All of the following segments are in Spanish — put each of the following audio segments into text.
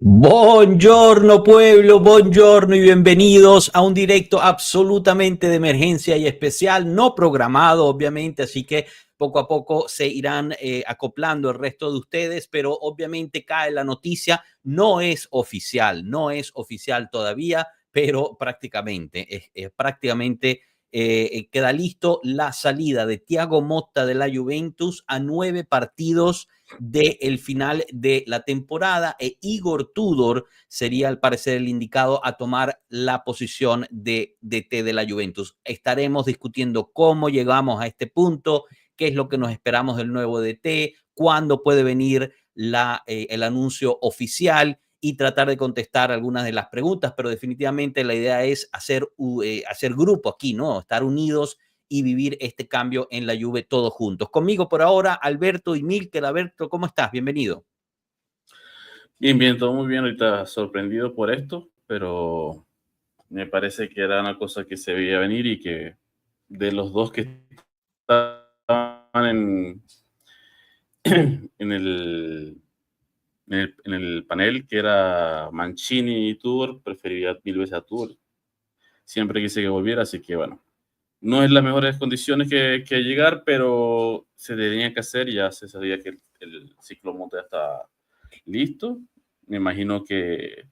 Buongiorno pueblo, buongiorno y bienvenidos a un directo absolutamente de emergencia y especial, no programado obviamente, así que poco a poco se irán acoplando el resto de ustedes, pero obviamente cae la noticia, no es oficial todavía, pero prácticamente queda listo la salida de Thiago Motta de la Juventus a 9 partidos del final de la temporada Igor Tudor sería al parecer el indicado a tomar la posición de DT de la Juventus. Estaremos discutiendo cómo llegamos a este punto, qué es lo que nos esperamos del nuevo DT, cuándo puede venir el anuncio oficial y tratar de contestar algunas de las preguntas, pero definitivamente la idea es hacer grupo aquí, ¿no? Estar unidos y vivir este cambio en la Juve todos juntos. Conmigo por ahora, Alberto y Milker. Alberto, ¿cómo estás? Bienvenido. Bien, bien, todo muy bien. Ahorita sorprendido por esto, pero me parece que era una cosa que se veía venir y que de los dos que estaban en el panel, que era Mancini y Tudor, preferiría mil veces a Tudor. Siempre quise que volviera, así que bueno, no es las mejores condiciones que llegar, pero se tenía que hacer y ya se sabía que el ciclo Monta ya está listo. Me imagino que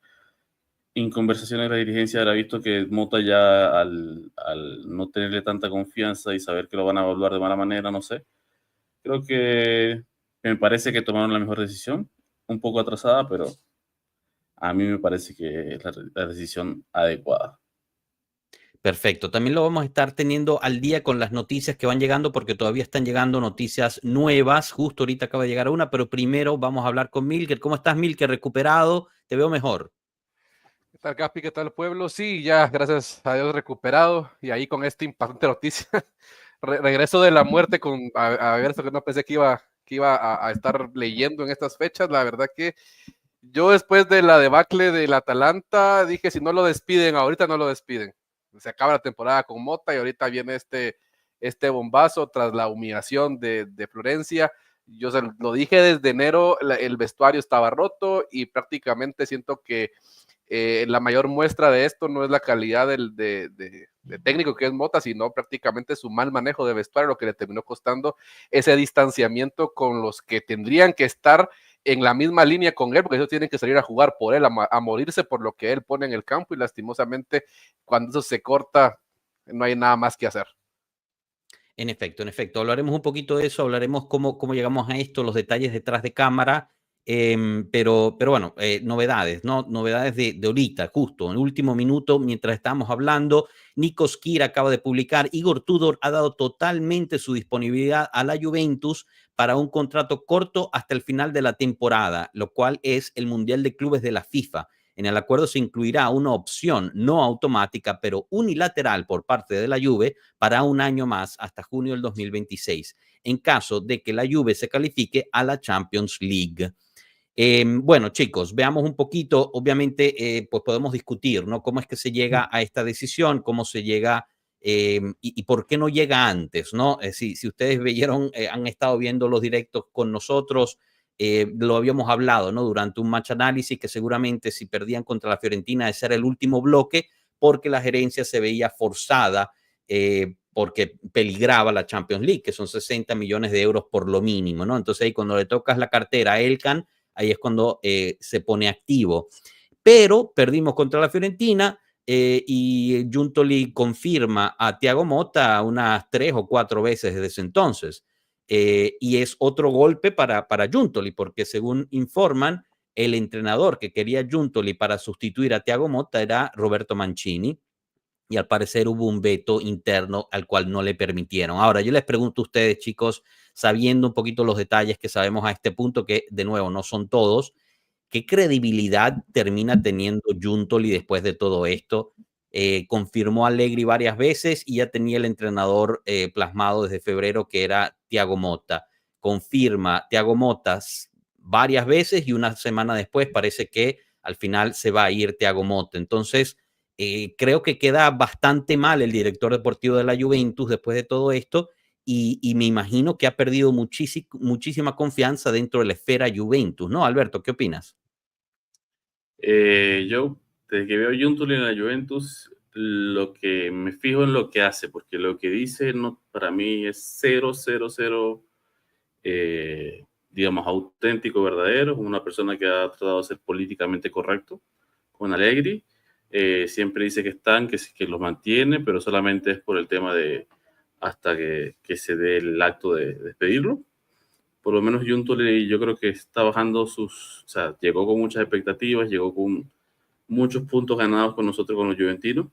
en conversaciones de la dirigencia habrá visto que Mota ya al no tenerle tanta confianza y saber que lo van a evaluar de mala manera, no sé. Creo que me parece que tomaron la mejor decisión, un poco atrasada, pero a mí me parece que es la decisión adecuada. Perfecto. También lo vamos a estar teniendo al día con las noticias que van llegando, porque todavía están llegando noticias nuevas. Justo ahorita acaba de llegar una, pero primero vamos a hablar con Milker. ¿Cómo estás, Milker? ¿Recuperado? Te veo mejor. ¿Qué tal, Capi? ¿Qué tal, pueblo? Sí, ya, gracias a Dios, recuperado. Y ahí con esta impactante noticia, regreso de la muerte a ver, esto que no pensé que iba a estar leyendo en estas fechas. La verdad que yo después de la debacle del Atalanta dije, si no lo despiden, ahorita no lo despiden. Se acaba la temporada con Mota y ahorita viene este bombazo tras la humillación de Florencia. Yo lo dije desde enero, el vestuario estaba roto y prácticamente siento que la mayor muestra de esto no es la calidad de técnico que es Mota, sino prácticamente su mal manejo de vestuario, lo que le terminó costando ese distanciamiento con los que tendrían que estar en la misma línea con él, porque ellos tienen que salir a jugar por él, a morirse por lo que él pone en el campo, y lastimosamente cuando eso se corta no hay nada más que hacer. En efecto, hablaremos un poquito de eso, hablaremos cómo llegamos a esto, los detalles detrás de cámara, pero bueno, novedades, ¿no? Novedades de ahorita, justo en el último minuto, mientras estábamos hablando, Nikos Kir acaba de publicar, Igor Tudor ha dado totalmente su disponibilidad a la Juventus para un contrato corto hasta el final de la temporada, lo cual es el Mundial de Clubes de la FIFA. En el acuerdo se incluirá una opción no automática, pero unilateral por parte de la Juve para un año más hasta junio del 2026, en caso de que la Juve se califique a la Champions League. Bueno, chicos, veamos un poquito, obviamente, pues podemos discutir, ¿no? Cómo es que se llega a esta decisión, cómo se llega y por qué no llega antes, ¿no? Si ustedes vieron, han estado viendo los directos con nosotros, lo habíamos hablado, ¿no? Durante un match análisis que seguramente si perdían contra la Fiorentina ese era el último bloque porque la gerencia se veía forzada porque peligraba la Champions League, que son 60 millones de euros por lo mínimo, ¿no? Entonces ahí cuando le tocas la cartera a Elkan, ahí es cuando se pone activo. Pero perdimos contra la Fiorentina y Giuntoli confirma a Thiago Motta unas 3 o 4 veces desde ese entonces. Y es otro golpe para Giuntoli, porque según informan, el entrenador que quería Giuntoli para sustituir a Thiago Motta era Roberto Mancini, y al parecer hubo un veto interno al cual no le permitieron. Ahora, yo les pregunto a ustedes, chicos, sabiendo un poquito los detalles que sabemos a este punto, que de nuevo no son todos, ¿qué credibilidad termina teniendo Giuntoli después de todo esto? Confirmó a Allegri varias veces y ya tenía el entrenador plasmado desde febrero que era Thiago Motta. Confirma Thiago Motta varias veces y una semana después parece que al final se va a ir Thiago Motta. Entonces, creo que queda bastante mal el director deportivo de la Juventus después de todo esto y me imagino que ha perdido muchísima confianza dentro de la esfera Juventus, ¿no? Alberto, ¿qué opinas? Yo, desde que veo Giuntoli en la Juventus, lo que me fijo en lo que hace, porque lo que dice no, para mí es cero, cero, cero, digamos, auténtico, verdadero. Es una persona que ha tratado de ser políticamente correcto con Allegri. Siempre dice que están, que los mantiene, pero solamente es por el tema de hasta que se dé el acto de despedirlo. Por lo menos Giuntoli yo creo que está bajando o sea, llegó con muchas expectativas, llegó con muchos puntos ganados con nosotros, con los juventinos.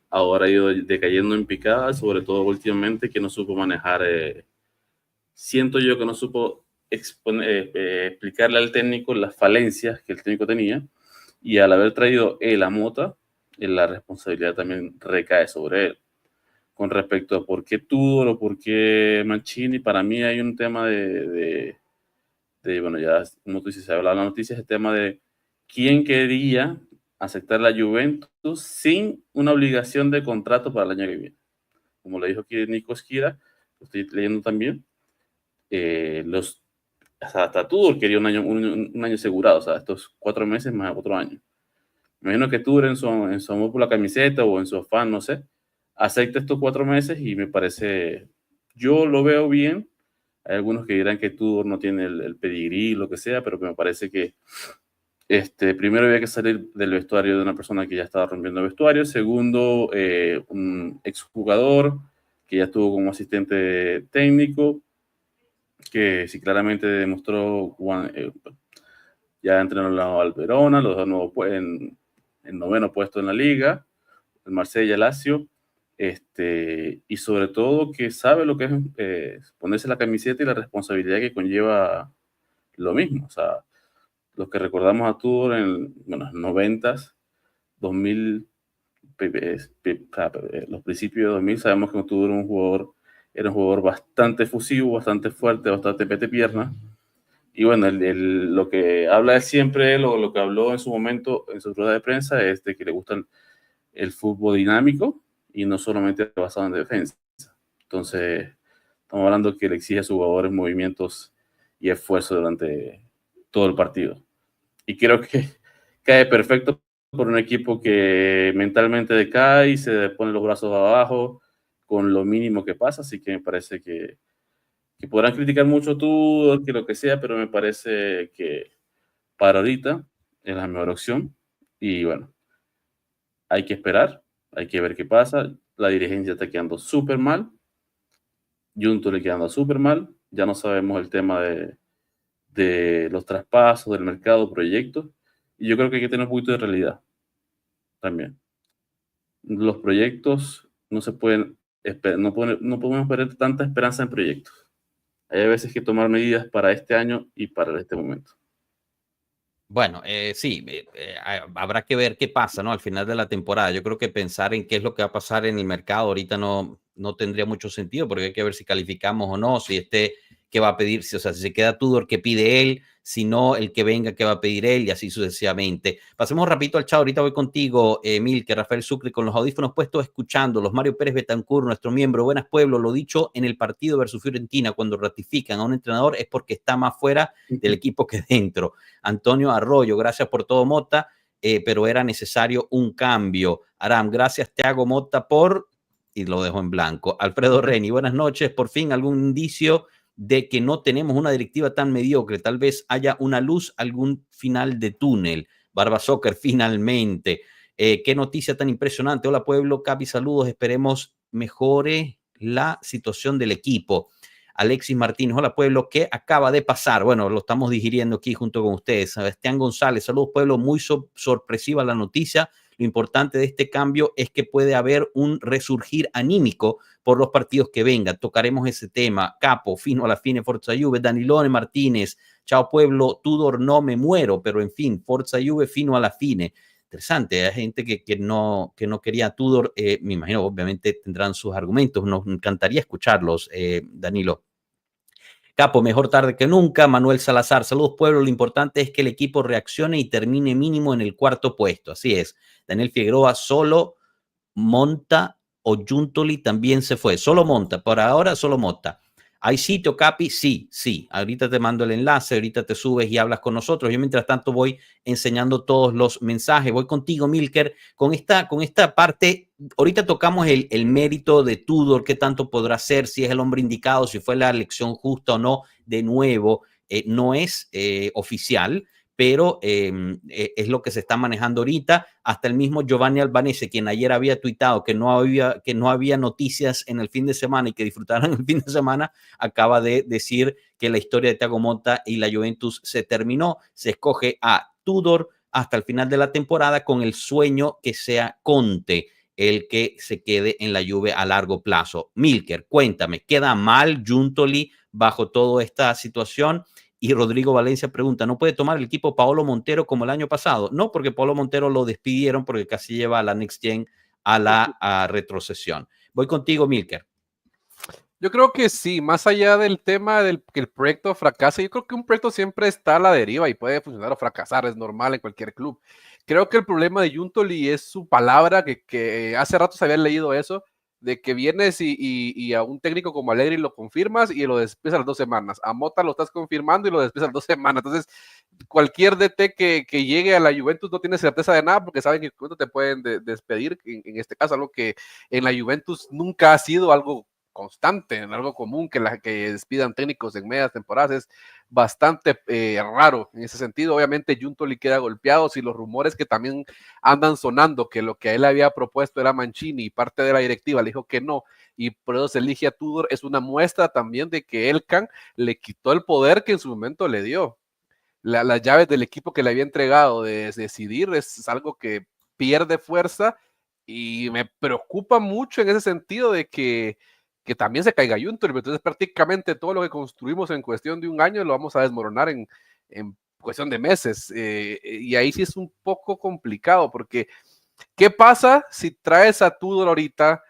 Ahora ha ido decayendo en picada, sobre todo últimamente, que no supo manejar. Siento yo que no supo explicarle al técnico las falencias que el técnico tenía, y al haber traído él a Mota, la responsabilidad también recae sobre él. Con respecto a por qué Tudor o por qué Mancini, para mí hay un tema bueno, ya como tú dices, se ha hablado en la noticia, el tema de quién quería aceptar la Juventus sin una obligación de contrato para el año que viene. Como le dijo aquí Nico Esquira, lo estoy leyendo también, hasta Tudor quería un año asegurado, o sea, estos 4 meses más otro año. Me imagino que Tudor en su amor por la camiseta o en su afán, no sé, acepta estos 4 meses y me parece, yo lo veo bien. Hay algunos que dirán que Tudor no tiene el pedigrí, lo que sea, pero que me parece que primero había que salir del vestuario de una persona que ya estaba rompiendo el vestuario. Segundo, un exjugador que ya estuvo como asistente técnico, que sí claramente demostró ya entrenó al Verona, los dos nuevos en 9º puesto en la liga, el Marsella, Lazio, y sobre todo que sabe lo que es ponerse la camiseta y la responsabilidad que conlleva lo mismo. O sea, los que recordamos a Tudor en los 90s, 2000, los principios de 2000, sabemos que Tudor era un jugador bastante efusivo, bastante fuerte, bastante pete pierna. Y bueno, lo que habla de siempre, lo que habló en su momento en su rueda de prensa, es de que le gusta el fútbol dinámico y no solamente basado en defensa. Entonces, estamos hablando que le exige a sus jugadores movimientos y esfuerzo durante todo el partido. Y creo que cae perfecto por un equipo que mentalmente decae y se pone los brazos abajo con lo mínimo que pasa. Así que me parece que podrán criticar mucho tú, que lo que sea, pero me parece que para ahorita es la mejor opción. Y bueno, hay que esperar, hay que ver qué pasa. La dirigencia está quedando súper mal. Junto le quedando súper mal. Ya no sabemos el tema de los traspasos, del mercado, proyectos. Y yo creo que hay que tener un poquito de realidad también. Los proyectos no se pueden, no podemos perder tanta esperanza en proyectos. Hay veces que tomar medidas para este año y para este momento. Bueno, sí, habrá que ver qué pasa, ¿no? Al final de la temporada. Yo creo que pensar en qué es lo que va a pasar en el mercado ahorita no tendría mucho sentido, porque hay que ver si calificamos o no, si qué va a pedir, o sea, si se queda Tudor, qué pide él, si no, el que venga, qué va a pedir él, y así sucesivamente. Pasemos rapidito al chat, ahorita voy contigo, que Rafael Sucre, con los audífonos puestos, escuchando. Los Mario Pérez Betancourt, nuestro miembro, buenas pueblo, lo dicho en el partido versus Fiorentina, cuando ratifican a un entrenador es porque está más fuera del equipo que dentro. Antonio Arroyo, gracias por todo, Mota, pero era necesario un cambio. Aram, gracias, te hago, Mota, y lo dejo en blanco. Alfredo Reni, buenas noches, por fin algún indicio de que no tenemos una directiva tan mediocre, tal vez haya una luz, algún final de túnel. Barba Soccer, finalmente. Qué noticia tan impresionante. Hola, pueblo, Capi, saludos, esperemos mejore la situación del equipo. Alexis Martínez, hola pueblo, ¿qué acaba de pasar? Bueno, lo estamos digiriendo aquí junto con ustedes. Sebastián González, saludos pueblo, muy sorpresiva la noticia. Lo importante de este cambio es que puede haber un resurgir anímico por los partidos que vengan. Tocaremos ese tema. Capo, fino a la fine, Forza Juve, Danilone Martínez, chao pueblo, Tudor, no me muero, pero en fin, Forza Juve, fino a la fine. Interesante, hay gente que no quería a Tudor, me imagino, obviamente tendrán sus argumentos, nos encantaría escucharlos, Danilo. Capo, mejor tarde que nunca. Manuel Salazar, saludos pueblo, lo importante es que el equipo reaccione y termine mínimo en el 4º puesto, así es. Daniel Figueroa, solo Monta o Giuntoli también se fue, solo Monta, por ahora solo Monta. ¿Hay sitio, Capi? Sí, sí. Ahorita te mando el enlace, ahorita te subes y hablas con nosotros. Yo mientras tanto voy enseñando todos los mensajes. Voy contigo, Milker, con esta parte. Ahorita tocamos el mérito de Tudor, qué tanto podrá ser, si es el hombre indicado, si fue la elección justa o no. De nuevo, no es oficial, pero es lo que se está manejando ahorita. Hasta el mismo Giovanni Albanese, quien ayer había tuitado que no había noticias en el fin de semana y que disfrutaran el fin de semana, acaba de decir que la historia de Thiago Motta y la Juventus se terminó. Se escoge a Tudor hasta el final de la temporada con el sueño que sea Conte el que se quede en la Juve a largo plazo. Milker, cuéntame, ¿queda mal Giuntoli bajo toda esta situación? Y Rodrigo Valencia pregunta, ¿no puede tomar el equipo Paolo Montero como el año pasado? No, porque Paolo Montero lo despidieron porque casi lleva a la Next Gen a la retrocesión. Voy contigo, Milker. Yo creo que sí, más allá del tema del que el proyecto fracase, yo creo que un proyecto siempre está a la deriva y puede funcionar o fracasar, es normal en cualquier club. Creo que el problema de Giuntoli es su palabra, que hace rato se había leído eso, de que vienes y a un técnico como Allegri lo confirmas y lo despides a las 2 semanas. A Motta lo estás confirmando y lo despides a las 2 semanas. Entonces, cualquier DT que llegue a la Juventus no tiene certeza de nada porque saben que te pueden despedir. En este caso, algo que en la Juventus nunca ha sido algo constante, en algo común, que despidan técnicos en medias temporadas es bastante raro en ese sentido. Obviamente Giuntoli queda golpeado, si los rumores que también andan sonando que lo que él había propuesto era Mancini y parte de la directiva le dijo que no y por eso se elige a Tudor, es una muestra también de que Elkan le quitó el poder que en su momento le dio. Las llaves del equipo que le había entregado de decidir es algo que pierde fuerza y me preocupa mucho en ese sentido de que también se caiga Giuntoli, entonces prácticamente todo lo que construimos en cuestión de un año lo vamos a desmoronar en cuestión de meses, y ahí sí es un poco complicado, porque ¿qué pasa si traes a Tudor ahorita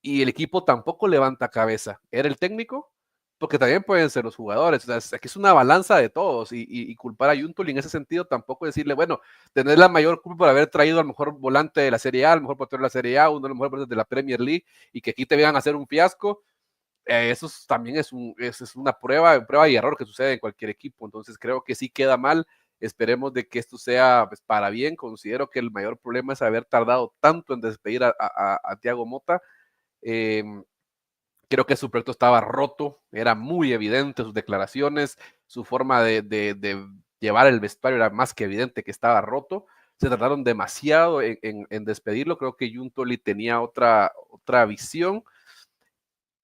y el equipo tampoco levanta cabeza? ¿Era el técnico? Porque también pueden ser los jugadores, o sea, aquí es una balanza de todos, y culpar a Giuntoli en ese sentido tampoco decirle, bueno, tener la mayor culpa por haber traído al mejor volante de la Serie A, al mejor portero de la Serie A, uno de los mejores volantes de la Premier League, y que aquí te vengan a hacer un fiasco, eso también es una prueba y error que sucede en cualquier equipo, entonces creo que sí queda mal. Esperemos de que esto sea pues, para bien. Considero que el mayor problema es haber tardado tanto en despedir a Thiago Motta. Creo que su proyecto estaba roto, era muy evidente sus declaraciones, su forma de llevar el vestuario era más que evidente que estaba roto. Se tardaron demasiado en despedirlo. Creo que Giuntoli tenía otra visión.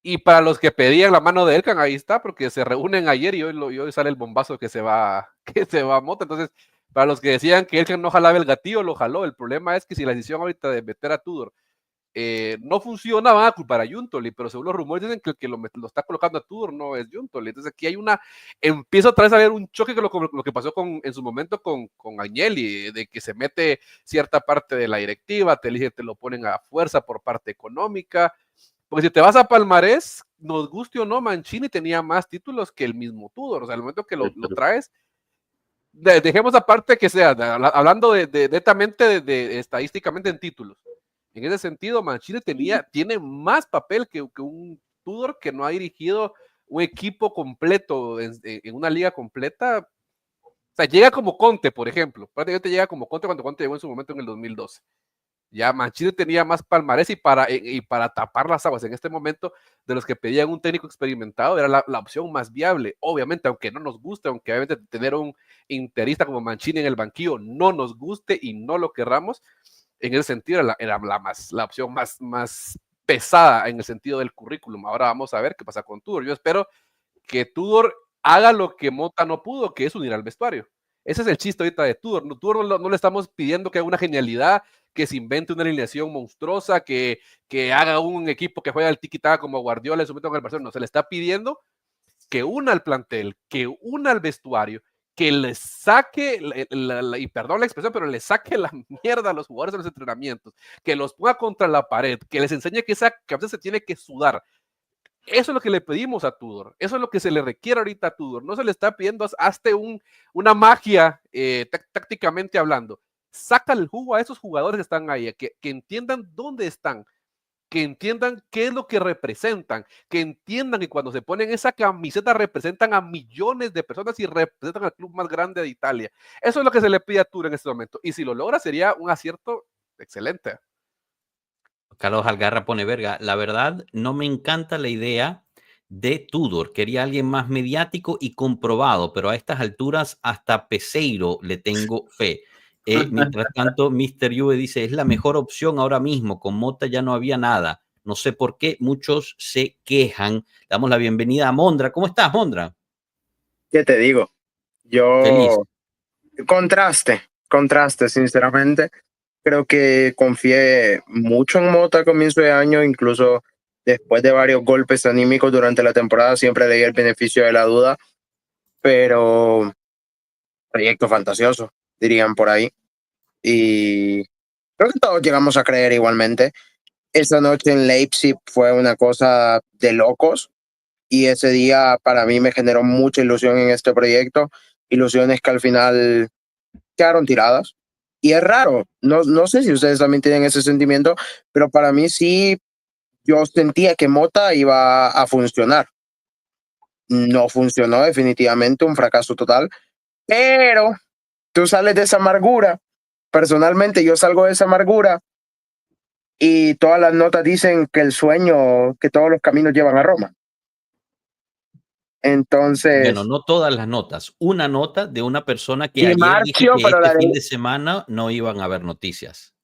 Y para los que pedían la mano de Elkan, ahí está, porque se reúnen ayer y hoy sale el bombazo que se va a Motta. Entonces, para los que decían que Elkan no jalaba el gatillo, lo jaló. El problema es que si la decisión ahorita de meter a Tudor no funciona, van a culpar a Giuntoli, pero según los rumores dicen que el que lo está colocando a Tudor no es Giuntoli. Entonces aquí empieza otra vez a haber un choque con lo que pasó en su momento con Agnelli, de que se mete cierta parte de la directiva, te lo ponen a fuerza por parte económica. Porque si te vas a palmarés, nos guste o no, Mancini tenía más títulos que el mismo Tudor. O sea, al momento que lo traes, dejemos aparte que sea, hablando netamente estadísticamente en títulos. En ese sentido, Mancini tiene más papel que un Tudor que no ha dirigido un equipo completo en una liga completa. O sea, llega como Conte, por ejemplo. Prácticamente llega como Conte cuando Conte llegó en su momento en el 2012. Ya Mancini tenía más palmarés y para tapar las aguas en este momento de los que pedían un técnico experimentado era la opción más viable. Obviamente, aunque no nos guste, aunque obviamente tener un interista como Mancini en el banquillo no nos guste y no lo querramos, en ese sentido era la opción más pesada en el sentido del currículum. Ahora vamos a ver qué pasa con Tudor. Yo espero que Tudor haga lo que Motta no pudo, que es unir al vestuario. Ese es el chiste ahorita de Tudor. Tudor no le estamos pidiendo que haga una genialidad, que se invente una alineación monstruosa, que haga un equipo que juegue al tiki-taka como Guardiola en su momento con el Barcelona. No, se le está pidiendo que una al plantel, que una al vestuario, que le saque, y perdón la expresión, pero le saque la mierda a los jugadores de los entrenamientos, que los ponga contra la pared, que les enseñe que a veces se tiene que sudar. Eso es lo que le pedimos a Tudor, eso es lo que se le requiere ahorita a Tudor. No se le está pidiendo hazte una magia tácticamente hablando. Saca el jugo a esos jugadores que están ahí, que entiendan dónde están. que entiendan qué es lo que representan, que entiendan que cuando se ponen esa camiseta representan a millones de personas y representan al club más grande de Italia. Eso es lo que se le pide a Tour en este momento. Y si lo logra, sería un acierto excelente. Carlos Algarra pone verga. La verdad, no me encanta la idea de Tudor. Quería alguien más mediático y comprobado, pero a estas alturas hasta Peseiro le tengo fe. Mientras tanto, Mr. Juve dice, es la mejor opción ahora mismo. Con Mota ya no había nada. No sé por qué muchos se quejan. Damos la bienvenida a Mondra. ¿Cómo estás, Mondra? ¿Qué te digo? Feliz. Yo, contraste, sinceramente. Creo que confié mucho en Mota a comienzo de año, incluso después de varios golpes anímicos durante la temporada, siempre le di el beneficio de la duda, pero proyecto fantasioso, dirían por ahí. Y creo que todos llegamos a creer igualmente. Esa noche en Leipzig fue una cosa de locos y ese día para mí me generó mucha ilusión en este proyecto, ilusiones que al final quedaron tiradas. Y es raro, no sé si ustedes también tienen ese sentimiento, pero para mí sí, yo sentía que Mota iba a funcionar. No funcionó, definitivamente un fracaso total, pero tú sales de esa amargura. Personalmente yo salgo de esa amargura y todas las notas dicen que el sueño, que todos los caminos llevan a Roma. Entonces, Bueno, no todas las notas. Una nota de una persona que Di ayer dijo Marzio, que pero este fin de semana no iban a haber noticias.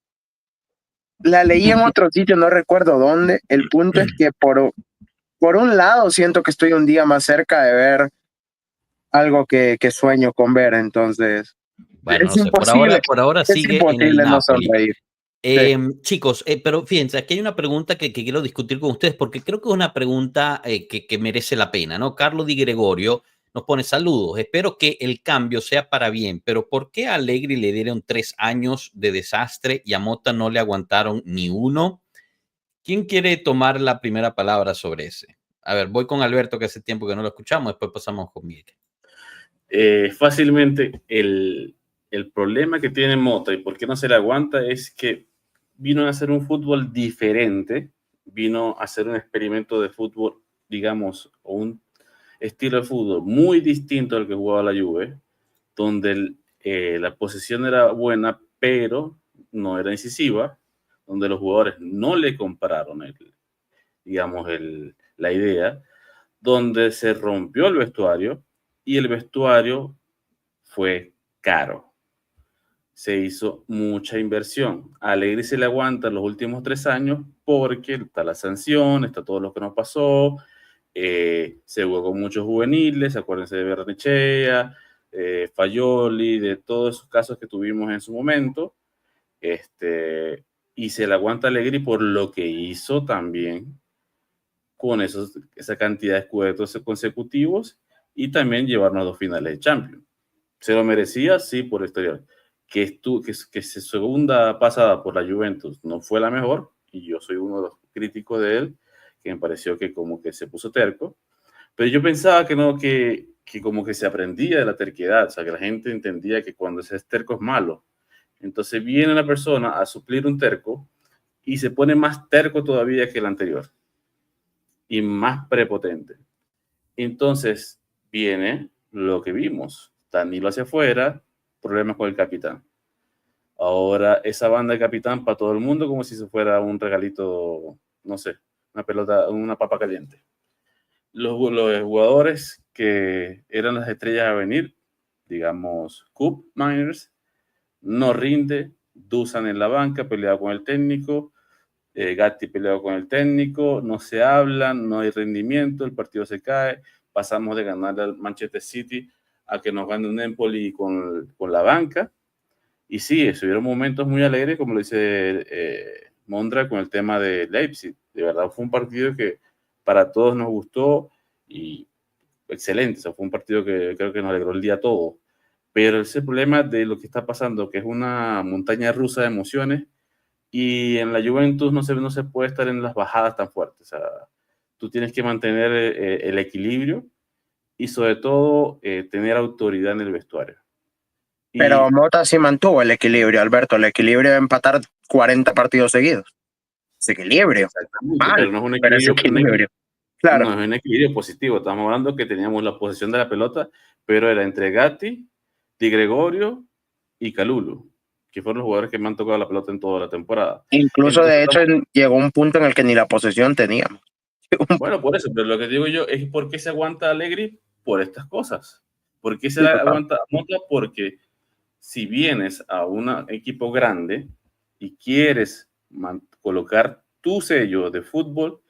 la leí en otro sitio, no recuerdo dónde. El punto es que por un lado siento que estoy un día más cerca de ver algo que sueño con ver, entonces Bueno, es no sé, imposible, por ahora es sigue en el imposible no Napoli. sonreír. Sí. Chicos, pero fíjense, aquí hay una pregunta que quiero discutir con ustedes porque creo que es una pregunta que merece la pena, ¿no? Carlos Di Gregorio nos pone saludos, espero que el cambio sea para bien, pero ¿por qué a Allegri le dieron 3 años de desastre y a Mota no le aguantaron ni uno? ¿Quién quiere tomar la primera palabra sobre ese? A ver, voy con Alberto, que hace tiempo que no lo escuchamos, después pasamos con Miguel. Fácilmente el problema que tiene Mota y por qué no se le aguanta es que vino a hacer un fútbol diferente, vino a hacer un experimento de fútbol, digamos, o un estilo de fútbol muy distinto al que jugaba la Juve, donde la posesión era buena, pero no era incisiva, donde los jugadores no le compraron la idea, donde se rompió el vestuario y el vestuario fue caro. Se hizo mucha inversión. A Allegri se le aguanta los últimos 3 años porque está la sanción, está todo lo que nos pasó, se jugó con muchos juveniles, acuérdense de Barrenechea, Fagioli, de todos esos casos que tuvimos en su momento, y se le aguanta a Allegri por lo que hizo también con esa cantidad de escudetos consecutivos y también llevarnos a 2 finales de Champions. ¿Se lo merecía? Sí, por la historia. Que su segunda pasada por la Juventus no fue la mejor, y yo soy uno de los críticos de él, que me pareció que como que se puso terco, pero yo pensaba que no, que como que se aprendía de la terquedad, o sea, que la gente entendía que cuando se es terco es malo. Entonces viene una persona a suplir un terco y se pone más terco todavía que el anterior y más prepotente. Entonces viene lo que vimos, Danilo hacia afuera, problemas con el capitán. Ahora esa banda de capitán para todo el mundo como si se fuera un regalito, no sé, una pelota, una papa caliente. Los jugadores que eran las estrellas a venir, digamos, Koop Miners, no rinde, Dusan en la banca, peleado con el técnico, Gatti peleado con el técnico, no se hablan, no hay rendimiento, el partido se cae, pasamos de ganar al Manchester City a que nos gane un Empoli con la banca. Y sí, estuvieron momentos muy alegres, como lo dice Mondra, con el tema de Leipzig. De verdad fue un partido que para todos nos gustó y excelente. O sea, fue un partido que creo que nos alegró el día a todos. Pero ese problema de lo que está pasando, que es una montaña rusa de emociones, y en la Juventus no se puede estar en las bajadas tan fuertes. O sea, tú tienes que mantener el equilibrio y sobre todo tener autoridad en el vestuario. Pero Mota sí mantuvo el equilibrio, Alberto, el equilibrio de empatar 40 partidos seguidos. desequilibrio. Exactamente, Mal, pero no es un pero equilibrio, claro. no es un equilibrio positivo. Estamos hablando que teníamos la posesión de la pelota, pero era entre Gatti, Di Gregorio y Kalulu, que fueron los jugadores que me han tocado la pelota en toda la temporada. Incluso, Entonces, de hecho, llegó un punto en el que ni la posesión teníamos. bueno, por eso, pero lo que digo yo es por qué se aguanta Allegri por estas cosas. ¿Por qué se Sí, total. aguanta Mota? Porque si vienes a un equipo grande y quieres colocar tu sello de fútbol,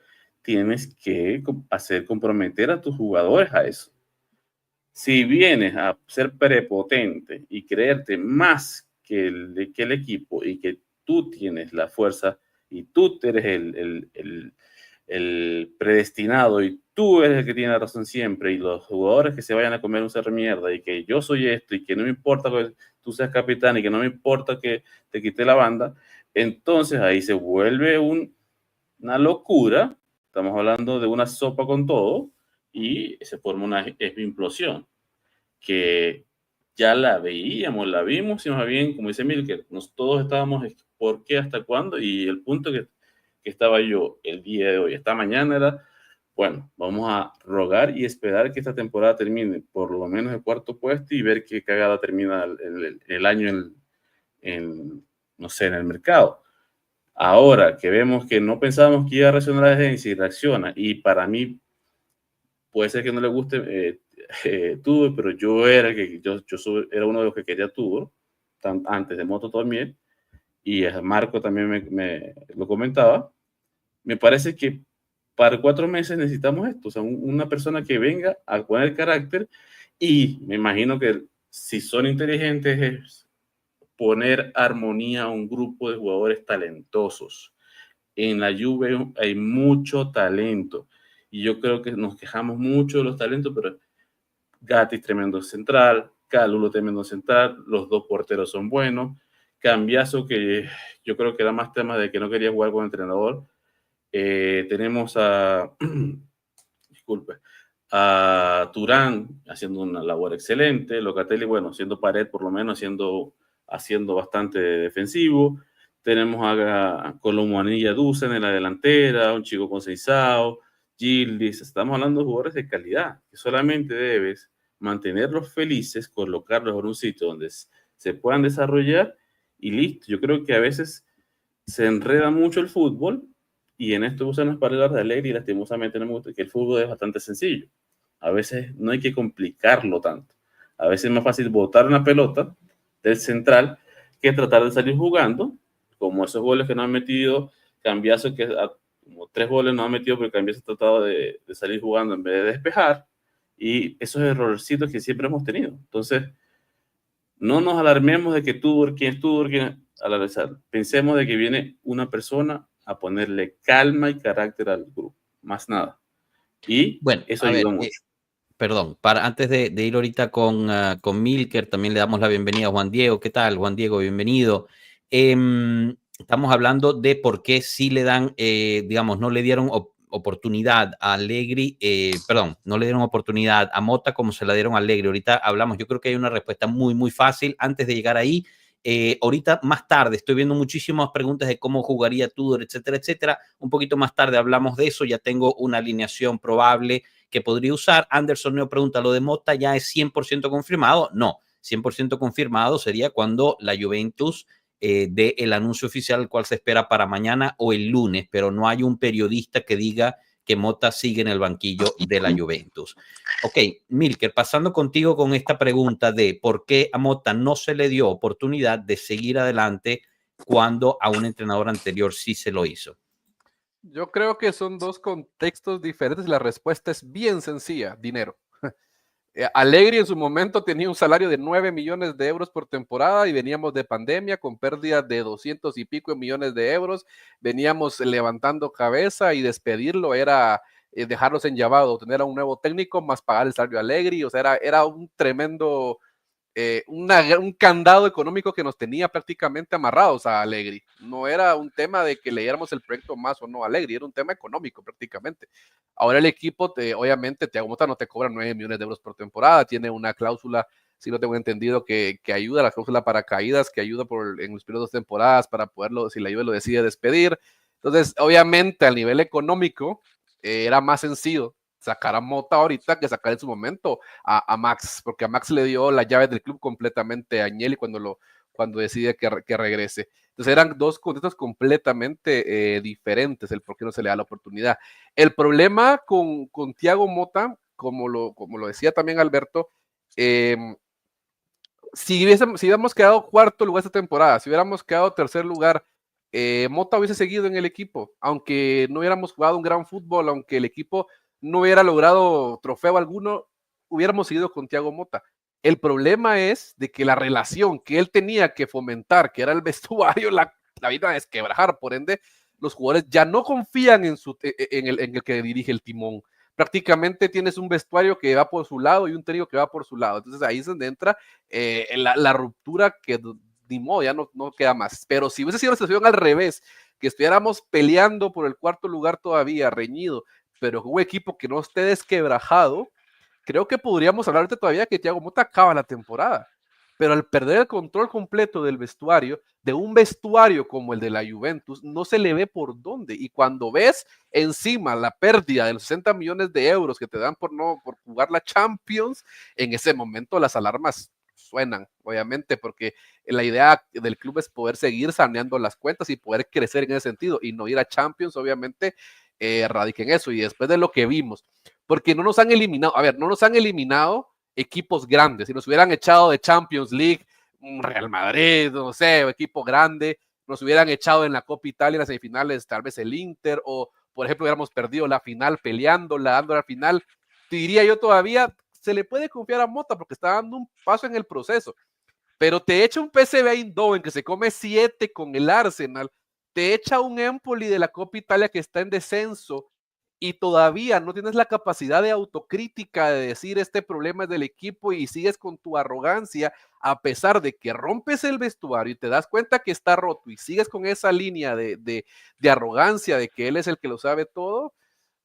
tienes que hacer comprometer a tus jugadores a eso. Si vienes a ser prepotente y creerte más que el equipo y que tú tienes la fuerza y tú eres el predestinado y tú eres el que tiene la razón siempre y los jugadores que se vayan a comer un cerro de mierda y que yo soy esto y que no me importa que tú seas capitán y que no me importa que te quite la banda, entonces ahí se vuelve una locura. Estamos hablando de una sopa con todo y se forma una implosión que ya la veíamos, la vimos y más bien, como dice Milker, todos estábamos, ¿por qué? ¿Hasta cuándo? Y el punto que estaba yo el día de hoy, esta mañana era, bueno, vamos a rogar y esperar que esta temporada termine por lo menos el cuarto puesto y ver qué cagada termina el año no sé, en el mercado. Ahora que vemos que no pensábamos que iba a reaccionar a la agencia y reacciona, y para mí puede ser que no le guste Tudor, pero yo era era uno de los que quería Tudor antes de Moto también, y Marco también me lo comentaba. Me parece que para 4 meses necesitamos esto, o sea, una persona que venga a poner carácter, y me imagino que si son inteligentes es poner armonía a un grupo de jugadores talentosos. En la Juve hay mucho talento y yo creo que nos quejamos mucho de los talentos, pero Gatti tremendo central, Kalulu tremendo central, los dos porteros son buenos, Cambiaso que yo creo que era más tema de que no quería jugar con el entrenador. Tenemos disculpe, a Turán haciendo una labor excelente, Locatelli, bueno, siendo pared por lo menos, haciendo bastante defensivo. Tenemos a Colomuanilla Dusen en la delantera, un chico con Seisao, Gildis. Estamos hablando de jugadores de calidad, que solamente debes mantenerlos felices, colocarlos en un sitio donde se puedan desarrollar y listo. Yo creo que a veces se enreda mucho el fútbol y en esto usan las palabras de Allegri y lastimosamente no me gusta, que el fútbol es bastante sencillo. A veces no hay que complicarlo tanto. A veces es más fácil botar una pelota del central que tratar de salir jugando, como esos goles que no han metido Cambiaso, que como 3 goles no han metido, pero Cambiaso ha tratado de salir jugando en vez de despejar, y esos errorcitos que siempre hemos tenido. Entonces, no nos alarmemos de que Tudor, quién es Tudor, pensemos de que viene una persona a ponerle calma y carácter al grupo, más nada. Y bueno, eso a ayuda ver, mucho. perdón, antes de ir ahorita con Milker, también le damos la bienvenida a Juan Diego. ¿Qué tal, Juan Diego? Bienvenido. Estamos hablando de por qué sí le dan, digamos, no le dieron oportunidad a Allegri, perdón, no le dieron oportunidad a Mota como se la dieron a Allegri. Ahorita hablamos, yo creo que hay una respuesta muy, muy fácil. Antes de llegar ahí, ahorita más tarde estoy viendo muchísimas preguntas de cómo jugaría Tudor, etcétera, etcétera. Un poquito más tarde hablamos de eso. Ya tengo una alineación probable que podría usar. Anderson Neo pregunta, ¿lo de Mota ya es 100% confirmado? No, 100% confirmado sería cuando la Juventus dé el anuncio oficial, el cual se espera para mañana o el lunes, pero no hay un periodista que diga que Mota sigue en el banquillo de la Juventus. Ok, Milker, pasando contigo con esta pregunta de por qué a Mota no se le dio oportunidad de seguir adelante cuando a un entrenador anterior sí se lo hizo. Yo creo que son dos contextos diferentes. La respuesta es bien sencilla: dinero. Allegri en su momento tenía un salario de 9 millones de euros por temporada y veníamos de pandemia con pérdidas de 200 y pico millones de euros. Veníamos levantando cabeza y despedirlo era dejarlos en llavado, tener a un nuevo técnico más pagar el salario a Allegri. O sea, era un tremendo un candado económico que nos tenía prácticamente amarrados a Allegri. No era un tema de que leyéramos el proyecto más o no a Allegri, era un tema económico prácticamente. Ahora el equipo, obviamente, Thiago Motta no te cobra 9 millones de euros por temporada, tiene una cláusula, si no tengo entendido, que ayuda, la cláusula para caídas, que ayuda en los periodos de temporadas para poderlo, si la Juve lo decide despedir. Entonces, obviamente, al nivel económico, era más sencillo sacar a Mota ahorita que sacar en su momento a Max, porque a Max le dio las llaves del club completamente a Agnelli cuando decide que regrese. Entonces eran dos contextos completamente diferentes el por qué no se le da la oportunidad. El problema con Thiago Mota, como lo decía también Alberto, si hubiéramos quedado cuarto lugar esta temporada, si hubiéramos quedado tercer lugar, Mota hubiese seguido en el equipo, aunque no hubiéramos jugado un gran fútbol, aunque el equipo no hubiera logrado trofeo alguno, hubiéramos seguido con Thiago Mota. El problema es de que la relación que él tenía que fomentar, que era el vestuario, la vino a desquebrajar, por ende, los jugadores ya no confían en el que dirige el timón. Prácticamente tienes un vestuario que va por su lado y un técnico que va por su lado. Entonces ahí es donde entra la ruptura que ni modo, ya no queda más. Pero si hubiese sido la situación al revés, que estuviéramos peleando por el cuarto lugar todavía, reñido, pero un equipo que no esté desquebrajado, creo que podríamos hablar todavía que Thiago Mota acaba la temporada. Pero al perder el control completo del vestuario, de un vestuario como el de la Juventus, no se le ve por dónde. Y cuando ves encima la pérdida de los 60 millones de euros que te dan por jugar la Champions, en ese momento las alarmas suenan, obviamente, porque la idea del club es poder seguir saneando las cuentas y poder crecer en ese sentido y no ir a Champions, obviamente, radica en eso. Y después de lo que vimos, porque no nos han eliminado equipos grandes. Si nos hubieran echado de Champions League, Real Madrid, no sé, equipo grande, nos hubieran echado en la Copa Italia en las semifinales, tal vez el Inter, o por ejemplo, hubiéramos perdido la final peleándola, dando la final, te diría yo todavía, se le puede confiar a Mota porque está dando un paso en el proceso. Pero te echa un PSV Eindhoven que se come 7 con el Arsenal, te echa un Empoli de la Copa Italia que está en descenso, y todavía no tienes la capacidad de autocrítica de decir este problema es del equipo y sigues con tu arrogancia, a pesar de que rompes el vestuario y te das cuenta que está roto y sigues con esa línea de arrogancia de que él es el que lo sabe todo,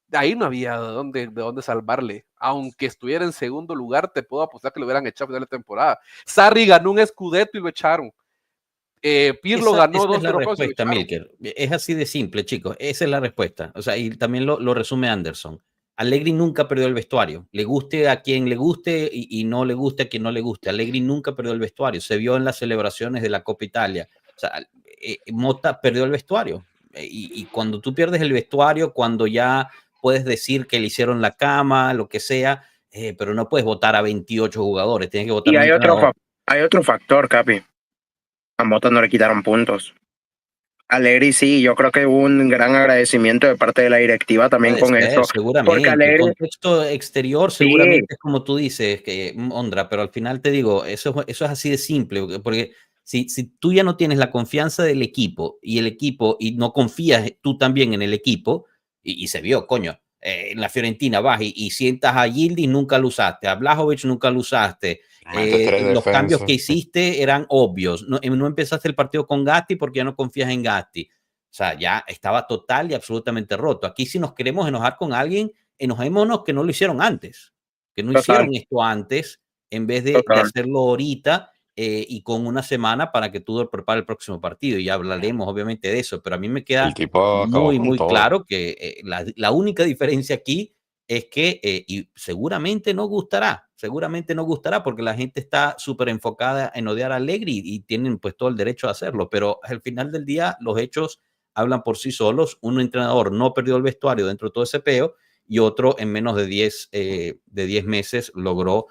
de ahí no había de dónde salvarle. Aunque estuviera en segundo lugar, te puedo apostar que lo hubieran echado a final de temporada. Sarri ganó un Scudetto y lo echaron. Pirlo ganó 2 trofeos y lo echaron. Milker. Es así de simple, chicos. Esa es la respuesta. O sea, y también lo resume Anderson. Allegri nunca perdió el vestuario. Le guste a quien le guste y no le guste a quien no le guste. Allegri nunca perdió el vestuario. Se vio en las celebraciones de la Copa Italia. O sea, Mota perdió el vestuario. Y cuando tú pierdes el vestuario, cuando ya puedes decir que le hicieron la cama, lo que sea, pero no puedes votar a 28 jugadores. Tienes que votar y hay otro factor, Capi. A Mota no le quitaron puntos. Allegri sí, yo creo que hubo un gran agradecimiento de parte de la directiva también con esto. Seguramente, porque Allegri, el contexto exterior seguramente sí, es como tú dices, que Ondra, pero al final te digo, eso es así de simple, porque si tú ya no tienes la confianza del equipo y no confías tú también en el equipo, y se vio, coño, en la Fiorentina vas y sientas a Yildiz, nunca lo usaste, a Blažević nunca lo usaste, los cambios que hiciste eran obvios, no empezaste el partido con Gatti porque ya no confías en Gatti. O sea, ya estaba total y absolutamente roto. Aquí si nos queremos enojar con alguien, enojémonos que no lo hicieron antes, que no hicieron esto antes, en vez de hacerlo ahorita y con una semana para que tú prepares el próximo partido. Y hablaremos obviamente de eso, pero a mí me queda muy claro que la única diferencia aquí es que, y seguramente no gustará porque la gente está súper enfocada en odiar a Allegri y tienen pues todo el derecho a hacerlo, pero al final del día los hechos hablan por sí solos. Un entrenador no perdió el vestuario dentro de todo ese peo y otro en menos de 10 meses logró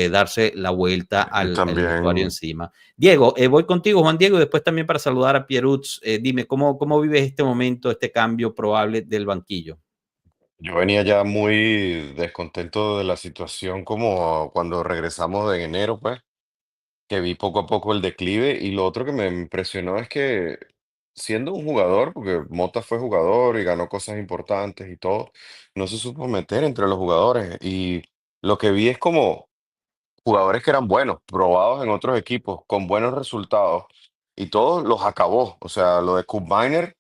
darse la vuelta al vestuario encima. Diego, voy contigo, Juan Diego, y después también para saludar a Pierutz. Dime, ¿cómo vives este momento, este cambio probable del banquillo? Yo venía ya muy descontento de la situación como cuando regresamos en enero, pues, que vi poco a poco el declive y lo otro que me impresionó es que siendo un jugador, porque Mota fue jugador y ganó cosas importantes y todo, no se supo meter entre los jugadores y lo que vi es como jugadores que eran buenos, probados en otros equipos, con buenos resultados y todos los acabó. O sea, lo de Koopmeiners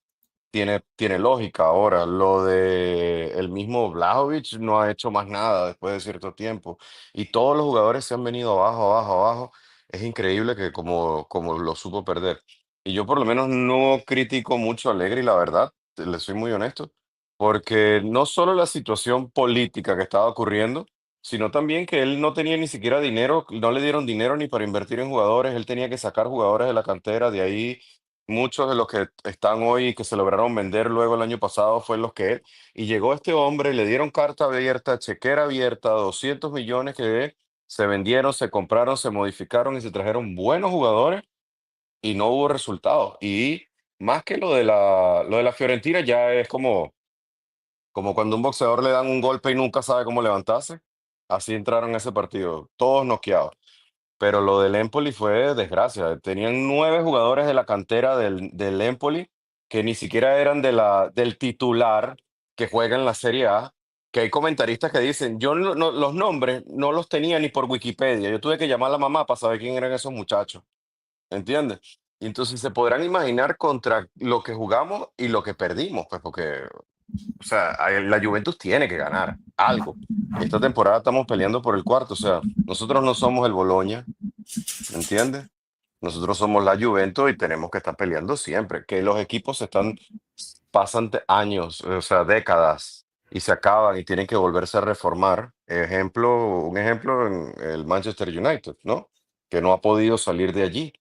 tiene lógica. Ahora, lo de el mismo Vlahovic no ha hecho más nada después de cierto tiempo. Y todos los jugadores se han venido abajo, abajo, abajo. Es increíble que como lo supo perder. Y yo por lo menos no critico mucho a Allegri, la verdad. le soy muy honesto, porque no solo la situación política que estaba ocurriendo, sino también que él no tenía ni siquiera dinero, no le dieron dinero ni para invertir en jugadores, él tenía que sacar jugadores de la cantera, de ahí muchos de los que están hoy y que se lograron vender luego el año pasado fue los que él, y llegó este hombre, le dieron carta abierta, chequera abierta, 200 millones que se vendieron, se compraron, se modificaron y se trajeron buenos jugadores y no hubo resultados. Y más que lo de la Fiorentina ya es como cuando un boxeador le dan un golpe y nunca sabe cómo levantarse. Así entraron en ese partido, todos noqueados. Pero lo del Empoli fue desgracia. Tenían 9 jugadores de la cantera del Empoli que ni siquiera eran del titular que juega en la Serie A. Que hay comentaristas que dicen, yo los nombres no los tenía ni por Wikipedia. Yo tuve que llamar a la mamá para saber quién eran esos muchachos. ¿Entiendes? Y entonces se podrán imaginar contra lo que jugamos y lo que perdimos, pues porque, o sea, la Juventus tiene que ganar algo. Esta temporada estamos peleando por el cuarto, o sea, nosotros no somos el Boloña, ¿me entiendes? Nosotros somos la Juventus y tenemos que estar peleando siempre. Que los equipos pasan años, o sea, décadas, y se acaban y tienen que volverse a reformar. Un ejemplo en el Manchester United, ¿no? Que no ha podido salir de allí.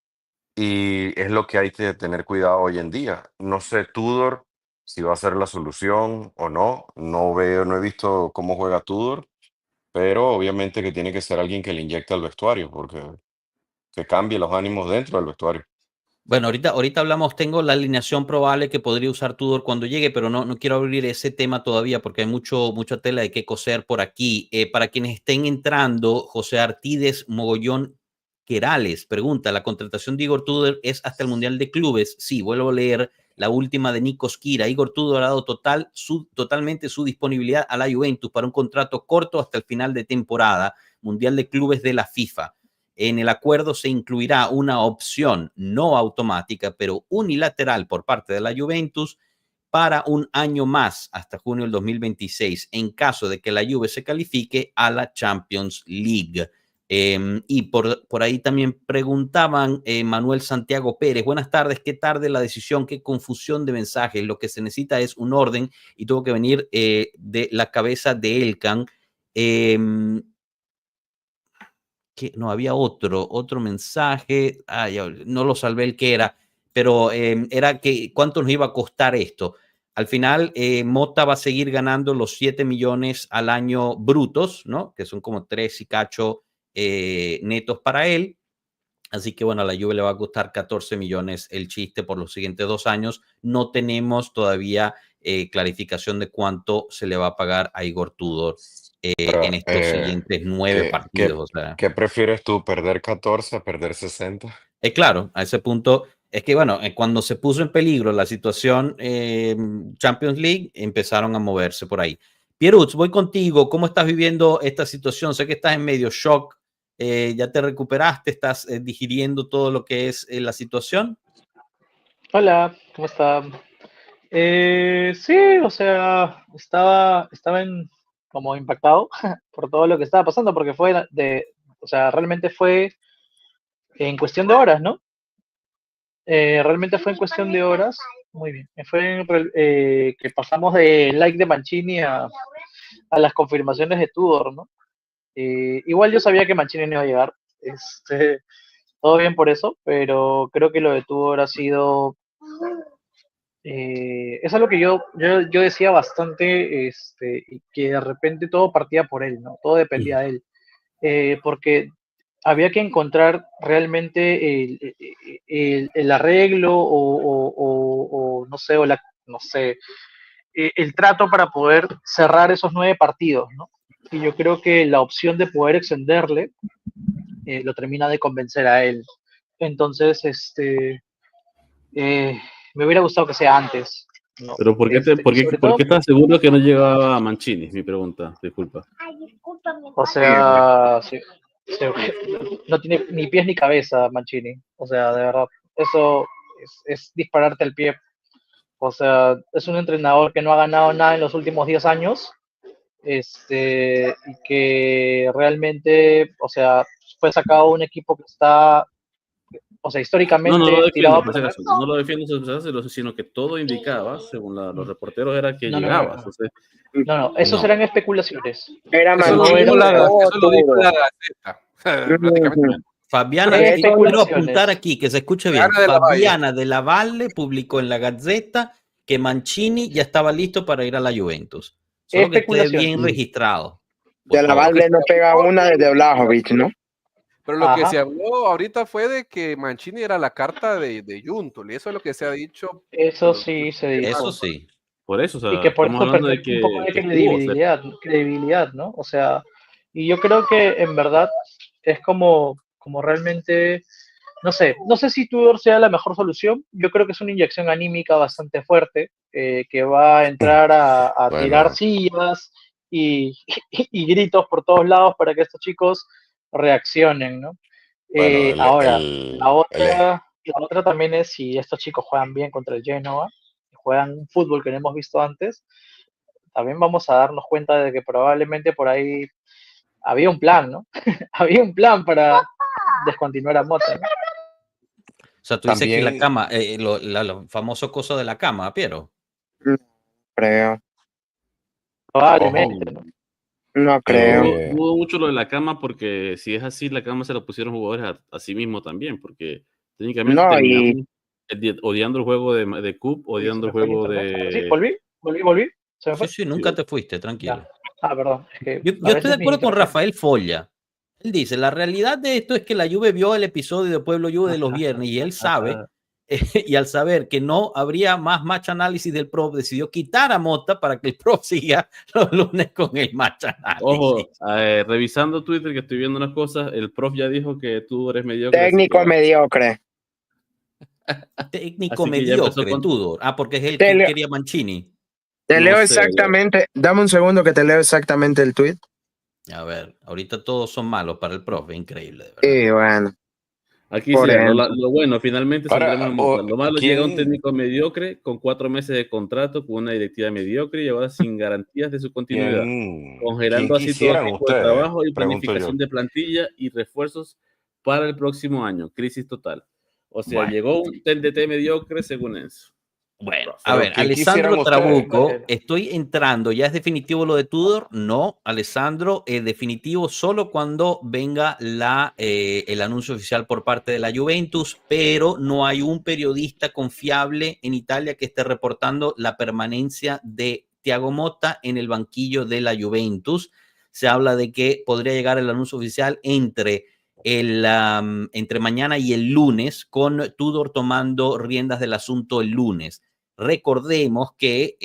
Y es lo que hay que tener cuidado hoy en día. No sé, Tudor, si va a ser la solución o no. No he visto cómo juega Tudor, pero obviamente que tiene que ser alguien que le inyecte al vestuario, porque que cambie los ánimos dentro del vestuario. Bueno, ahorita hablamos, tengo la alineación probable que podría usar Tudor cuando llegue, pero no quiero abrir ese tema todavía porque hay mucha tela de que coser por aquí. Para quienes estén entrando, José Artides Mogollón Querales pregunta, ¿la contratación de Igor Tudor es hasta el Mundial de Clubes? Sí, vuelvo a leer la última de Nikos Kira. Igor Tudor ha dado totalmente su disponibilidad a la Juventus para un contrato corto hasta el final de temporada, Mundial de Clubes de la FIFA. En el acuerdo se incluirá una opción no automática, pero unilateral por parte de la Juventus para un año más hasta junio del 2026 en caso de que la Juve se califique a la Champions League. Y por ahí también preguntaban Manuel Santiago Pérez, buenas tardes, qué tarde la decisión, qué confusión de mensajes, lo que se necesita es un orden y tuvo que venir de la cabeza de Elkan. Que no había otro mensaje, no lo salvé el que era, pero era que cuánto nos iba a costar esto. Al final, Mota va a seguir ganando los 7 millones al año brutos, ¿no? Que son como 3 y cacho netos para él. Así que bueno, a la Juve le va a costar 14 millones el chiste por los siguientes 2 años. No tenemos todavía clarificación de cuánto se le va a pagar a Igor Tudor en estos siguientes 9 partidos. O sea. ¿Qué prefieres tú, perder 14 a perder 60? Claro, a ese punto es que, bueno, cuando se puso en peligro la situación Champions League, empezaron a moverse por ahí. Pierutz, voy contigo. ¿Cómo estás viviendo esta situación? Sé que estás en medio shock. ¿Ya te recuperaste? ¿Estás digiriendo todo lo que es la situación? Hola, ¿cómo está? Sí, o sea, estaba como impactado por todo lo que estaba pasando, porque o sea, realmente fue en cuestión de horas, ¿no? Realmente fue en cuestión de horas, muy bien, que pasamos de like de Mancini a las confirmaciones de Tudor, ¿no? Igual yo sabía que Mancini no iba a llegar, todo bien por eso, pero creo que lo de Tudor ha sido... es algo que yo decía bastante, y que de repente todo partía por él, ¿no? Todo dependía de él, porque había que encontrar realmente el arreglo o no sé, no sé, el trato para poder cerrar esos 9 partidos, ¿no? Y yo creo que la opción de poder extenderle lo termina de convencer a él. Entonces, me hubiera gustado que sea antes. No. Pero ¿por qué estás seguro que no llegaba a Mancini? Mi pregunta, disculpa. O sea, sí, no tiene ni pies ni cabeza Mancini. O sea, de verdad, eso es dispararte al pie. O sea, es un entrenador que no ha ganado nada en los últimos 10 años. Y que realmente, o sea, fue sacado un equipo que está O sea, No, no históricamente lo defiendo, tiraba por si para acaso. No lo defiendo, sino que todo indicaba, según los reporteros, era que No, no, llegaba. no. Entonces, No, esos No. eran especulaciones. Era Eso lo No dijo era- Mancini o eso lo dijo Tudor. la Gaceta. Prácticamente. Ujú. Fabiana, Es quiero especulaciones. apuntar aquí que se escuche bien. Fabiana de la Valle. Fabiana de la Valle publicó en la Gazzetta que Mancini ya estaba listo para ir a la Juventus. Solo que esté bien Especulaciones. registrado, por De la favor. Valle no pega una desde Vlahovic, ¿no? Pero lo que Ajá. se habló ahorita fue de que Mancini era la carta de Junto, y eso es lo que se ha dicho. Eso por- sí se dijo. Eso sí. por eso, o sea, Y que por estamos eso hablando de perdió un poco de que estuvo cerca. credibilidad, ¿no? O sea, y yo creo que en verdad es como realmente, no sé si Tudor sea la mejor solución. Yo creo que es una inyección anímica bastante fuerte, que va a entrar a tirar Bueno, sillas y, y gritos por todos lados para que estos chicos reaccionen, ¿no? bueno, Ahora, la otra también es si estos chicos juegan bien contra el Genoa, juegan un fútbol que no hemos visto antes, también vamos a darnos cuenta de que probablemente por ahí había un plan, ¿no? Había un plan para descontinuar a Mota, ¿no? O sea, tú dices que la también, cama, lo famoso coso de la cama, Piero. Creo. Probablemente, ojo, ¿no? No creo. Dudo mucho lo de la cama, porque si es así, la cama se la pusieron jugadores a sí mismo también, porque técnicamente No, terminamos y odiando el juego de Cup, Uy, se odiando me el fue el juego internet. ¿Sí? de... ¿Volví? ¿Se me Sí, fue? sí, nunca te fuiste, tranquilo. Ya. Perdón, es que Yo a estoy de veces mi acuerdo con internet... Rafael Folla. Él dice, la realidad de esto es que la Juve vio el episodio de Pueblo Juve de los viernes y él sabe, y al saber que no habría más match análisis del Prof, decidió quitar a Mota para que el Prof siga los lunes con el match análisis. Ojo, revisando Twitter, que estoy viendo unas cosas, el prof ya dijo que tú eres mediocre. técnico así que, mediocre. Técnico así que ya empezó mediocre, con... Tudor. Ah, porque es el Te que leo, quería Mancini. te No leo sé, exactamente. Dame un segundo que te leo exactamente el tweet. A ver, ahorita todos son malos para el profe, increíble, de verdad. Y bueno, aquí por sí, ejemplo. lo bueno, finalmente saldremos ahora, en Mota. Lo malo llega un ¿quién, técnico mediocre con 4 meses de contrato, con una directiva mediocre y ahora sin garantías de su continuidad, quién congelando así todo quisieran tipo de ustedes? trabajo y Pregunto planificación yo. de plantilla y refuerzos para el próximo año. Crisis total. O sea, Bueno. llegó un TNT mediocre según eso. Bueno, a Pero ver, ¿quién quisieran Alessandro ustedes? Trabuco, estoy entrando, ¿ya es definitivo lo de Tudor? No, Alessandro, definitivo solo cuando venga el anuncio oficial por parte de la Juventus, pero no hay un periodista confiable en Italia que esté reportando la permanencia de Thiago Motta en el banquillo de la Juventus. Se habla de que podría llegar el anuncio oficial entre mañana y el lunes, con Tudor tomando riendas del asunto el lunes. Recordemos que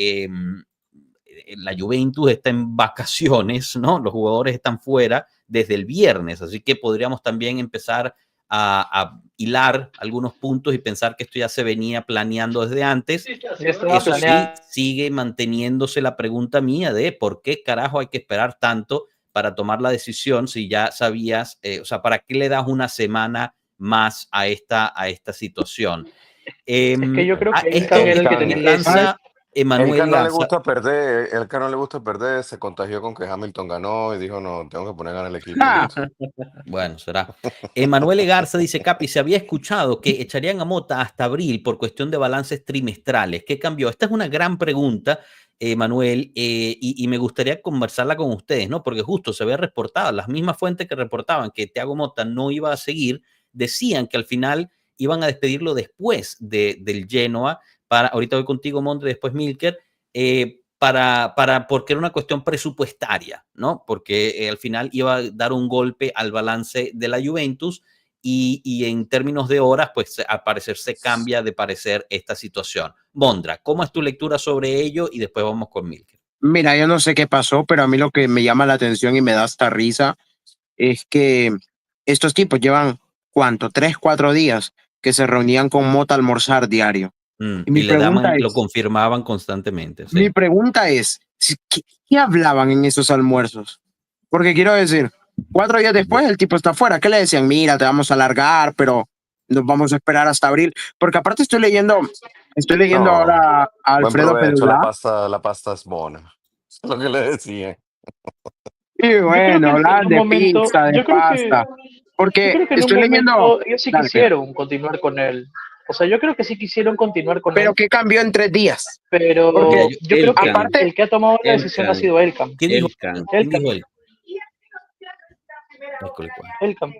la Juventus está en vacaciones, ¿no? Los jugadores están fuera desde el viernes, así que podríamos también empezar a hilar algunos puntos y pensar que esto ya se venía planeando desde antes. Eso sí, sigue manteniéndose la pregunta mía de por qué carajo hay que esperar tanto para tomar la decisión si ya sabías, o sea, ¿para qué le das una semana más a esta situación? Es que yo creo que Esto Elkan era el que tenía que lanza Emanuel No le Garza. gusta perder, Elka no le gusta perder, se contagió con que Hamilton ganó y dijo, no, tengo que poner a ganar el equipo. Bueno, será. Emanuel Garza dice, Capi, se había escuchado que echarían a Mota hasta abril por cuestión de balances trimestrales. ¿Qué cambió? Esta es una gran pregunta, Manuel, y me gustaría conversarla con ustedes, ¿no? Porque justo se había reportado, las mismas fuentes que reportaban que Thiago Motta no iba a seguir, decían que al final iban a despedirlo después del Genoa. Ahorita voy contigo, Mondre, después Milker, porque era una cuestión presupuestaria, ¿no? Porque al final iba a dar un golpe al balance de la Juventus y en términos de horas, pues al parecer se cambia de parecer esta situación. Mondra, ¿cómo es tu lectura sobre ello? Y después vamos con Milker. Mira, yo no sé qué pasó, pero a mí lo que me llama la atención y me da hasta risa es que estos tipos llevan, ¿cuánto? 3, 4 días que se reunían con Mota a almorzar diario. Y mi pregunta lo confirmaban constantemente. Sí. Mi pregunta es, ¿qué hablaban en esos almuerzos? Porque quiero decir, 4 días después el tipo está fuera. ¿Qué le decían? Mira, te vamos a alargar, pero nos vamos a esperar hasta abril. Porque aparte estoy leyendo No, ahora a buen Alfredo provecho, Pedulá. la pasta es buena. Es lo que le decían. Y bueno, hablan de momento, pizza, de yo creo pasta. Porque creo que en un estoy leyendo, momento ellos sí dale, quisieron continuar con él. O sea, yo creo que sí quisieron continuar con pero él, ¿qué cambió en 3 días? pero Mira, yo creo que Aparte, el que ha tomado la decisión ha Elkan, sido Elcam. ¿quién dijo? Elkan. ¿Quién dijo Elcam, él? École, cuál. Elcam. O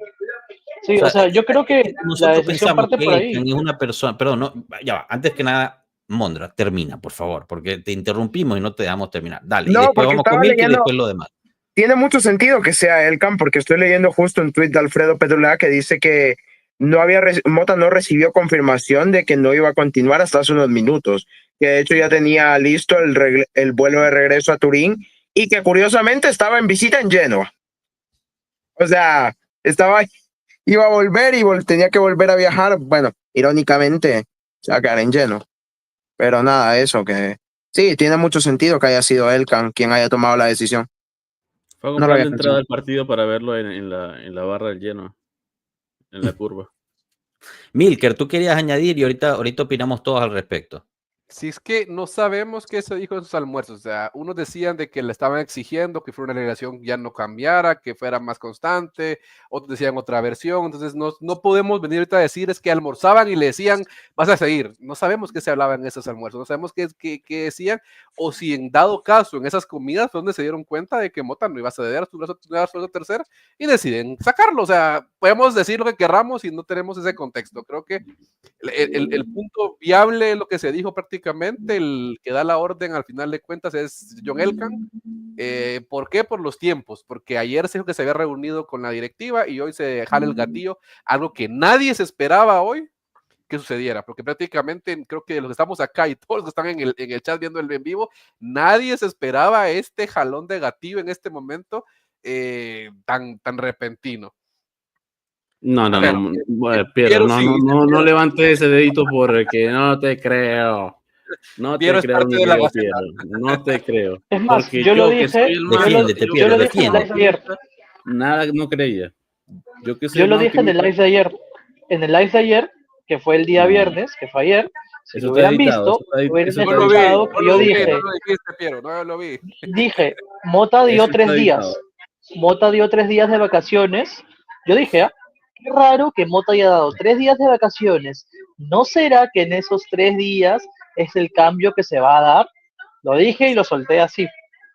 Sí, sea, o sea, yo creo que la nosotros decisión pensamos parte que por Elkan ahí. es una persona, perdón, no, ya va, antes que nada, Mondra, termina, por favor, porque te interrumpimos y no te dejamos terminar. Dale, y no, después porque vamos con estaba Milk y leyendo, después lo demás. tiene mucho sentido que sea Elkan, porque estoy leyendo justo un tuit de Alfredo Pedulá que dice que Mota no recibió confirmación de que no iba a continuar hasta hace unos minutos, que de hecho ya tenía listo el vuelo de regreso a Turín y que curiosamente estaba en visita en Génova. O sea, iba a volver y tenía que volver a viajar. Bueno, irónicamente, se va a quedar en Génova. Pero nada, eso que sí, tiene mucho sentido que haya sido Elkan quien haya tomado la decisión. Fue a No lo comprar había la entrada pensado. del partido para verlo en la barra del lleno, en la curva. Milker, tú querías añadir y ahorita opinamos todos al respecto. Si es que no sabemos qué se dijo en esos almuerzos, o sea, unos decían de que le estaban exigiendo que fuera una relación ya no cambiara, que fuera más constante, otros decían otra versión, entonces no podemos venir ahorita a decir es que almorzaban y le decían vas a seguir, no sabemos qué se hablaba en esos almuerzos, no sabemos qué decían, o si en dado caso en esas comidas fue donde se dieron cuenta de que Mota no iba a ceder a su tercer y deciden sacarlo, o sea, podemos decir lo que querramos y no tenemos ese contexto, creo que el punto viable, lo que se dijo prácticamente, el que da la orden al final de cuentas es John Elkann. ¿Por qué? Por los tiempos, porque ayer se dijo que se había reunido con la directiva y hoy se jala el gatillo, algo que nadie se esperaba hoy que sucediera, porque prácticamente creo que los que estamos acá y todos los que están en el chat viendo el en vivo, nadie se esperaba este jalón de gatillo en este momento tan repentino. No, Pero, bueno, Piero, sí, no levantes ese dedito porque no te creo. No Piero te es creo parte ni de la Dios, Gaceta. Piero. No te creo. Es más, Porque yo lo que soy dije, el más, Defiéndete, yo Piero, lo dije en el defiéndete. live de ayer. Nada, no creía. Yo que soy Yo el lo más dije en el optimista. live de ayer. En el live de ayer, que fue el día No, viernes, que fue ayer, si eso lo está hubieran editado. visto, hubieran Eso No está lo vi, escuchado editado. que yo no dije, lo dijiste, Piero, no lo vi. dije, Mota dio Eso 3 está días. editado. Mota dio 3 días de vacaciones. Yo dije, qué raro que Mota haya dado 3 días de vacaciones. ¿No será que en esos 3 días es el cambio que se va a dar? Lo dije y lo solté así.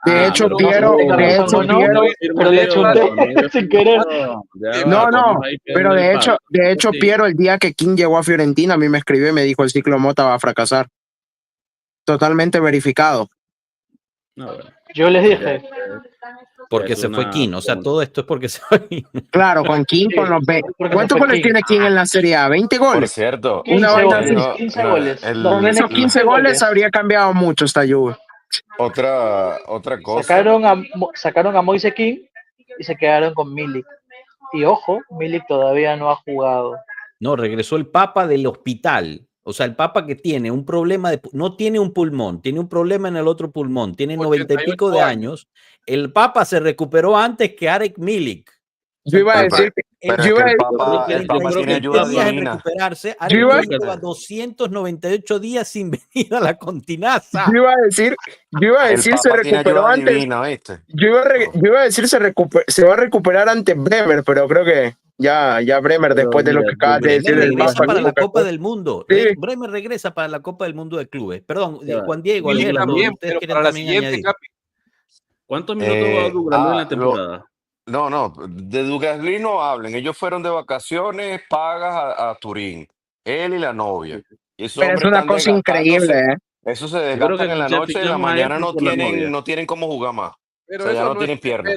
De hecho, pero No sé si Piero, tenga de razón hecho, o no, Piero, No firmo pero le yo, chunté no yo sin firmo querer. yo. Ya no, va, no, estamos ahí pero pegando el palo. de hecho, Sí. Piero, el día que King llegó a Fiorentina, a mí me escribió y me dijo el ciclo Mota va a fracasar. Totalmente verificado. No, bueno, Yo les ya, dije, Porque es se fue una King, o sea, pregunta. todo esto es porque se fue King. Claro, con King, sí, con los porque se ¿Cuántos fue goles King. tiene King en la Serie A? ¿20 Por goles? cierto, Una 15 vaina me así. goles, dijo 15 no, goles. No, Con tiene esos 15 15 goles goles. habría cambiado mucho esta Juve. otra cosa. Sacaron a Moise King y se quedaron con Milik. Y ojo, Milik todavía no ha jugado. No, regresó el Papa del hospital. O sea, el Papa que tiene un problema no tiene un pulmón, tiene un problema en el otro pulmón, tiene 90 y pico de 88 años. El Papa se recuperó antes que Arek Milik. O sea, Yo iba a el Papa, decir, Pero yo es que iba a el decir, Yo Papa creo que tiene el 47 ayuda días en divina. recuperarse. Yo Arek iba- Milik lleva 298 días sin venir a la continaza. yo iba a El decir, se Papa tiene recuperó ayuda antes. divina, ¿viste? Yo iba a decir, se va a recuperar ante Bremer, pero creo que ya Bremer, Pero después de lo mira, que acabas de Bremer decir del regresa Papa. para la nunca Copa fue. del Mundo. Sí. Bremer regresa para la Copa del Mundo de clubes. Perdón, Ya va. Juan Diego, Milik Alberto, también, ustedes pero quieren para la también siguiente, añadir. Capi. ¿Cuántos minutos va a Douglas Luiz en la temporada? No, de Douglas Luiz no hablen. Ellos fueron de vacaciones pagas a Turín. Él y la novia. Y esos Pero es hombres una están cosa desgastándose. increíble, ¿eh? Eso se Yo creo desgastan que en la se noche y en la fichamos a él mañana no por la novia. tienen cómo jugar más. Pero O sea, ya eso no no tienen es, piernas.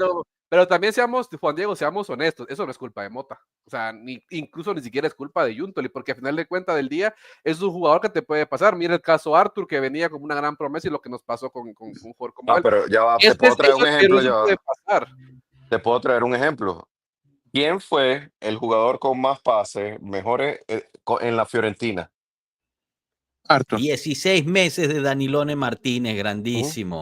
pero también seamos, Juan Diego, seamos honestos, eso no es culpa de Mota. O sea, incluso ni siquiera es culpa de Yuntoli, porque al final de cuentas del día es un jugador que te puede pasar. Mira el caso Arthur, que venía como una gran promesa y lo que nos pasó con un jugador como él. Pero ya va, te Este puedo es traer un eso, pero ejemplo. eso Ya va. puede pasar. Te puedo traer un ejemplo. ¿Quién fue el jugador con más pases mejores en la Fiorentina? Arthur. 16 meses de Danilone Martínez, grandísimo.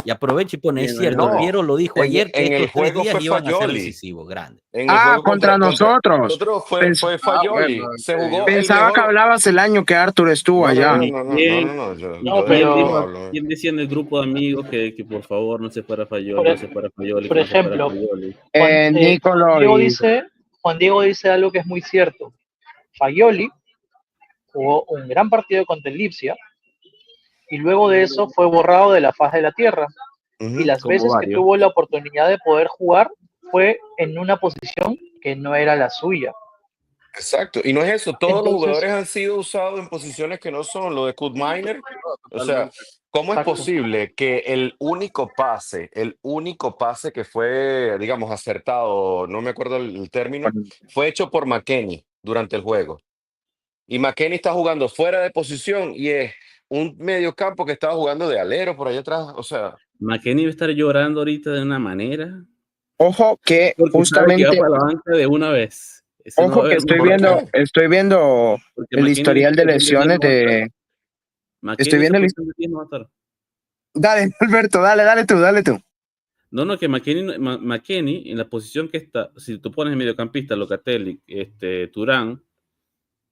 Y aprovecha y pone, es Bien, cierto, No, Piero lo dijo ayer, que en el estos 3 juego días fue iban a ser Fagioli. decisivos, grande. En el juego contra nosotros. fue Fagioli. Bueno, Se jugó el Pensaba que mejor. hablabas el año que Arthur estuvo allá. No. Yo No, de pero- eso no ¿Quién, hablo. quién decía en el grupo de amigos que por favor no se fuera Fayoli, Por- no se fuera Fayoli, por que no se fuera ejemplo, Fayoli? Juan Diego Nicolo y dice Juan Diego dice algo que es muy cierto. Fagioli jugó un gran partido contra el Lipsia y luego de eso fue borrado de la faz de la tierra. Y las Como veces que varios. tuvo la oportunidad de poder jugar fue en una posición que no era la suya. Exacto. Y no es eso, todos los Entonces, jugadores han sido usados en posiciones que no son lo de Cut Miner. O sea, Totalmente. ¿cómo es exacto. posible que el único pase que fue, digamos, acertado, no me acuerdo el término, fue hecho por McKennie durante el juego? Y McKennie está jugando fuera de posición y es un mediocampo que estaba jugando de alero por allá atrás. O sea, McKennie va a estar llorando ahorita de una manera. Ojo que Porque sabe que va justamente, para la banca de una vez. Ese no va a ojo que haber estoy ¿por más. viendo, qué? estoy viendo Porque el McKennie historial de esa posición lesiones no va a estar. de. Estoy McKennie viendo esa el. posición de 10 no va a estar. Dale, Alberto, dale tú. No, que McKennie en la posición que está, si tú pones mediocampista, Locatelli, Turán,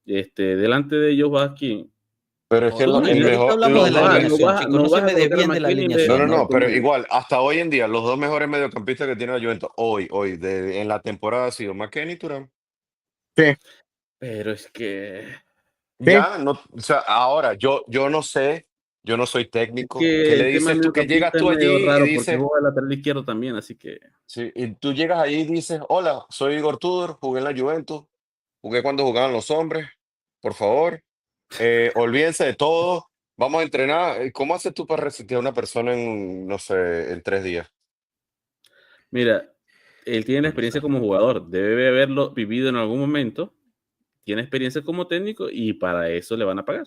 delante de ellos va aquí. Pero es que Bueno, el y ahorita mejor, hablamos de la alineación, chicos. No No vas se a me colocar a desvíen de la McKennie no, alineación. no, pero medio. igual, hasta hoy en día, los dos mejores mediocampistas que tiene la Juventus hoy, en la temporada ha sido McKennie y Thuram. Sí, Pero es que sí. Ya, no, o sea, ahora, yo no sé, yo no soy Es técnico. ¿Qué que le el tema dices del tú? Que llegas mediocampista es tú allí medio y raro porque dices, juega lateral izquierdo también, así que sí, y tú llegas allí y dices, hola, soy Igor Tudor, jugué en la Juventus, jugué cuando jugaban los hombres, por favor, olvídense de todo, vamos a entrenar. ¿Cómo haces tú para resetear a una persona en, no sé, en 3 días? mira, él tiene la experiencia como jugador, debe haberlo vivido en algún momento, tiene experiencia como técnico y para eso le van a pagar.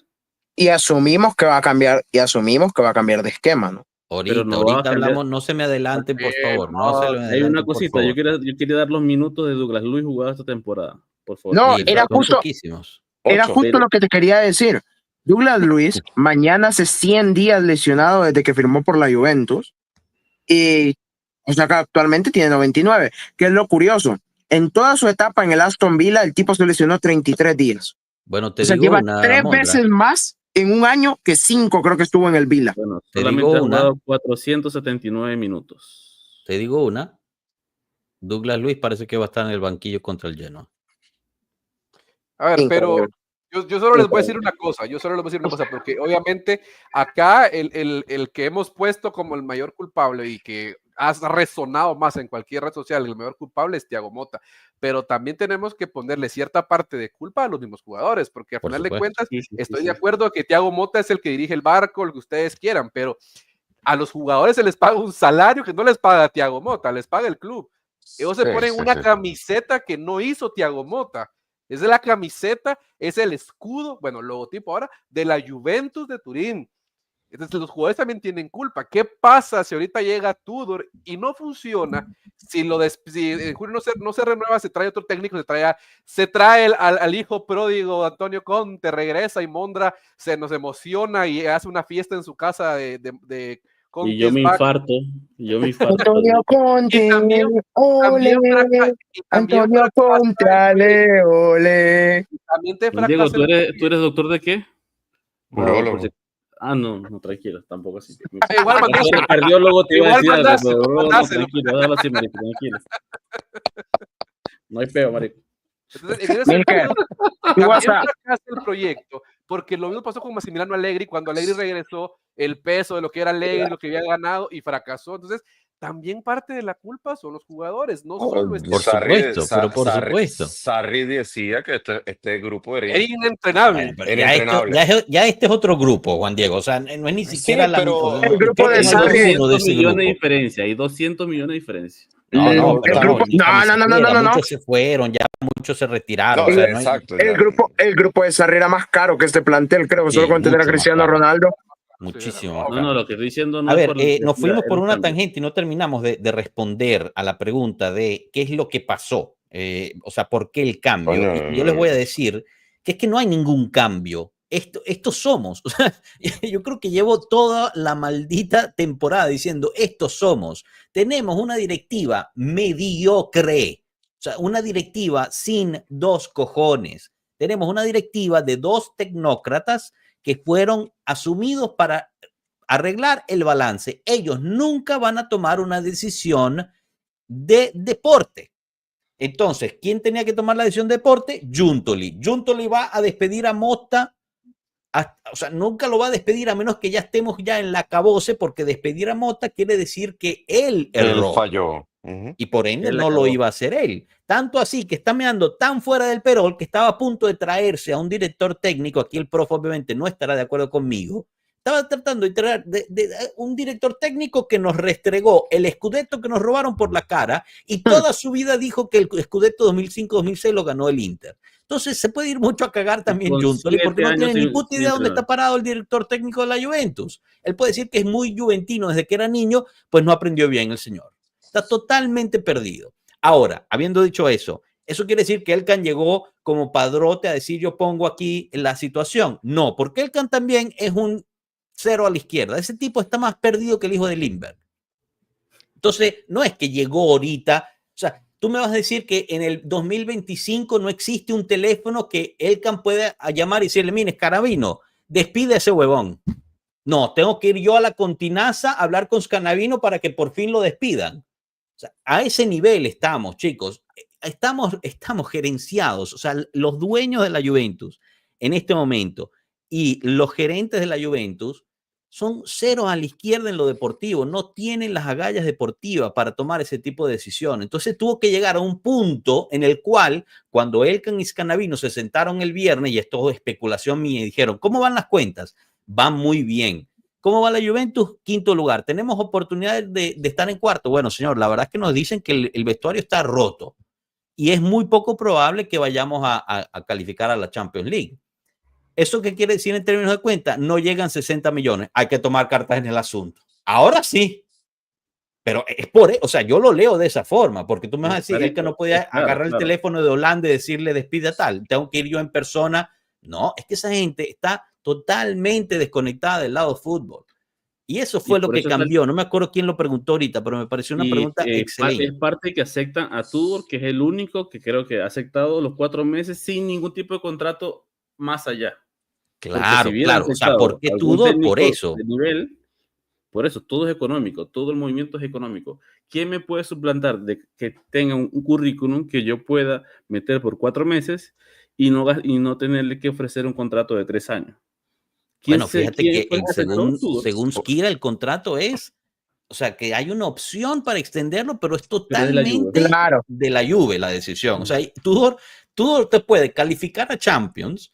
Y asumimos que va a cambiar, de esquema, ¿no? Pero Ahorita, no va a ahorita cambiar. hablamos, no se me adelanten, por favor. No se No, me Hay una adelanten, por cosita, favor. yo quería dar los minutos de Douglas Luiz jugado esta temporada, por favor. No, Sí, era son justo, poquísimos. era 8. justo lo que te quería decir. Douglas Luiz mañana hace 100 días lesionado desde que firmó por la Juventus y, o sea, que actualmente tiene 99, que es lo curioso. En toda su etapa en el Aston Villa, el tipo se lesionó 33 días. Bueno, O te sea, digo lleva una, 3 Mondra. veces más en un año que 5 creo que estuvo en el Villa. Bueno, Te solamente digo ha una. jugado 479 minutos. Te digo una. Douglas Luiz parece que va a estar en el banquillo contra el Genoa. A ver, pero Increíble. yo solo les voy a decir una cosa, porque obviamente acá el que hemos puesto como el mayor culpable y que ha resonado más en cualquier red social, el mayor culpable es Thiago Motta, pero también tenemos que ponerle cierta parte de culpa a los mismos jugadores, porque al Por final de supuesto. cuentas Sí, sí, estoy sí, de sí. acuerdo que Thiago Motta es el que dirige el barco, lo que ustedes quieran, pero a los jugadores se les paga un salario que no les paga Thiago Motta, les paga el club. Ellos se Sí, ponen sí, una sí. camiseta que no hizo Thiago Motta. Esa es la camiseta, es el escudo, bueno, logotipo ahora, de la Juventus de Turín. Entonces los jugadores también tienen culpa. ¿Qué pasa si ahorita llega Tudor y no funciona? Si en julio no se renueva, se trae otro técnico, se trae al hijo pródigo Antonio Conte, regresa y Mondra se nos emociona y hace una fiesta en su casa de Conte Y yo me Back. infarto. Antonio Conte, Y también ole. Antonio Conte, ale, ole. también te Juan Diego, fracasa ¿tú eres doctor de qué? Urólogo. No, tranquilo, tampoco así. igual mandáselo. Cardiólogo te iba a Igual decir algo, mandáselo, pero no, mandáselo. tranquilo, déjalo así, marico, tranquilo. No hay peo, marico. Entonces, en ese Milker, sentido, tú vas también a. fracasa el proyecto, porque lo mismo pasó con Massimiliano Allegri, cuando Allegri regresó, el peso de lo que era Allegri, lo que había ganado, y fracasó. Entonces, también parte de la culpa son los jugadores, no solo es Por supuesto, pero por supuesto. Sarri decía que este grupo era inentrenable. Bueno, pero inentrenable. ya este es otro grupo, Juan Diego. O sea, no es ni Sí, siquiera la pero mitad. El grupo Creo de que no hay Sarri. uno de ese millones de grupo. diferencia, hay 200 millones de diferencia. No, pero El grupo, ni siquiera. no. Muchos se fueron, ya muchos se retiraron. No, O sea, no hay- exacto. El grupo de Sarri era más caro que este plantel, creo, Sí, solo con tener a mucho más Cristiano caro. Ronaldo. Muchísimo más No, caro. lo que estoy diciendo no A es ver, por nos fuimos por los una cambios. tangente y no terminamos de responder a la pregunta de qué es lo que pasó. O sea, ¿por qué el cambio? Coño, Y yo les voy a decir que es que no hay ningún cambio. Esto somos. O sea, yo creo que llevo toda la maldita temporada diciendo, estos somos. Tenemos una directiva mediocre. O sea, una directiva sin dos cojones. Tenemos una directiva de dos tecnócratas que fueron asumidos para arreglar el balance. Ellos nunca van a tomar una decisión de deporte. Entonces, ¿quién tenía que tomar la decisión de deporte? Juntoli. Juntoli va a despedir a Mota. O sea, nunca lo va a despedir a menos que ya estemos ya en la acabose, porque despedir a Mota quiere decir que él Él erró. falló. Ujú. Y por ende Él la no lo cagó. iba a hacer él. Tanto así que está meando tan fuera del perol que estaba a punto de traerse a un director técnico. Aquí el profe obviamente no estará de acuerdo conmigo. Estaba tratando de traer un director técnico que nos restregó el Scudetto que nos robaron por la cara y toda su vida dijo que el Scudetto 2005-2006 lo ganó el Inter. Entonces se puede ir mucho a cagar también Con Juntoli porque 7 no tiene años ni sin- puta sin idea dónde entrenar. está parado el director técnico de la Juventus. Él puede decir que es muy juventino desde que era niño, pues no aprendió bien el señor. Está totalmente perdido. Ahora, habiendo dicho eso quiere decir que Elkan llegó como padrote a decir yo pongo aquí la situación. No, porque Elkan también es un cero a la izquierda. Ese tipo está más perdido que el hijo de Lindbergh. Entonces, no es que llegó ahorita. O sea, tú me vas a decir que en el 2025 no existe un teléfono que Elkan pueda llamar y decirle, mire, Scanavino, despide a ese huevón. No, tengo que ir yo a la Continaza a hablar con Scanavino para que por fin lo despidan. O sea, a ese nivel estamos, chicos. Estamos gerenciados. O sea, los dueños de la Juventus en este momento y los gerentes de la Juventus son cero a la izquierda en lo deportivo. No tienen las agallas deportivas para tomar ese tipo de decisiones. Entonces tuvo que llegar a un punto en el cual, cuando Elkan y Scanavino se sentaron el viernes, y esto es especulación mía, y dijeron, ¿cómo van las cuentas? Van muy bien. ¿Cómo va la Juventus? Quinto lugar. ¿Tenemos oportunidades de estar en cuarto? Bueno, señor, la verdad es que nos dicen que el vestuario está roto y es muy poco probable que vayamos a calificar a la Champions League. ¿Eso qué quiere decir en términos de cuenta? No llegan 60 millones. Hay que tomar cartas en el asunto. Ahora sí. Pero es por eso, o sea, yo lo leo de esa forma, porque tú me vas a decir, él que no podía agarrar el teléfono de Holanda y decirle despide a tal, tengo que ir yo en persona. No, es que esa gente está totalmente desconectada del lado fútbol. Y eso fue lo que cambió. No me acuerdo quién lo preguntó ahorita, pero me pareció una pregunta excelente. Es parte que aceptan a Tudor, que es el único que creo que ha aceptado los 4 meses sin ningún tipo de contrato más allá. Claro, si claro. O sea, ¿por qué Tudor? Por eso. De nivel, por eso, todo es económico, todo el movimiento es económico. ¿Quién me puede suplantar de que tenga un currículum que yo pueda meter por 4 meses y no tenerle que ofrecer un contrato de 3 años? Bueno, fíjate que según Skira el contrato es, o sea, que hay una opción para extenderlo, pero es totalmente de la Juve la decisión. O sea, Tudor te puede calificar a Champions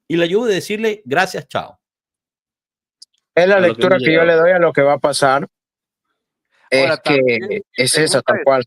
y la Juve decirle gracias, chao. Es la lectura que yo le doy a lo que va a pasar. Ahora, es que es esa, tal cual.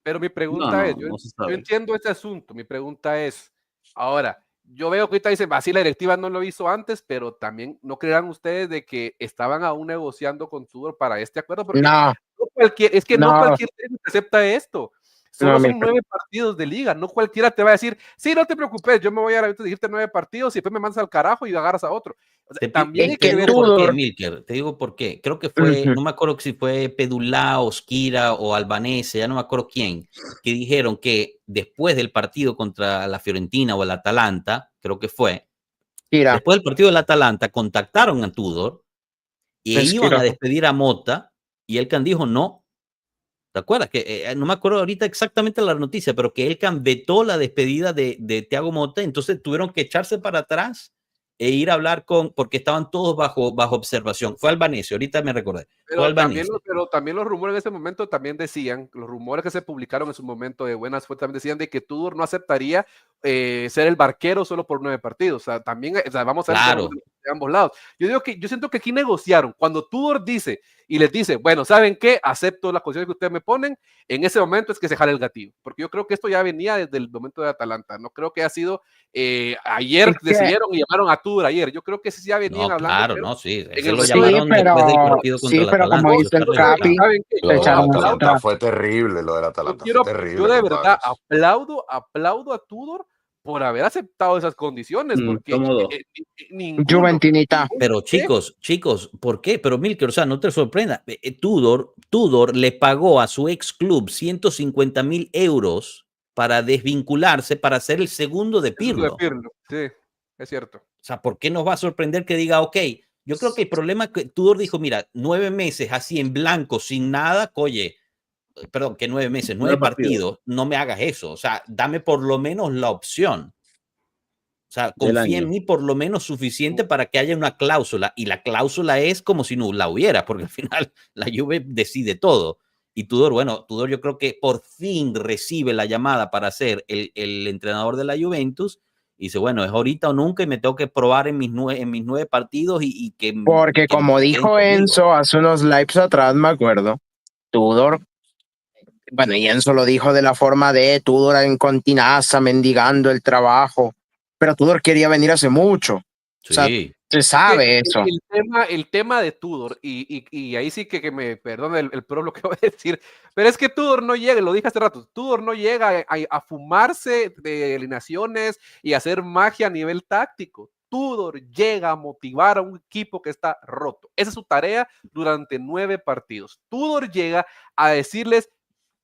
Pero mi pregunta es, yo entiendo este asunto, mi pregunta es, ahora, yo veo que ahorita dicen, así la directiva no lo hizo antes, pero también no creerán ustedes de que estaban aún negociando con Tudor para este acuerdo, porque no cualquier técnico acepta esto. Solo son 9 partidos de liga, no cualquiera te va a decir, sí, no te preocupes, yo me voy a la Juventus a decirte 9 partidos y después me mandas al carajo y agarras a otro. O sea, también hay que ver por qué, Milker, te digo por qué. Creo que fue, no me acuerdo si fue Pedulá, Skira o Albanese, ya no me acuerdo quién, que dijeron que después del partido contra la Fiorentina o el Atalanta, creo que fue, después del partido del Atalanta, contactaron a Tudor y iban a despedir a Mota y Elkan dijo no. ¿Te acuerdas? Que no me acuerdo ahorita exactamente la noticia, pero que Elkan vetó la despedida de Thiago Motta, entonces tuvieron que echarse para atrás e ir a hablar porque estaban todos bajo observación. Fue Albanese, ahorita me recordé. Pero también los rumores en ese momento también decían, los rumores que se publicaron en su momento de buenas fuentes también decían de que Tudor no aceptaría ser el barquero solo por 9 partidos. O sea, también vamos a ver de ambos lados. Yo siento que aquí negociaron. Cuando Tudor dice y les dice, bueno, ¿saben qué? Acepto las condiciones que ustedes me ponen. En ese momento es que se jala el gatillo. Porque yo creo que esto ya venía desde el momento de Atalanta. No creo que haya sido ayer decidieron y llamaron a Tudor ayer. Yo creo que sí ya venían hablando. Claro, no, sí. Eso lo llamaron después del partido contra el Atalanta. Como dice el Capi, lo del Atalanta fue terrible, lo del Atalanta fue terrible. Yo de verdad aplaudo a Tudor por haber aceptado esas condiciones, porque Juventinita. Pero chicos, ¿por qué? Pero Milker, o sea, no te sorprenda. Tudor le pagó a su ex club 150.000 euros para desvincularse, para ser el segundo de Pirlo. Sí, es cierto. O sea, ¿por qué nos va a sorprender que diga, ok? Yo creo que el problema es que Tudor dijo, mira, 9 meses así en blanco, sin nada, oye, perdón, que 9 meses, 9 9 partidos partidos, no me hagas eso. O sea, dame por lo menos la opción. O sea, del confía en año. mí por lo menos suficiente para que haya una cláusula. Y la cláusula es como si no la hubiera, porque al final la Juve decide todo. Y Tudor, bueno, Tudor yo creo que por fin recibe la llamada para ser el entrenador de la Juventus. Y dice, bueno, es ahorita o nunca y me tengo que probar en mis 9 partidos y que Porque que como queden dijo conmigo. Enzo hace unos lives atrás, me acuerdo, Tudor, bueno, y Enzo lo dijo de la forma de Tudor en continaza, mendigando el trabajo, pero Tudor quería venir hace mucho. O sea, Sí. se sabe eso. El tema de Tudor, y ahí sí que me perdona el pueblo que voy a decir, pero es que Tudor no llega, lo dije hace rato, Tudor no llega a fumarse de alineaciones y hacer magia a nivel táctico. Tudor llega a motivar a un equipo que está roto. Esa es su tarea durante 9 partidos. Tudor llega a decirles,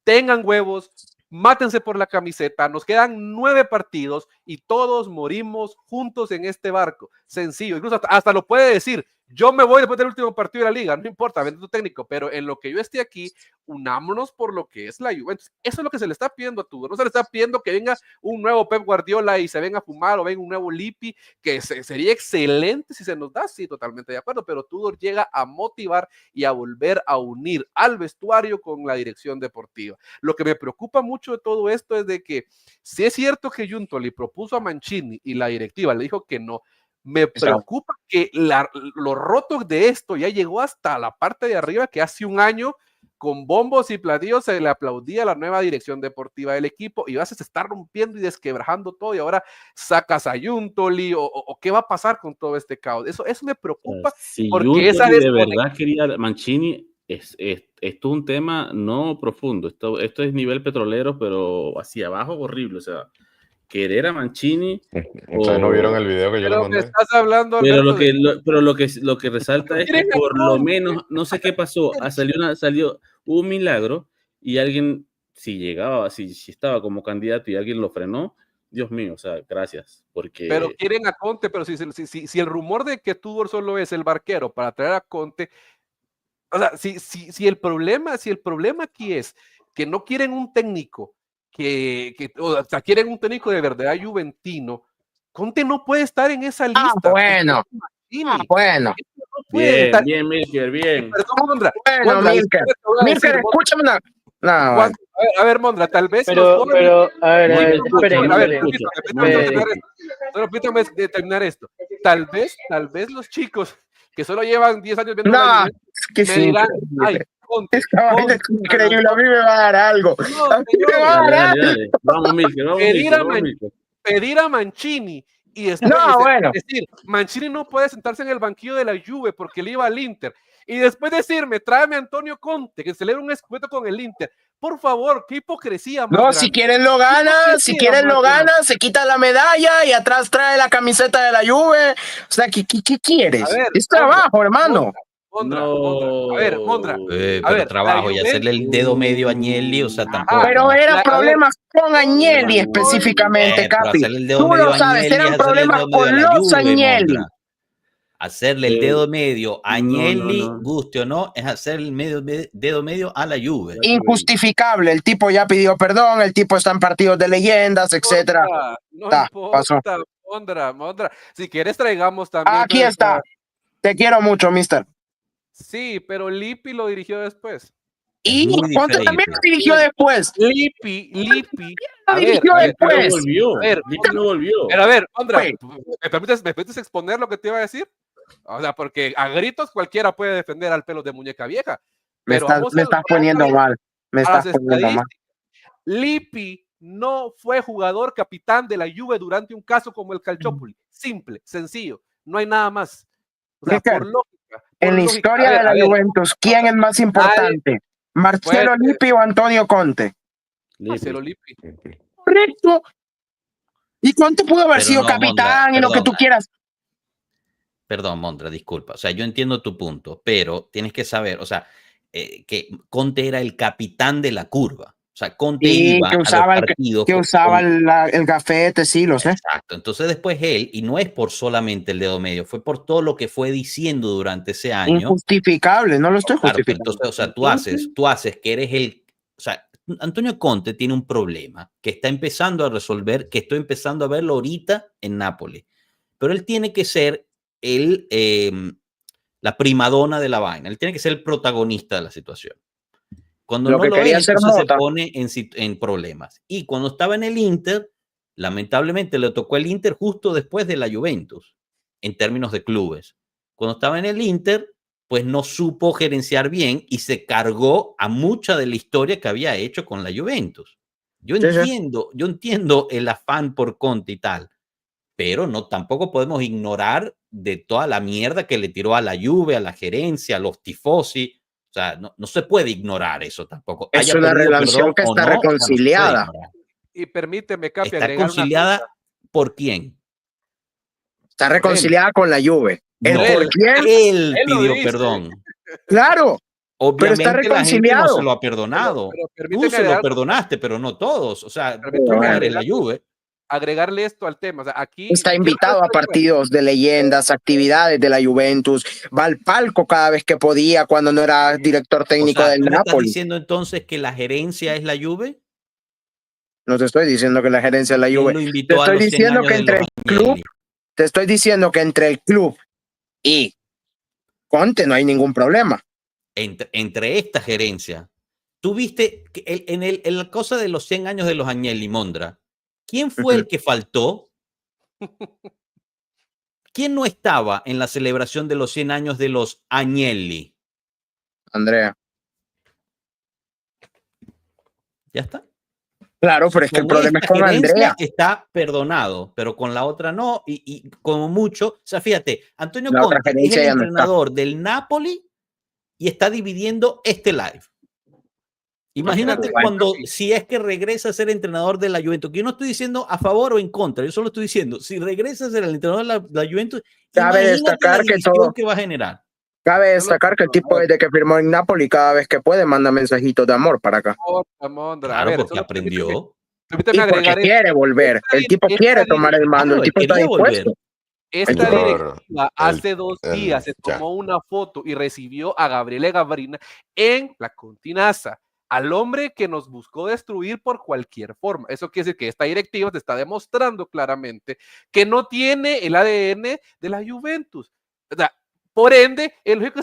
tengan huevos, mátense por la camiseta, nos quedan 9 partidos y todos morimos juntos en este barco. Sencillo, incluso hasta lo puede decir, yo me voy después del último partido de la liga, no importa, vende tu técnico, pero en lo que yo esté aquí, unámonos por lo que es la Juventus. Eso es lo que se le está pidiendo a Tudor, no se le está pidiendo que venga un nuevo Pep Guardiola y se venga a fumar o venga un nuevo Lippi, que sería excelente si se nos da, sí, totalmente de acuerdo, pero Tudor llega a motivar y a volver a unir al vestuario con la dirección deportiva. Lo que me preocupa mucho de todo esto es de que si es cierto que Giuntoli propuso a Mancini y la directiva le dijo que no, me preocupa que lo roto de esto ya llegó hasta la parte de arriba, que hace un año con bombos y platillos se le aplaudía a la nueva dirección deportiva del equipo y ahora se está rompiendo y desquebrajando todo y ahora sacas a Giuntoli o qué va a pasar con todo este caos. Eso me preocupa. Si porque esa de verdad quería Mancini, esto es un tema no profundo, esto es nivel petrolero, pero hacia abajo horrible, o sea, querer a Mancini. Ustedes no vieron el video que yo les Pero mandé. me estás hablando, Pero Alberto, lo que resalta es que por lo menos, no sé qué pasó, hubo un milagro y alguien, si llegaba, si estaba como candidato y alguien lo frenó, Dios mío, o sea, gracias, porque... Pero quieren a Conte, pero si el rumor de que Tudor solo es el barquero para traer a Conte, o sea, si el problema aquí es que no quieren un técnico o sea, quieren un técnico de verdad juventino, Conte no puede estar en esa lista. Bueno. No bien, estar. bien, Milker, bien. Perdón, Mondra. Bueno, Milker, escúchame una. No, a ver, Mondra, tal vez. Pero, a ver, permítame terminar esto. Tal vez los chicos que solo llevan 10 años viendo la me dirán, ay, Conte, es increíble, a mí me va a dar algo. Dale. Vamos, Milker, pedir a Mancini y después decir, Mancini no puede sentarse en el banquillo de la Juve porque le iba al Inter. Y después decirme, tráeme a Antonio Conte, que celebra un escudeto con el Inter. Por favor, qué hipocresía. No, si quieren lo gana, se quita la medalla y atrás trae la camiseta de la Juve. O sea, ¿qué quieres? Es trabajo, hermano. Mondra. A ver, Mondra. Pero trabajo y hacerle el dedo medio a Agnelli, o sea, tampoco. Pero eran problemas con Agnelli específicamente, Capi. Tú lo sabes, eran problemas con los Agnelli. Hacerle el dedo medio a Agnelli, guste o no, es hacerle el dedo medio a la Juve. Injustificable, el tipo ya pidió perdón, el tipo está en partidos de leyendas, etcétera. No importa, Mondra. Si quieres traigamos también. Aquí está. Te quiero mucho, mister. Sí, pero Lippi lo dirigió después. Y Conte también lo dirigió después. Lippi. Lo dirigió después. Lippi no volvió. Pero a ver, Ondra, ¿me permites exponer lo que te iba a decir? O sea, porque a gritos cualquiera puede defender al pelo de muñeca vieja. Me estás poniendo mal. Lippi no fue jugador capitán de la Juve durante un caso como el Calciopoli. Simple, sencillo. No hay nada más. O sea, por lógica. En la historia de la Juventus, ¿quién es más importante? ¿Marcelo Lippi o Antonio Conte? Marcelo Lippi. Correcto. ¿Y Conte pudo haber sido capitán Mondra, y lo que tú quieras? Perdón, Mondra, disculpa. O sea, yo entiendo tu punto, pero tienes que saber, o sea, que Conte era el capitán de la curva. O sea, Conte iba que usaba, a los partidos que usaba el gafete, sí, lo sé. Exacto. Entonces después él, y no es por solamente el dedo medio, fue por todo lo que fue diciendo durante ese año. Injustificable, no lo estoy justificando. Entonces, o sea, tú haces que eres o sea, Antonio Conte tiene un problema que está empezando a resolver, que estoy empezando a verlo ahorita en Nápoles, pero él tiene que ser la primadona de la vaina, él tiene que ser el protagonista de la situación. Cuando Lo no que lo quería es, hacer entonces se Mota, pone en problemas. Y cuando estaba en el Inter, lamentablemente le tocó el Inter justo después de la Juventus, en términos de clubes. Cuando estaba en el Inter, pues no supo gerenciar bien y se cargó a mucha de la historia que había hecho con la Juventus. Yo sí, sí. entiendo el afán por Conte y tal, pero no tampoco podemos ignorar de toda la mierda que le tiró a la Juve, a la gerencia, a los tifosi. O sea, no se puede ignorar eso tampoco. Es Haya una pedido relación perdón que o está no, o sea, no se puede reconciliada. ignorar. Y permíteme, Capi, ¿Está agregar una cosa. reconciliada por quién? Está Por él. reconciliada con la Juve. ¿El No, por quién? él Él lo pidió dice. perdón. Claro, pero está Obviamente la gente no se reconciliado. lo ha perdonado. Pero Tú permíteme se lo agregar, perdonaste, pero no todos. O sea, tú permíteme no Bueno, eres la agregar- Juve. agregarle esto al tema. O sea, aquí está quiero invitado hacer a partidos de leyendas, actividades de la Juventus, va al palco cada vez que podía cuando no era director O técnico sea, del ¿tú me estás Napoli. diciendo entonces que la gerencia es la Juve? No te estoy diciendo que la gerencia es la ¿Quién Juve. lo Te invitó a estoy los 100 diciendo años que de entre los el club, Agnelli? te estoy diciendo que entre el club y Conte no hay ningún problema. Entre esta gerencia. Tú viste que en la cosa de los 100 años de los Agnelli, Mondra, ¿quién fue el que faltó? ¿Quién no estaba en la celebración de los 100 años de los Agnelli? Andrea. Ya está. Claro, pero es que el Con problema es esta con gerencia Andrea. está perdonado, pero con la otra no. Y como mucho, o sea, fíjate, Antonio La otra Conte es gerencia el ya no está. entrenador del Napoli y está dividiendo este live. Imagínate Bueno, cuando, si es que regresa a ser entrenador de la Juventus, que yo no estoy diciendo a favor o en contra, yo solo estoy diciendo, si regresa a ser el entrenador de la Juventus, cabe imagínate la destacar que división que va a generar. cabe Yo lo destacar que el entiendo. tipo desde que firmó en Napoli cada vez que puede manda mensajitos de amor para acá. Mondra. A Claro, ver, porque solo aprendió. permíteme Y porque agregar quiere esto. volver. El tipo quiere tomar el mando, Claro, el él tipo está quería volver. dispuesto. Esta Señor, directiva hace 2 días se ya. tomó una foto y recibió a Gabriele Gabrina en la Continaza, al hombre que nos buscó destruir por cualquier forma. Eso quiere decir que esta directiva te está demostrando claramente que no tiene el ADN de la Juventus. O sea, por ende, es lógico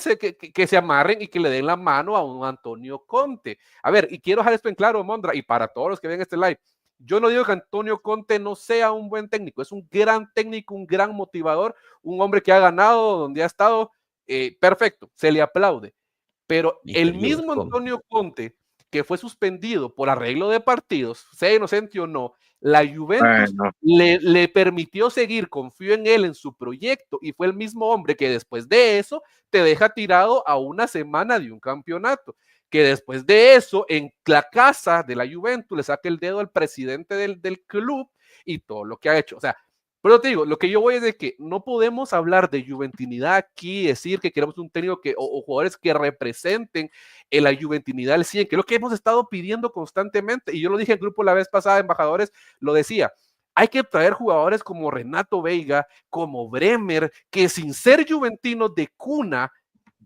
que se amarren y que le den la mano a un Antonio Conte. A ver, y quiero dejar esto en claro, Mondra, y para todos los que ven este live, yo no digo que Antonio Conte no sea un buen técnico, es un gran técnico, un gran motivador, un hombre que ha ganado donde ha estado, perfecto, se le aplaude. Pero el mismo Antonio Conte, que fue suspendido por arreglo de partidos, sea inocente o no, la Juventus le permitió seguir, confió en él, en su proyecto, y fue el mismo hombre que después de eso te deja tirado a una semana de un campeonato, que después de eso, en la casa de la Juventus, le saca el dedo al presidente del club y todo lo que ha hecho. O sea, pero te digo, lo que yo voy es de que no podemos hablar de juventinidad aquí, decir que queremos un técnico o jugadores que representen en la juventinidad al 100, que es lo que hemos estado pidiendo constantemente. Y yo lo dije en el grupo la vez pasada, embajadores, lo decía. Hay que traer jugadores como Renato Veiga, como Bremer, que sin ser juventinos de cuna,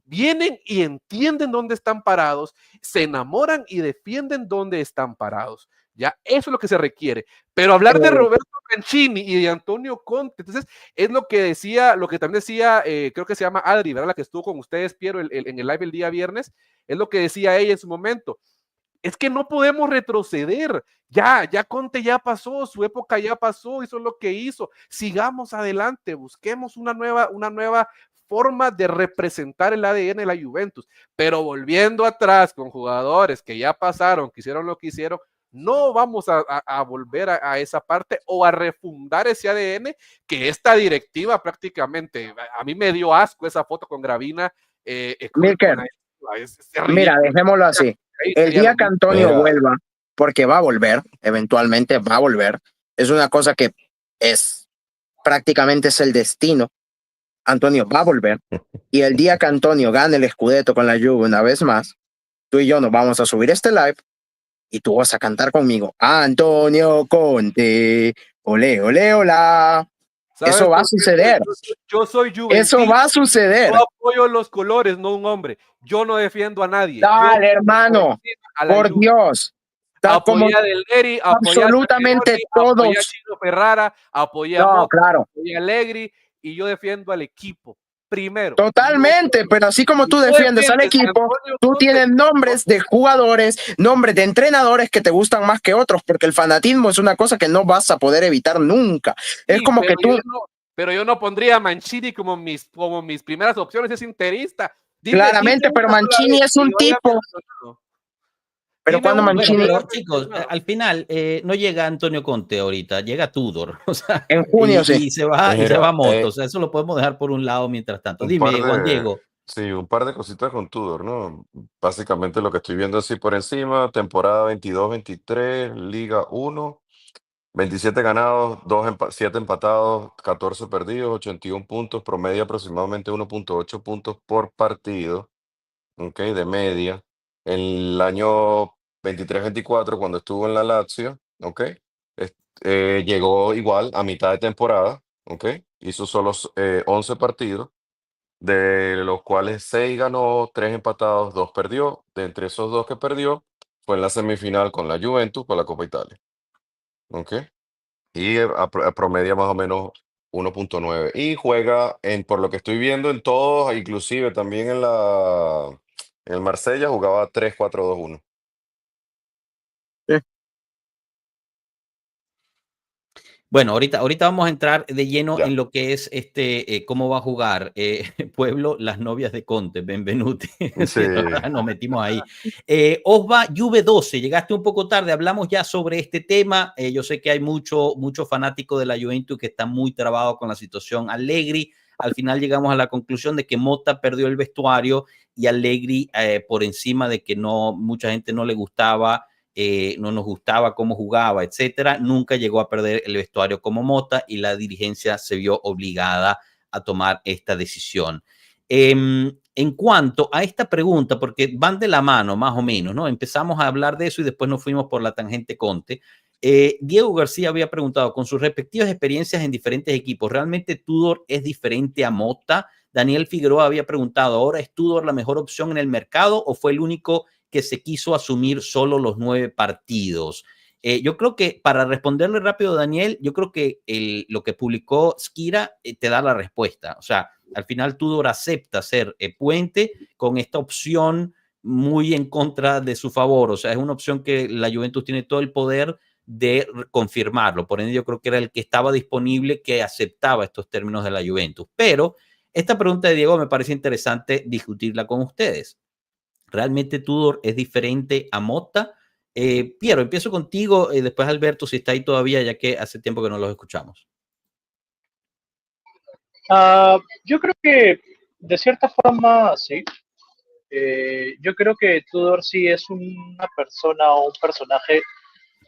vienen y entienden dónde están parados, se enamoran y defienden dónde están parados. Ya, eso es lo que se requiere. Pero hablar de Roberto Mancini y de Antonio Conte, entonces, es lo que decía, lo que también decía, creo que se llama Adri, ¿verdad? La que estuvo con ustedes, Piero, en el live el día viernes, es lo que decía ella en su momento. Es que no podemos retroceder. Ya Conte ya pasó, su época ya pasó, hizo lo que hizo. Sigamos adelante, busquemos una nueva forma de representar el ADN de la Juventus. Pero volviendo atrás con jugadores que ya pasaron, que hicieron lo que hicieron, no vamos a volver a esa parte o a refundar ese ADN que esta directiva prácticamente, a mí me dio asco esa foto con Gravina. Mira, dejémoslo así. El día que Antonio vuelva, porque va a volver, eventualmente va a volver, es una cosa que es prácticamente es el destino. Antonio va a volver, y el día que Antonio gane el Scudetto con la Juve una vez más, tú y yo nos vamos a subir este live y tú vas a cantar conmigo Antonio Conte, ole, ole, hola. ¿Sabes Eso va a por qué? suceder. Yo soy Eso juventino. va a suceder. Yo apoyo los colores, no un hombre. Yo no defiendo a nadie. Dale, Yo hermano. a la Por Juve. Dios. Tal como Apoyé a Del Neri, apoyé a absolutamente Scaloni, apoyé a todos. Chino Ferrara, apoyé a No, Motta, claro. apoyé a Allegri, y yo defiendo al equipo primero. Totalmente, pero así como tú defiendes al equipo, tú tienes nombres de jugadores, nombres de entrenadores que te gustan más que otros, porque el fanatismo es una cosa que no vas a poder evitar nunca. Es como que tú... Pero yo no pondría a Mancini como mis primeras opciones, es interista. Claramente, pero Mancini es un tipo... Pero cuando Mancini... Bueno, pero chicos, al final no llega Antonio Conte ahorita, llega Tudor, o sea, en junio y se va Motta, o Mira, sea, eso lo podemos dejar por un lado mientras tanto. un Dime, par Juan de, Diego. sí, un par de cositas con Tudor, ¿no? Básicamente lo que estoy viendo así por encima, temporada 22-23, Liga 1, 27 ganados, 7 empatados, 14 perdidos, 81 puntos, promedio aproximadamente 1.8 puntos por partido, ¿ok? De media. En el año 23-24, cuando estuvo en la Lazio, ¿ok? Llegó igual a mitad de temporada, ¿ok? Hizo solo 11 partidos, de los cuales 6 ganó, 3 empatados, 2 perdió. De entre esos 2 que perdió, fue en la semifinal con la Juventus por la Copa Italia, ¿ok? Y promedia más o menos 1.9. Y juega, por lo que estoy viendo, en todos, inclusive también en el Marsella, jugaba 3-4-2-1. Bueno, ahorita vamos a entrar de lleno Ya. en lo que es cómo va a jugar Pueblo, las novias de Conte, Benvenuti. Sí. Nos metimos ahí. Osva, Juve 12, llegaste un poco tarde, hablamos ya sobre este tema. Yo sé que hay mucho fanático de la Juventus que está muy trabado con la situación. Allegri, al final llegamos a la conclusión de que Motta perdió el vestuario y Allegri, por encima de que mucha gente no le gustaba, no nos gustaba cómo jugaba, etcétera, nunca llegó a perder el vestuario como Motta y la dirigencia se vio obligada a tomar esta decisión. En cuanto a esta pregunta, porque van de la mano más o menos, ¿no? Empezamos a hablar de eso y después nos fuimos por la tangente Conte. Diego García había preguntado, con sus respectivas experiencias en diferentes equipos, ¿realmente Tudor es diferente a Motta? Daniel Figueroa había preguntado, ¿ahora es Tudor la mejor opción en el mercado o fue el único que se quiso asumir solo los 9 partidos? Yo creo que para responderle rápido, Daniel, yo creo que lo que publicó Skira te da la respuesta. O sea, al final Tudor acepta ser puente con esta opción muy en contra de su favor. O sea, es una opción que la Juventus tiene todo el poder de confirmarlo. Por ende, yo creo que era el que estaba disponible, que aceptaba estos términos de la Juventus. Pero esta pregunta de Diego me parece interesante discutirla con ustedes. ¿Realmente Tudor es diferente a Motta? Piero, empiezo contigo, después Alberto, si está ahí todavía, ya que hace tiempo que no los escuchamos. Yo creo que de cierta forma sí. Yo creo que Tudor sí es una persona o un personaje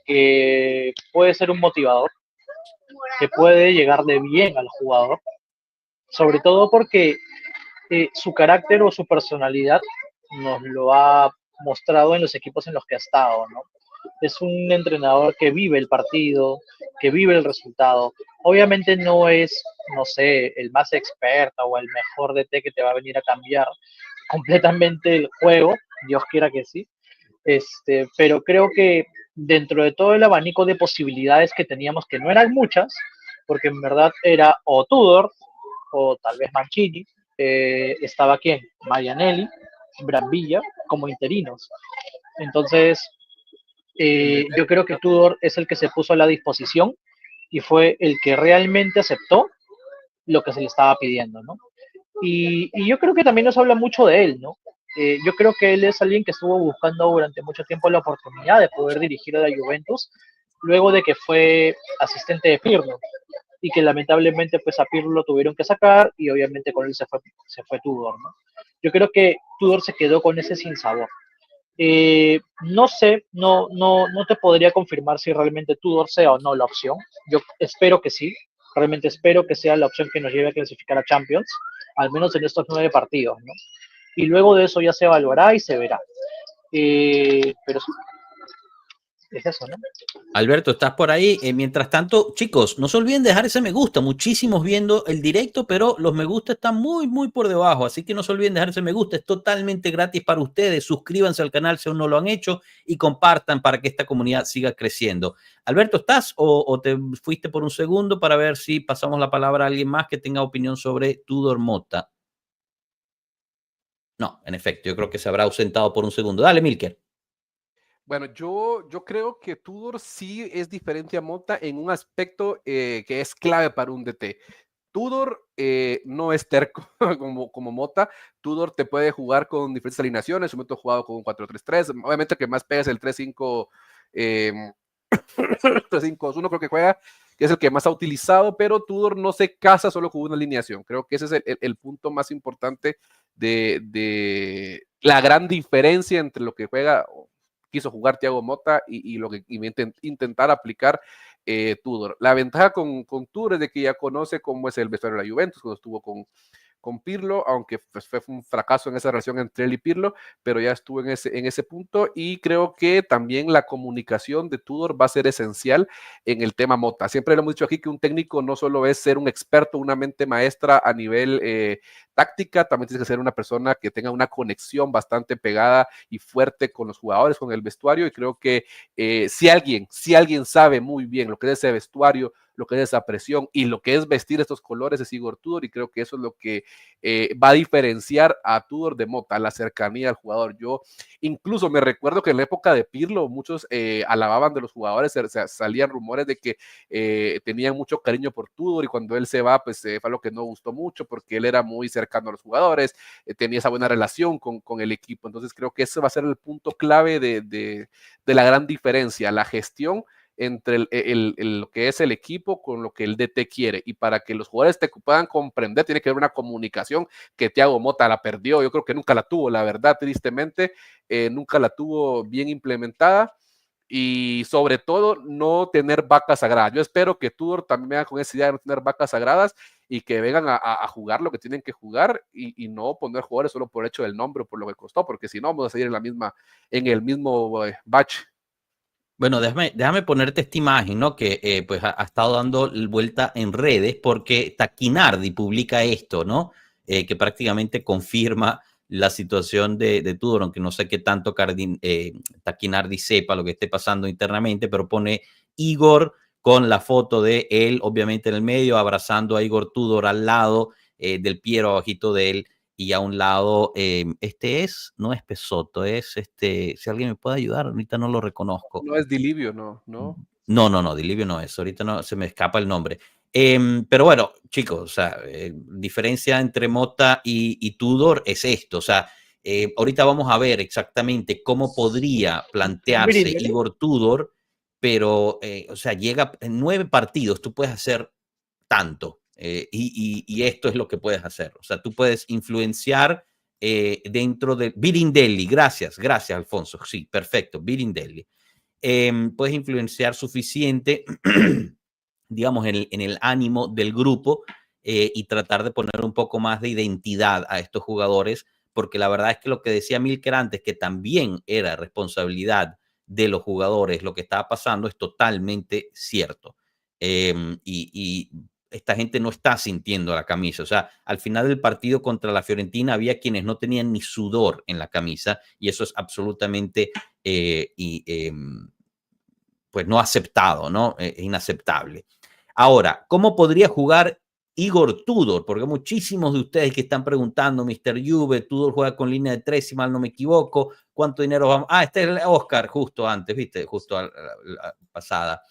que puede ser un motivador, que puede llegarle bien al jugador, sobre todo porque su carácter o su personalidad nos lo ha mostrado en los equipos en los que ha estado, ¿no? Es un entrenador que vive el partido, que vive el resultado. Obviamente no es, no sé, el más experto o el mejor DT que te va a venir a cambiar completamente el juego, Dios quiera que sí, pero creo que dentro de todo el abanico de posibilidades que teníamos, que no eran muchas, porque en verdad era o Tudor o tal vez Mancini, estaba quién, Marianelli, Brambilla como interinos. Entonces, yo creo que Tudor es el que se puso a la disposición y fue el que realmente aceptó lo que se le estaba pidiendo, ¿no? Y yo creo que también nos habla mucho de él, ¿no? Yo creo que él es alguien que estuvo buscando durante mucho tiempo la oportunidad de poder dirigir a la Juventus, luego de que fue asistente de Pirlo, y que lamentablemente pues a Pirlo lo tuvieron que sacar y obviamente con él se fue Tudor, ¿no? Yo creo que Tudor se quedó con ese sinsabor. No sé, no te podría confirmar si realmente Tudor sea o no la opción. Yo espero que sí, realmente espero que sea la opción que nos lleve a clasificar a Champions, al menos en estos 9 partidos, ¿no? Y luego de eso ya se evaluará y se verá. Pero sí. es eso, ¿no? Alberto, ¿estás por ahí? Mientras tanto, chicos, no se olviden de dejar ese me gusta. Muchísimos viendo el directo, pero los me gusta están muy, muy por debajo. Así que no se olviden de dejar ese me gusta. Es totalmente gratis para ustedes. Suscríbanse al canal si aún no lo han hecho y compartan para que esta comunidad siga creciendo. Alberto, ¿estás o te fuiste por un segundo para ver si pasamos la palabra a alguien más que tenga opinión sobre Tudor Mota? No, en efecto, yo creo que se habrá ausentado por un segundo. Dale, Milker. Bueno, yo creo que Tudor sí es diferente a Mota en un aspecto que es clave para un DT. Tudor no es terco como Mota. Tudor te puede jugar con diferentes alineaciones. En su momento ha jugado con un 4-3-3. Obviamente el que más pega es el 3-5 3-5-2-1 creo que juega, que es el que más ha utilizado, pero Tudor no se casa solo con una alineación. Creo que ese es el punto más importante de la gran diferencia entre lo que juega quiso jugar Thiago Mota y lo que intentar aplicar Tudor. La ventaja con Tudor es de que ya conoce cómo es el vestuario de la Juventus, cuando estuvo con Pirlo, aunque pues fue un fracaso en esa relación entre él y Pirlo, pero ya estuvo en ese punto, y creo que también la comunicación de Tudor va a ser esencial en el tema Mota. Siempre lo hemos dicho aquí que un técnico no solo es ser un experto, una mente maestra a nivel táctica, también tiene que ser una persona que tenga una conexión bastante pegada y fuerte con los jugadores, con el vestuario, y creo que si alguien sabe muy bien lo que es ese vestuario, lo que es esa presión y lo que es vestir estos colores es Igor Tudor, y creo que eso es lo que va a diferenciar a Tudor de Mota, la cercanía al jugador. Yo incluso me recuerdo que en la época de Pirlo muchos alababan de los jugadores, salían rumores de que tenían mucho cariño por Tudor, y cuando él se va, pues fue algo que no gustó mucho porque él era muy cercano a los jugadores, tenía esa buena relación con el equipo. Entonces creo que ese va a ser el punto clave de la gran diferencia, la gestión entre lo que es el equipo con lo que el DT quiere, y para que los jugadores te puedan comprender tiene que haber una comunicación que Thiago Mota la perdió. Yo creo que nunca la tuvo, la verdad, tristemente, nunca la tuvo bien implementada, y sobre todo no tener vacas sagradas. Yo espero que Tudor también venga con esa idea de no tener vacas sagradas y que vengan a jugar lo que tienen que jugar, y no poner jugadores solo por el hecho del nombre o por lo que costó, porque si no vamos a seguir en el mismo batch. Bueno, déjame ponerte esta imagen, ¿no? Que pues ha estado dando vuelta en redes porque Taquinardi publica esto, ¿no? Que prácticamente confirma la situación de Tudor, aunque no sé qué tanto Taquinardi sepa lo que esté pasando internamente, pero pone Igor con la foto de él, obviamente en el medio, abrazando a Igor Tudor al lado del Piero abajito de él. Y a un lado, no es Pesotto, si alguien me puede ayudar, ahorita no lo reconozco. No es Dilivio, no. No, Dilivio no es, ahorita no, se me escapa el nombre. Pero bueno, chicos, o sea, diferencia entre Mota y Tudor es esto, o sea, ahorita vamos a ver exactamente cómo podría plantearse Igor Tudor, pero, o sea, llega en 9 partidos, tú puedes hacer tanto. Y esto es lo que puedes hacer. O sea, tú puedes influenciar dentro de Birindelli. Gracias, Alfonso. Sí, perfecto, Birindelli. Puedes influenciar suficiente, digamos, en el ánimo del grupo y tratar de poner un poco más de identidad a estos jugadores, porque la verdad es que lo que decía Milker antes, que también era responsabilidad de los jugadores lo que estaba pasando, es totalmente cierto. Y esta gente no está sintiendo la camisa. O sea, al final del partido contra la Fiorentina había quienes no tenían ni sudor en la camisa, y eso es absolutamente pues no aceptado, ¿no? Es inaceptable. Ahora, ¿cómo podría jugar Igor Tudor? Porque muchísimos de ustedes que están preguntando, Mr. Juve, Tudor juega con línea de 3, si mal no me equivoco. ¿Cuánto dinero vamos? Este es Oscar, justo antes, ¿viste? Justo la pasada.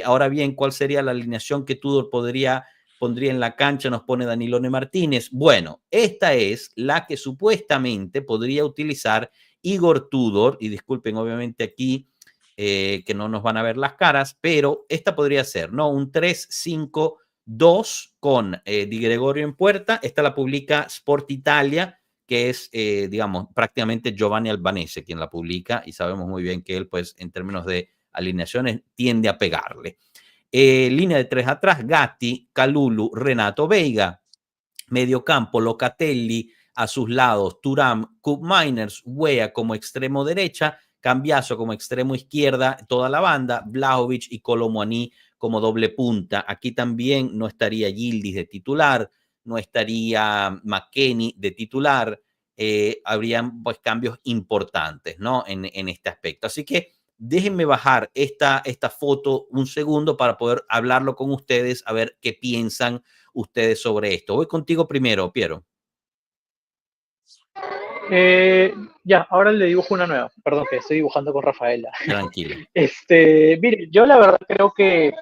Ahora bien, ¿cuál sería la alineación que Tudor pondría en la cancha? Nos pone Danilone Martínez. Bueno, esta es la que supuestamente podría utilizar Igor Tudor, y disculpen obviamente aquí que no nos van a ver las caras, pero esta podría ser, ¿no? Un 3-5-2 con Di Gregorio en puerta. Esta la publica Sport Italia, que es, digamos, prácticamente Giovanni Albanese quien la publica, y sabemos muy bien que él, pues, en términos de alineaciones, tiende a pegarle. Línea de 3 atrás, Gatti, Kalulu, Renato Veiga. Mediocampo, Locatelli, a sus lados, Thuram, Koop Miners, Wea como extremo derecha, Cambiaso como extremo izquierda, toda la banda, Vlahovic y Kolo Muani como doble punta. Aquí también no estaría Yildiz de titular, no estaría McKennie de titular. Habrían pues cambios importantes, ¿no? En este aspecto. Así que déjenme bajar esta foto un segundo para poder hablarlo con ustedes, a ver qué piensan ustedes sobre esto. Voy contigo primero, Piero. Ya, ahora le dibujo una nueva. Perdón, que estoy dibujando con Rafaela. Tranquilo. Mire, yo la verdad creo que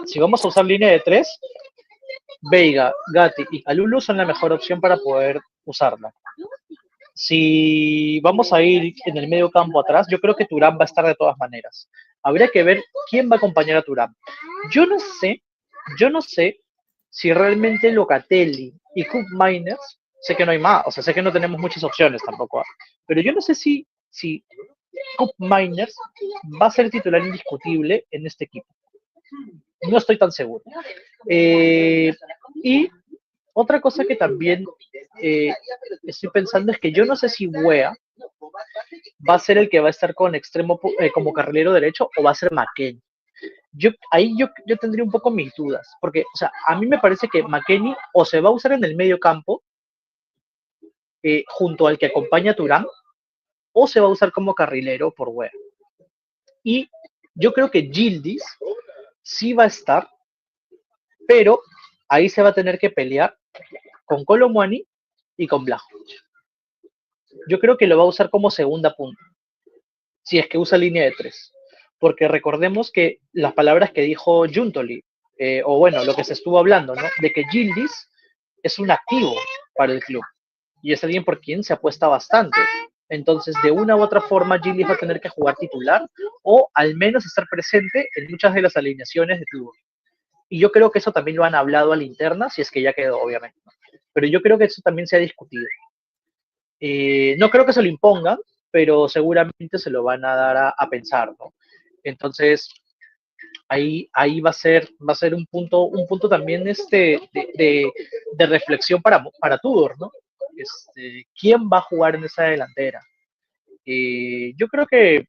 si vamos a usar línea de 3, Veiga, Gatti y Kalulu son la mejor opción para poder usarla. Si vamos a ir en el medio campo atrás, yo creo que Thuram va a estar de todas maneras. Habría que ver quién va a acompañar a Thuram. Yo no sé si realmente Locatelli y Koop Miners, sé que no hay más, o sea, sé que no tenemos muchas opciones tampoco, pero yo no sé si Koop Miners va a ser titular indiscutible en este equipo. No estoy tan seguro. Y otra cosa que también estoy pensando es que yo no sé si Wea va a ser el que va a estar con extremo como carrilero derecho o va a ser McKennie. Yo tendría un poco mis dudas, porque, o sea, a mí me parece que McKennie o se va a usar en el medio campo junto al que acompaña a Thuram, o se va a usar como carrilero por Wea. Y yo creo que Yildiz sí va a estar, pero ahí se va a tener que pelear con Kolo Muani y con Vlahovic. Yo creo que lo va a usar como segunda punta, si es que usa línea de 3. Porque recordemos que las palabras que dijo Juntoli, o bueno, lo que se estuvo hablando, ¿no? De que Yildiz es un activo para el club y es alguien por quien se apuesta bastante. Entonces, de una u otra forma, Yildiz va a tener que jugar titular o al menos estar presente en muchas de las alineaciones de Tudor. Y yo creo que eso también lo han hablado a la interna, si es que ya quedó, obviamente. Pero yo creo que eso también se ha discutido. No creo que se lo impongan, pero seguramente se lo van a dar a pensar, ¿no? Entonces, ahí va a ser un punto también de reflexión para Tudor, ¿no? ¿Quién va a jugar en esa delantera? Yo creo que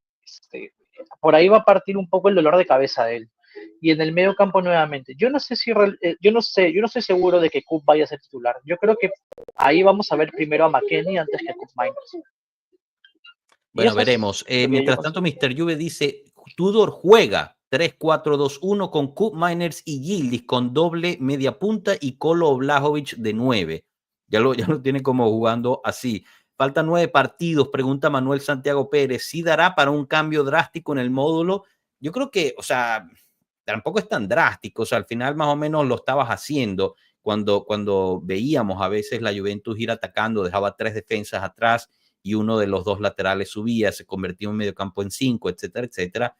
por ahí va a partir un poco el dolor de cabeza de él. Y en el medio campo nuevamente. Yo no estoy seguro de que Koop vaya a ser titular. Yo creo que ahí vamos a ver primero a McKennie antes que a Koop Miners. Bueno, veremos. Mientras tanto, Mr. Juve dice, Tudor juega 3-4-2-1 con Koop Miners y Yildiz con doble media punta y Kolo Vlahovic de 9. Ya lo tiene como jugando así. Faltan 9 partidos, pregunta Manuel Santiago Pérez. ¿Sí dará para un cambio drástico en el módulo? Yo creo que, o sea, tampoco es tan drástico. O sea, al final más o menos lo estabas haciendo cuando veíamos a veces la Juventus ir atacando, dejaba 3 defensas atrás y uno de los 2 laterales subía, se convertía en un mediocampo en 5, etcétera, etcétera.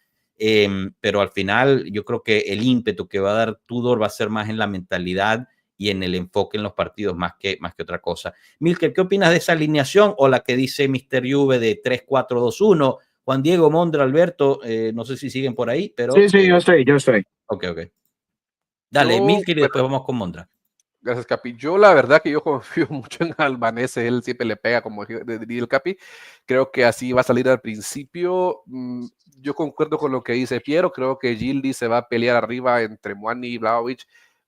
Pero al final yo creo que el ímpetu que va a dar Tudor va a ser más en la mentalidad y en el enfoque en los partidos más que otra cosa. Milker, ¿qué opinas de esa alineación o la que dice Mr. Juve de 3-4-2-1? Juan Diego, Mondra, Alberto, no sé si siguen por ahí, pero... Sí, yo estoy. Ok. Dale, Milker, y después vamos con Mondra. Gracias, Capi. Yo la verdad que yo confío mucho en Albanese, él siempre le pega como diría el Capi. Creo que así va a salir al principio. Yo concuerdo con lo que dice Piero, creo que Yildiz se va a pelear arriba entre Muani y Vlahovic.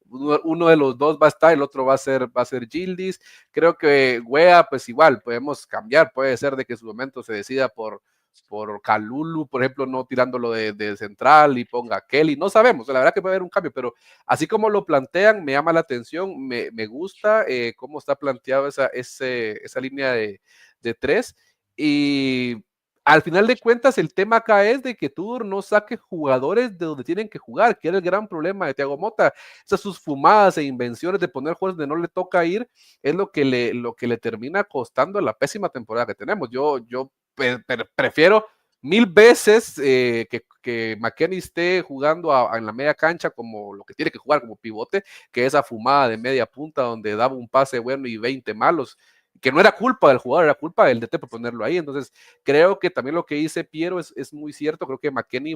Uno de los dos va a estar, el otro va a ser Yildiz. Creo que Wea, pues igual, podemos cambiar, puede ser de que en su momento se decida por Kalulu, por ejemplo, no tirándolo de central y ponga a Kelly, no sabemos, la verdad que puede haber un cambio, pero así como lo plantean, me llama la atención, me gusta cómo está planteado esa línea de 3, y al final de cuentas el tema acá es de que Tudor no saque jugadores de donde tienen que jugar, que era el gran problema de Thiago Motta. Esas sus fumadas e invenciones de poner jugadores donde no le toca ir es lo que le termina costando la pésima temporada que tenemos. Yo prefiero 1000 veces que McKennie esté jugando en la media cancha como lo que tiene que jugar como pivote, que esa fumada de media punta donde daba un pase bueno y 20 malos, que no era culpa del jugador, era culpa del DT por ponerlo ahí. Entonces creo que también lo que dice Piero es muy cierto. Creo que McKennie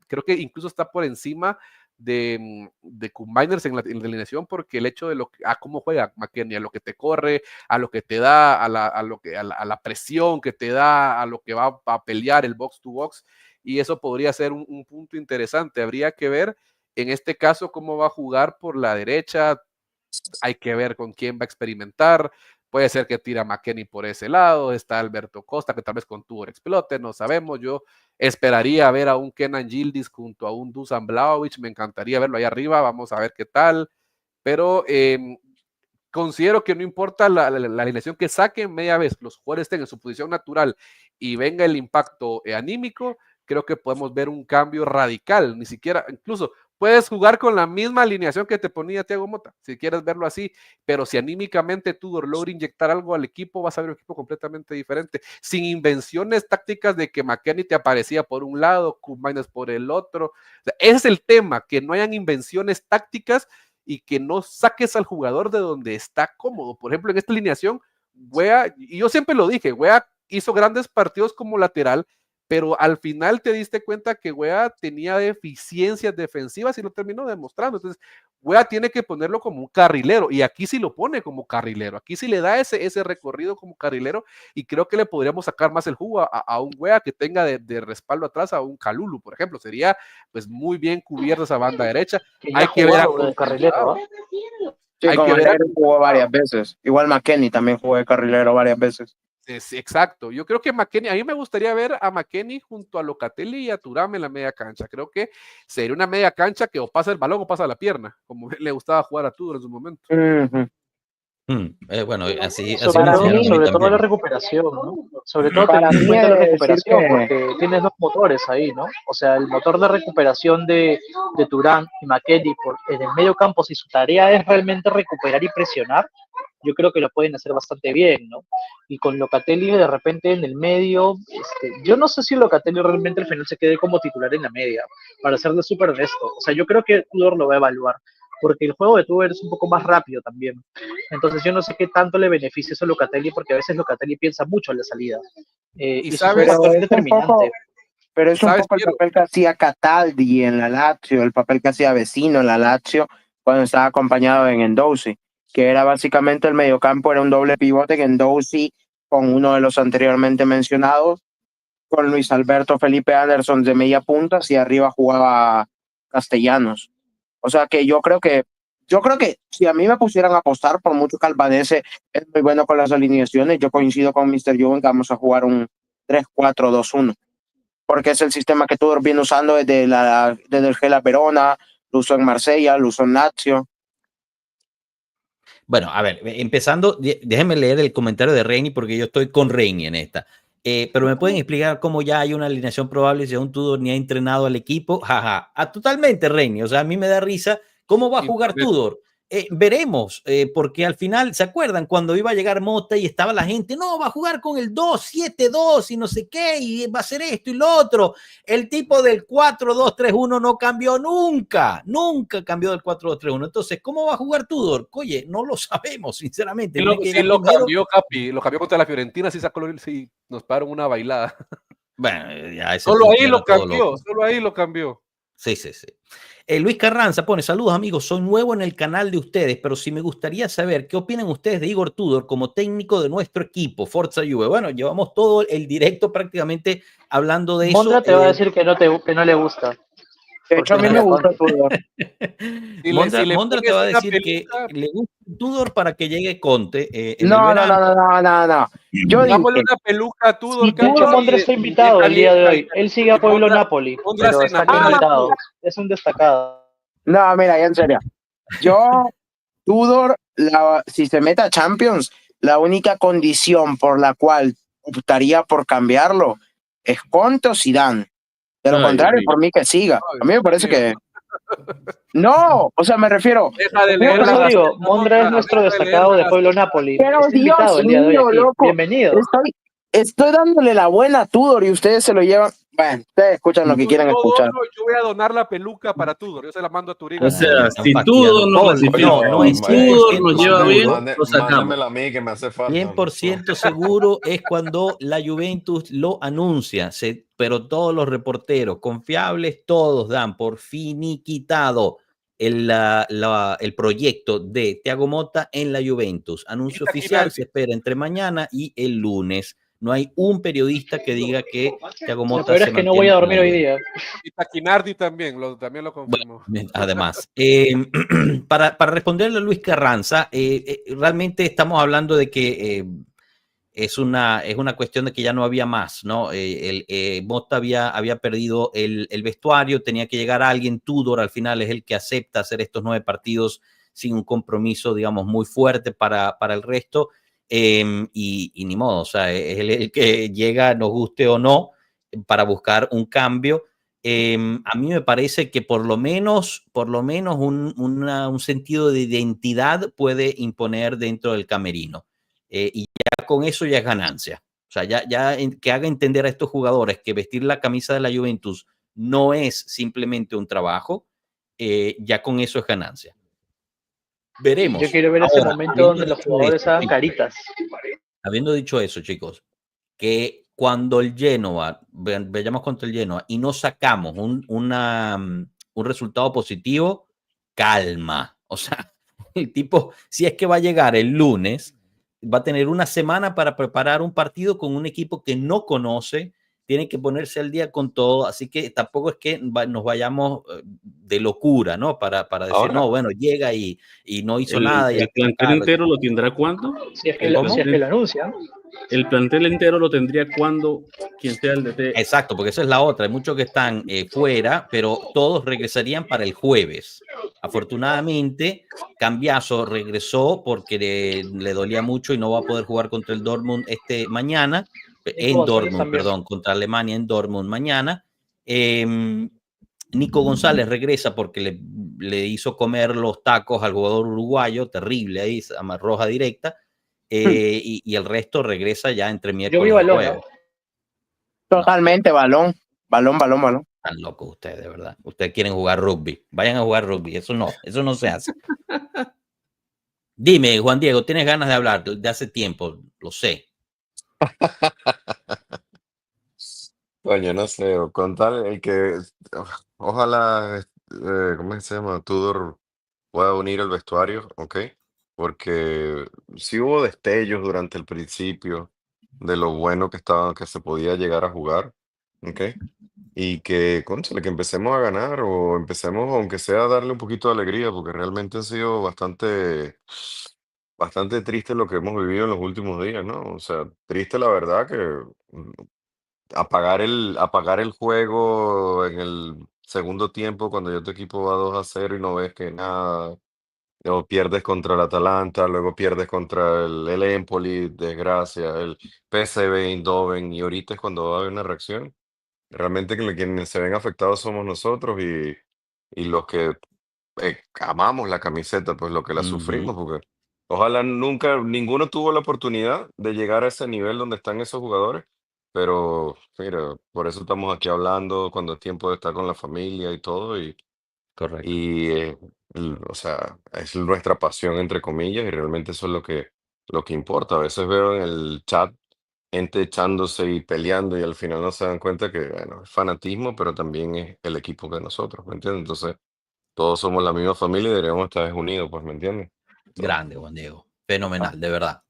creo que incluso está por encima de combiners en la alineación, porque el hecho de cómo juega McKennie, a lo que te corre, a lo que te da, a la presión que te da, a lo que va a pelear el box to box, y eso podría ser un punto interesante. Habría que ver en este caso cómo va a jugar por la derecha, hay que ver con quién va a experimentar. Puede ser que tira McKennie por ese lado, está Alberto Costa, que tal vez con Tudor explote, no sabemos. Yo esperaría ver a un Kenan Yildiz junto a un Dusan Vlahovic, me encantaría verlo ahí arriba, vamos a ver qué tal, pero considero que no importa la alineación que saquen, media vez los jugadores estén en su posición natural y venga el impacto anímico, creo que podemos ver un cambio radical, ni siquiera, incluso puedes jugar con la misma alineación que te ponía Thiago Motta, si quieres verlo así, pero si anímicamente Tudor logra inyectar algo al equipo, vas a ver un equipo completamente diferente, sin invenciones tácticas de que McKennie te aparecía por un lado, Koopmeiners por el otro. O sea, ese es el tema, que no hayan invenciones tácticas y que no saques al jugador de donde está cómodo. Por ejemplo, en esta alineación, Weah, y yo siempre lo dije, Weah hizo grandes partidos como lateral, pero al final te diste cuenta que Weah tenía deficiencias defensivas y lo terminó demostrando. Entonces, Weah tiene que ponerlo como un carrilero, y aquí sí lo pone como carrilero, aquí sí le da ese recorrido como carrilero, y creo que le podríamos sacar más el jugo a un Weah que tenga de respaldo atrás a un Kalulu, por ejemplo. Sería pues muy bien cubierta esa banda derecha. Que ya Hay que ver de carrilero, ¿no? Sí, hay con que ver Alegre jugó varias veces. Igual McKennie también jugó de carrilero varias veces. Sí, exacto. Yo creo que McKennie, a mí me gustaría ver a McKennie junto a Locatelli y a Thuram en la media cancha. Creo que sería una media cancha que o pasa el balón o pasa la pierna, como le gustaba jugar a Tudor en su momento. Bueno, así Sobre funciona todo la recuperación, ¿no? Sobre todo Para teniendo en mí cuenta la es recuperación, decir que- porque tienes dos motores ahí, ¿no? O sea, el motor de recuperación de Thuram y McKennie en el medio campo, si su tarea es realmente recuperar y presionar, yo creo que lo pueden hacer bastante bien, ¿no? Y con Locatelli de repente en el medio, yo no sé si Locatelli realmente al final se quede como titular en la media, para serle súper honesto. O sea, yo creo que Tudor lo va a evaluar, porque el juego de Tudor es un poco más rápido también. Entonces yo no sé qué tanto le beneficia eso a Locatelli, porque a veces Locatelli piensa mucho en la salida. Y eso es un factor determinante. Pero es un poco el papel que hacía Cataldi en la Lazio, el papel que hacía Vecino en la Lazio cuando estaba acompañado en Endouzi, que era básicamente el mediocampo, era un doble pivote que Endouzi con uno de los anteriormente mencionados, con Luis Alberto Felipe Anderson de media punta, y arriba jugaba Castellanos. O sea que yo creo que si a mí me pusieran a apostar, por mucho que Albanese es muy bueno con las alineaciones, yo coincido con Mr. Juven que vamos a jugar un 3-4-2-1, porque es el sistema que Tudor viene usando desde el Gela Verona, lo usó en Marsella, lo usó en Lazio. Bueno, a ver, empezando, déjenme leer el comentario de Reini porque yo estoy con Reini en esta. Pero me pueden explicar cómo ya hay una alineación probable si aún Tudor ni ha entrenado al equipo. Jaja, totalmente, Reini. O sea, a mí me da risa cómo va a jugar Tudor. Veremos, porque al final, ¿se acuerdan cuando iba a llegar Motta y estaba la gente? No, va a jugar con el 2-7-2 y no sé qué, y va a hacer esto y lo otro. El tipo del 4-2-3-1 no cambió nunca cambió del 4-2-3-1. Entonces, ¿cómo va a jugar Tudor? Oye, no lo sabemos, sinceramente. Sí, lo cambió, Capi, lo cambió contra la Fiorentina, sí nos pararon una bailada. Bueno, ya solo ahí lo cambió. Sí. Luis Carranza pone: saludos amigos, soy nuevo en el canal de ustedes, pero sí me gustaría saber qué opinan ustedes de Igor Tudor como técnico de nuestro equipo, Forza Juve. Bueno, llevamos todo el directo prácticamente hablando de Mondra eso. Te va a decir que no le gusta. De hecho, a mí me gusta Tudor. Mondra te va a decir que le gusta Tudor para que llegue Conte. No. Yo digo dámosle una peluca a Tudor. De hecho, Mondra está invitado el día de hoy. Él sigue a Pueblo Napoli, pero está invitado. Es un destacado. No, mira, ya en serio. Yo, Tudor, si se mete a Champions, la única condición por la cual optaría por cambiarlo es Conte o Zidane. De lo contrario, por mí que siga. A mí me parece que... No, o sea, me refiero... Mondra es nuestro destacado de Pueblo Napoli. Pero Dios mío, loco. Bienvenido. Estoy dándole la buena a Tudor y ustedes se lo llevan... Bueno, ustedes escuchan lo que quieren Yo escuchar. dono, yo voy a donar la peluca para Tudor. Yo se la mando a Turín. O sea, Están si fastidiando. Tudor nos Paul, clasifica, no es Tudor 100% nos lleva bien, seguro. lo sacamos. Mándamela a mí que me hace falta. 100% seguro es cuando la Juventus lo anuncia, pero todos los reporteros confiables, todos dan por finiquitado el proyecto de Thiago Motta en la Juventus. Anuncio Quita oficial Kinardi. se espera entre mañana y el lunes. No hay un periodista que diga que Thiago Lo Motta peor se es que no voy mantiene a en la dormir hoy Juventus. día. Y Taquinardi también lo confirmó. Además, para responderle a Luis Carranza, realmente estamos hablando de que es una cuestión de que ya no había más, ¿no? Motta había perdido el vestuario, tenía que llegar alguien. Tudor al final es el que acepta hacer estos 9 partidos sin un compromiso, digamos, muy fuerte para el resto, y ni modo, o sea, es el que llega, nos guste o no, para buscar un cambio. A mí me parece que por lo menos un sentido de identidad puede imponer dentro del camerino. Y ya con eso ya es ganancia. O sea, que haga entender a estos jugadores que vestir la camisa de la Juventus no es simplemente un trabajo, ya con eso es ganancia. Veremos. Yo quiero ver ese Ahora, momento habiendo donde los dicho jugadores esto, hagan chicos, caritas. habiendo dicho eso, chicos, que cuando el Genoa, vayamos contra el Genoa y no sacamos un resultado positivo, calma. O sea, el tipo, si es que va a llegar el lunes, va a tener una semana para preparar un partido con un equipo que no conoce, tiene que ponerse al día con todo, así que tampoco es que nos vayamos de locura, ¿no? Para decir, Ahora, no, bueno, llega y no hizo nada. Y ¿El plantel entero lo tendrá cuándo? Si es que, El si ¿Cómo? es que lo anuncian. El plantel entero lo tendría cuando quien sea el DT. Exacto, porque esa es la otra. Hay muchos que están fuera, pero todos regresarían para el jueves. Afortunadamente, Cambiaso regresó porque le dolía mucho y no va a poder jugar contra el Dortmund mañana. Nico González también. Perdón, contra Alemania en Dortmund mañana. Nico González regresa porque le hizo comer los tacos al jugador uruguayo, terrible ahí, roja directa. Y el resto regresa ya entre miércoles y balón, jueves. Totalmente, balón. Están locos ustedes, de verdad. Ustedes quieren jugar rugby. Vayan a jugar rugby. Eso no se hace. Dime, Juan Diego, ¿tienes ganas de hablar de hace tiempo? Lo sé. coño, no sé, o con tal el que ojalá, ¿cómo se llama? Tudor pueda unir el vestuario, ¿ok? Porque sí hubo destellos durante el principio de lo bueno que se podía llegar a jugar, ¿ok? Y que, cónchale, que empecemos a ganar o empecemos, aunque sea, a darle un poquito de alegría, porque realmente ha sido bastante triste lo que hemos vivido en los últimos días, ¿no? O sea, triste la verdad que mm, apagar el juego en el segundo tiempo cuando ya tu equipo va 2-0 y no ves que nada, o pierdes contra el Atalanta, luego pierdes contra el Empoli, desgracia, el PSV Eindhoven, y ahorita es cuando va a haber una reacción. Realmente quienes se ven afectados somos nosotros y los que amamos la camiseta, pues lo que la sufrimos, porque ojalá nunca, ninguno tuvo la oportunidad de llegar a ese nivel donde están esos jugadores, pero mira, por eso estamos aquí hablando cuando es tiempo de estar con la familia y todo, Correcto. o sea, es nuestra pasión, entre comillas, y realmente eso es lo que importa. A veces veo en el chat gente echándose y peleando y al final no se dan cuenta que, bueno, es fanatismo, pero también es el equipo de nosotros, ¿me entiendes? Entonces, todos somos la misma familia y deberíamos estar unidos, pues, ¿me entiendes? So, Grande, Juan Diego. ah, Fenomenal, de verdad.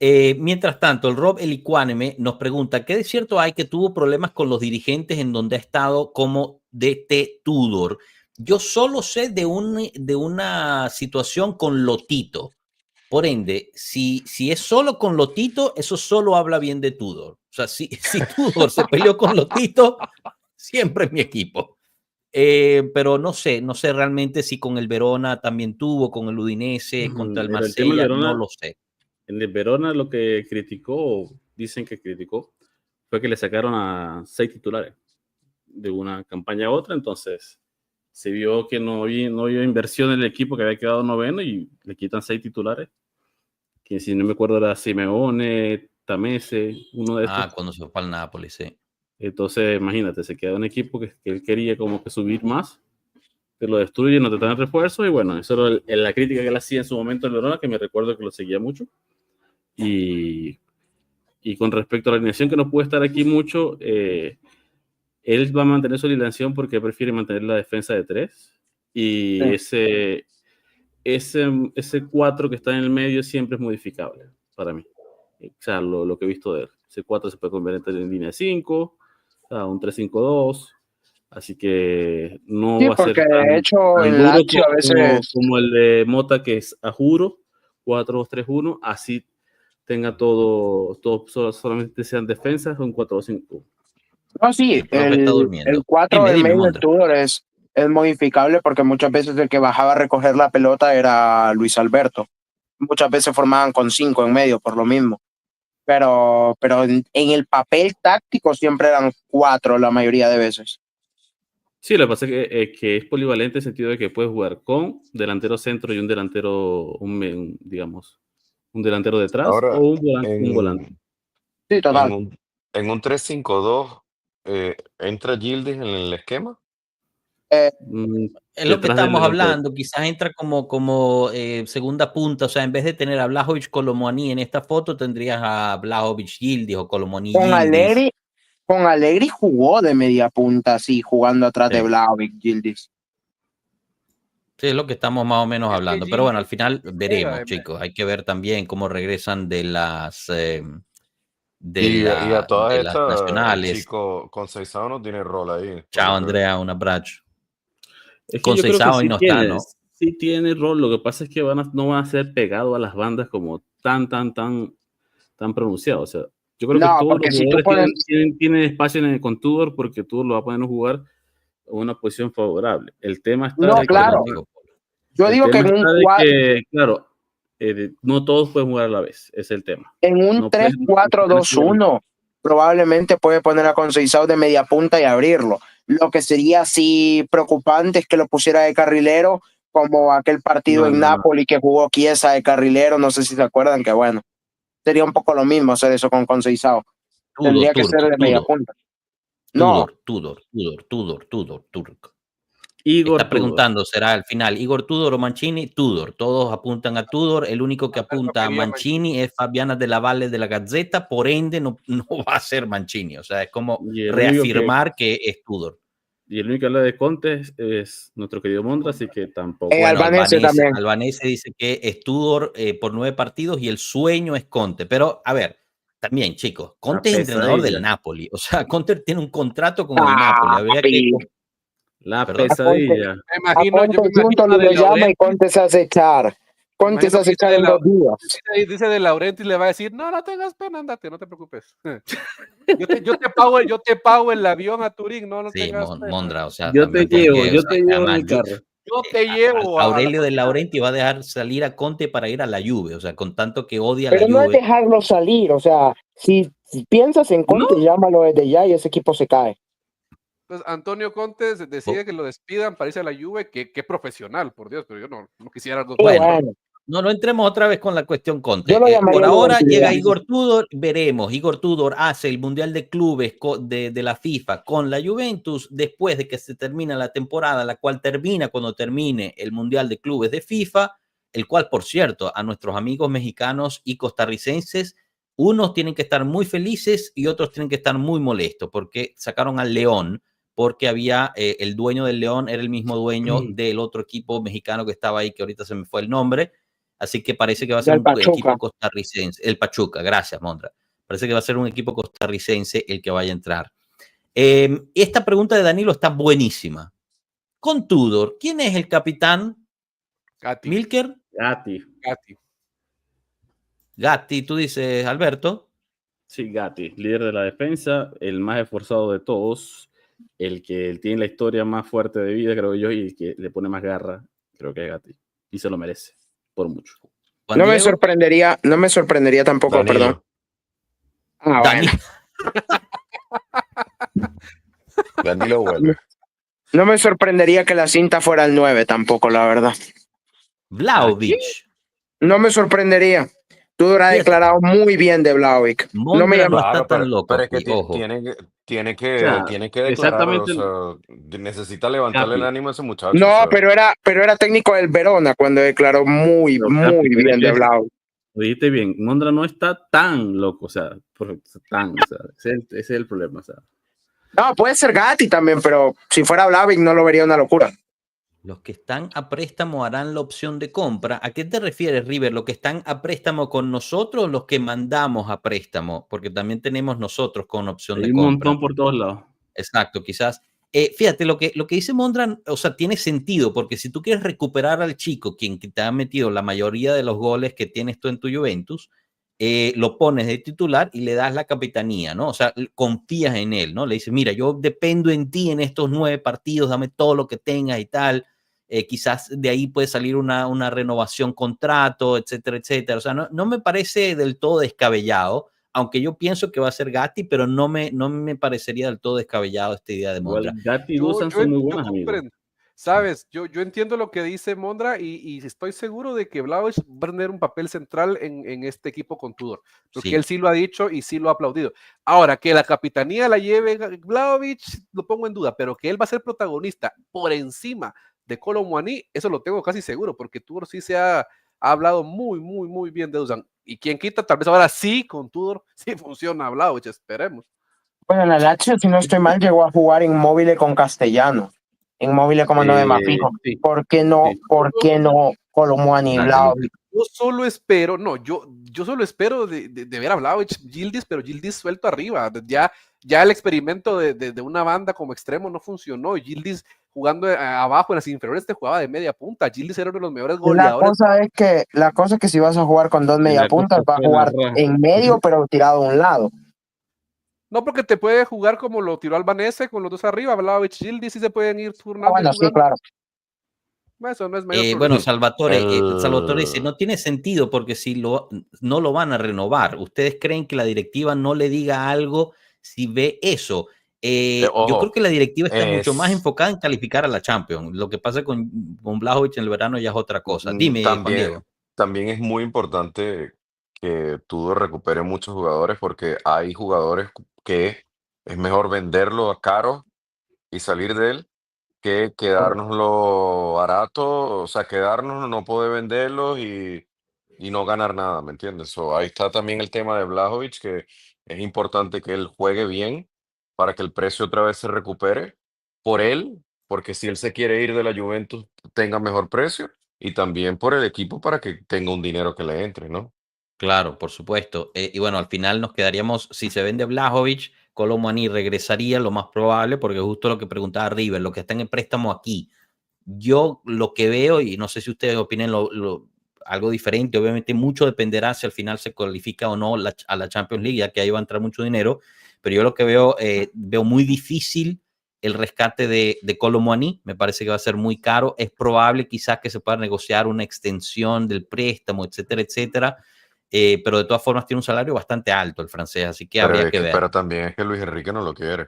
Mientras tanto, el Rob Elicuáneme nos pregunta, ¿qué de cierto hay que tuvo problemas con los dirigentes en donde ha estado como DT Tudor? Yo solo sé de una situación con Lotito. Por ende, si es solo con Lotito, eso solo habla bien de Tudor. O sea, si Tudor se peleó con Lotito, siempre es mi equipo. Pero no sé realmente si con el Verona también tuvo, con el Udinese, contra el Pero el tema del Marsella, no Verona, lo sé. en el Verona lo que criticó, dicen que criticó, fue que le sacaron a 6 titulares de una campaña a otra, entonces se vio que no había inversión en el equipo, que había quedado noveno y le quitan 6 titulares, que si no me acuerdo era Simeone, Tamese, uno de estos. Cuando se fue al Napoli, sí. Entonces, imagínate, se queda un equipo que él quería como que subir más, te lo destruye, no te dan refuerzo, y bueno, eso era la crítica que él hacía en su momento en Verona, que me recuerdo que lo seguía mucho. Y con respecto a la alineación, que no puede estar aquí mucho, él va a mantener su alineación porque prefiere mantener la defensa de 3, y ese 4 que está en el medio siempre es modificable para mí. O sea, lo que he visto de él. Ese 4 se puede convertir en línea 5, o sea, un 3-5-2. Así que no Sí, va a ser porque de hecho tan en duro Lazio a veces, como el de Mota, que es a juro, 4-2-3-1. Así tenga todo solamente sean defensas, un 4-2-5. no, sí, El profe está el durmiendo. 4 Dime, del dime, medio de Mondra. Tudor es modificable porque muchas veces el que bajaba a recoger la pelota era Luis Alberto. Muchas veces formaban con 5 en medio por lo mismo. Pero en el papel táctico siempre eran 4 la mayoría de veces. Sí, lo que pasa es que es polivalente en el sentido de que puedes jugar con delantero centro y un delantero, digamos, un delantero detrás, Ahora, o un volante. Sí, en total. un 3-5-2, ¿entra Yildiz en el esquema? Es lo que Detrás del estamos delantero. hablando, quizás entra como segunda punta, o sea, en vez de tener a Blajovic Colomoni en esta foto, tendrías a Blajovic Yildiz o Colomoni Yildiz. Con Allegri jugó de media punta, así, jugando atrás de Sí. Vlahovic, Yildiz. Sí, es lo que estamos más o menos Es que hablando. Pero bueno, al Gildi final juega veremos, de chicos. Hay que ver también cómo regresan de las Y a todas de las estas, el nacionales. chico Conceição no tiene rol ahí, por Chao, lo que veo. Andrea, un abrazo. Es que yo creo que Conceição hoy no está, ¿no? sí tiene rol. Lo que pasa es que no van a ser pegados a las bandas como tan pronunciado. O sea, yo creo que No, todos los porque si tú jugadores pones, tienen espacio con Tudor, porque Tudor lo va a poner a jugar en una posición favorable. El tema está no, Estoy de de que, acuerdo claro, contigo. yo digo que claro, no todos pueden jugar a la vez. Ese es el tema. en un No puedes- 3-4-2-1 probablemente puede poner a Conceição de media punta y abrirlo. Lo que sería así preocupante es que lo pusiera de carrilero, como aquel partido No, en no, no. Napoli que jugó Chiesa de carrilero, no sé si se acuerdan, que bueno, sería un poco lo mismo hacer eso con Conceição. Tendría que ser de media punta. No, Tudor. Igor Está Tudor. preguntando, ¿será al final Igor Tudor o Mancini? Tudor. Todos apuntan a Tudor. El único que Alberto apunta a quería Mancini es Fabiana Della Valle de la Gazzetta, por ende no va a ser Mancini. O sea, es como Y el único reafirmar que es Tudor. Y el único que habla de Conte es nuestro querido Mondra, así que tampoco. Bueno, Albanese también. Albanese dice que es Tudor por 9 partidos y el sueño es Conte. Pero, a ver, también, chicos, Conte es entrenador del Napoli. O sea, Conte tiene un contrato con el Napoli. Habría que... La Perdón. pesadilla. Me imagino, yo me Conte imagino a De lo llama y Laurentiis. Conte se hace echar. Conte se hace echar en 2 días. Dice De Laurentiis, le va a decir, no tengas pena, andate, no te preocupes. Yo te pago el avión a Turín, no Sí, tengas pena. Mondra, o sea, Yo te también tiene llevo, que, yo o sea, te llevo en además, el carro. Yo te llevo Aurelio a De Laurentiis va a dejar salir a Conte para ir a la Juve, o sea, con tanto que odia Pero la no es Juve. dejarlo salir, o sea, si piensas en Conte, No. llámalo desde ya y ese equipo se cae. Pues Antonio Conte decide que lo despidan para irse a la Juve, qué profesional, por Dios, pero yo no quisiera algo. Bueno, no entremos otra vez con la cuestión Conte. Yo lo llamaría Por ahora identidad. llega Igor Tudor, veremos. Igor Tudor hace el Mundial de Clubes de la FIFA con la Juventus después de que se termina la temporada, la cual termina cuando termine el Mundial de Clubes de FIFA, el cual, por cierto, a nuestros amigos mexicanos y costarricenses, unos tienen que estar muy felices y otros tienen que estar muy molestos porque sacaron al León, porque había el dueño del León, era el mismo dueño del otro equipo mexicano que estaba ahí, que ahorita se me fue el nombre. Así que parece que va a ser un equipo costarricense. El Pachuca, gracias, Mondra. Parece que va a ser un equipo costarricense el que vaya a entrar. Esta pregunta de Danilo está buenísima. Con Tudor, ¿quién es el capitán? Gatti. ¿Milker? Gatti, tú dices, Alberto. Sí, Gatti, líder de la defensa, el más esforzado de todos, el que tiene la historia más fuerte de vida, creo yo, y el que le pone más garra, creo que es Gatti. Y se lo merece, por mucho. No me sorprendería tampoco, Danilo. Perdón. Danilo. Bueno. Danilo vuelve. No me sorprendería que la cinta fuera el 9 tampoco, la verdad. Vlahovic. No me sorprendería. Tudor ha Fíjate, declarado muy bien de Vlahovic. No me Mondra no llama. está Claro, tan loco pero es que aquí, ojo. tiene O sea, que declarar, o exactamente, sea, necesita levantarle el Capi. ánimo a ese muchacho, o No, sea. pero era técnico del Verona cuando declaró muy, Pero, muy Capi, bien de Vlahovic. lo dijiste bien, Mondra no está tan loco, o sea, o sea, ese es el problema, o sea. No, puede ser Gatti también, pero si fuera Vlahovic no lo vería una locura. Los que están a préstamo harán la opción de compra. ¿A qué te refieres, River? ¿Los que están a préstamo con nosotros o los que mandamos a préstamo? Porque también tenemos nosotros con opción Hay de un compra. montón por todos lados. Exacto, quizás. Fíjate, lo que dice Mondran, o sea, tiene sentido, porque si tú quieres recuperar al chico, quien te ha metido la mayoría de los goles que tienes tú en tu Juventus, lo pones de titular y le das la capitanía, ¿no? O sea, confías en él, ¿no? Le dices, mira, yo dependo en ti en estos 9 partidos, dame todo lo que tengas y tal. Quizás de ahí puede salir una renovación, contrato, etcétera, etcétera. O sea, no me parece del todo descabellado, aunque yo pienso que va a ser Gatti, pero no me parecería del todo descabellado esta idea de Mondra. Igual Gatti y Yo, Dusan yo, son muy yo buenos amigos. comprendo, ¿sabes? Yo entiendo lo que dice Mondra y estoy seguro de que Vlahovic va a tener un papel central en este equipo con Tudor, porque Sí. él sí lo ha dicho y sí lo ha aplaudido. Ahora, que la capitanía la lleve Vlahovic, lo pongo en duda, pero que él va a ser protagonista por encima de Kolo Muani, eso lo tengo casi seguro, porque Tudor sí ha hablado muy, muy, muy bien de Dusan. Y quien quita, tal vez ahora sí con Tudor sí funciona Vlahovic, esperemos. Bueno, la Lazio, si no estoy mal, llegó a jugar Inmóvil con Castellano. Inmóvil como 9 más fijo. Sí, ¿Por qué no Colomwani y Vlahovic? Yo solo espero, no, yo solo espero de ver a Vlahovic, Yildiz, pero Yildiz suelto arriba. Ya el experimento de una banda como extremo no funcionó. Yildiz jugando abajo en las inferiores te jugaba de media punta. Yildiz era uno de los mejores goleadores. La cosa es que si vas a jugar con dos media puntas, vas a jugar en medio, pero tirado a un lado. No, porque te puede jugar como lo tiró Albanese con los dos arriba, Vlahovic, Yildiz, sí se pueden ir turnando. Bueno, sí, claro. Eso no es mayor problema. Bueno, Salvatore dice, no tiene sentido porque si no lo van a renovar. ¿Ustedes creen que la directiva no le diga algo si ve eso? Yo creo que la directiva está mucho más enfocada en calificar a la Champions. Lo que pasa con Vlahovic en el verano ya es otra cosa. Dime, Juan Diego. También es muy importante que Tudor recupere muchos jugadores porque hay jugadores que es mejor venderlo a caro y salir de él que quedárnoslo barato, o sea, quedarnos, no poder venderlos y no ganar nada, ¿me entiendes? Ahí está también el tema de Vlahovic, que es importante que él juegue bien para que el precio otra vez se recupere por él, porque si él se quiere ir de la Juventus, tenga mejor precio, y también por el equipo para que tenga un dinero que le entre, ¿no? Claro, por supuesto. Y bueno, al final nos quedaríamos, si se vende Vlahovic, Kolo Muani regresaría lo más probable, porque justo lo que preguntaba River, lo que están en préstamo aquí. Yo lo que veo, y no sé si ustedes opinen algo diferente, obviamente mucho dependerá si al final se cualifica o no a la Champions League, ya que ahí va a entrar mucho dinero, pero yo lo que veo muy difícil el rescate de Kolo Muani, me parece que va a ser muy caro, es probable quizás que se pueda negociar una extensión del préstamo, etcétera, etcétera, pero de todas formas tiene un salario bastante alto el francés, así que habría que ver. Pero también es que Luis Enrique no lo quiere.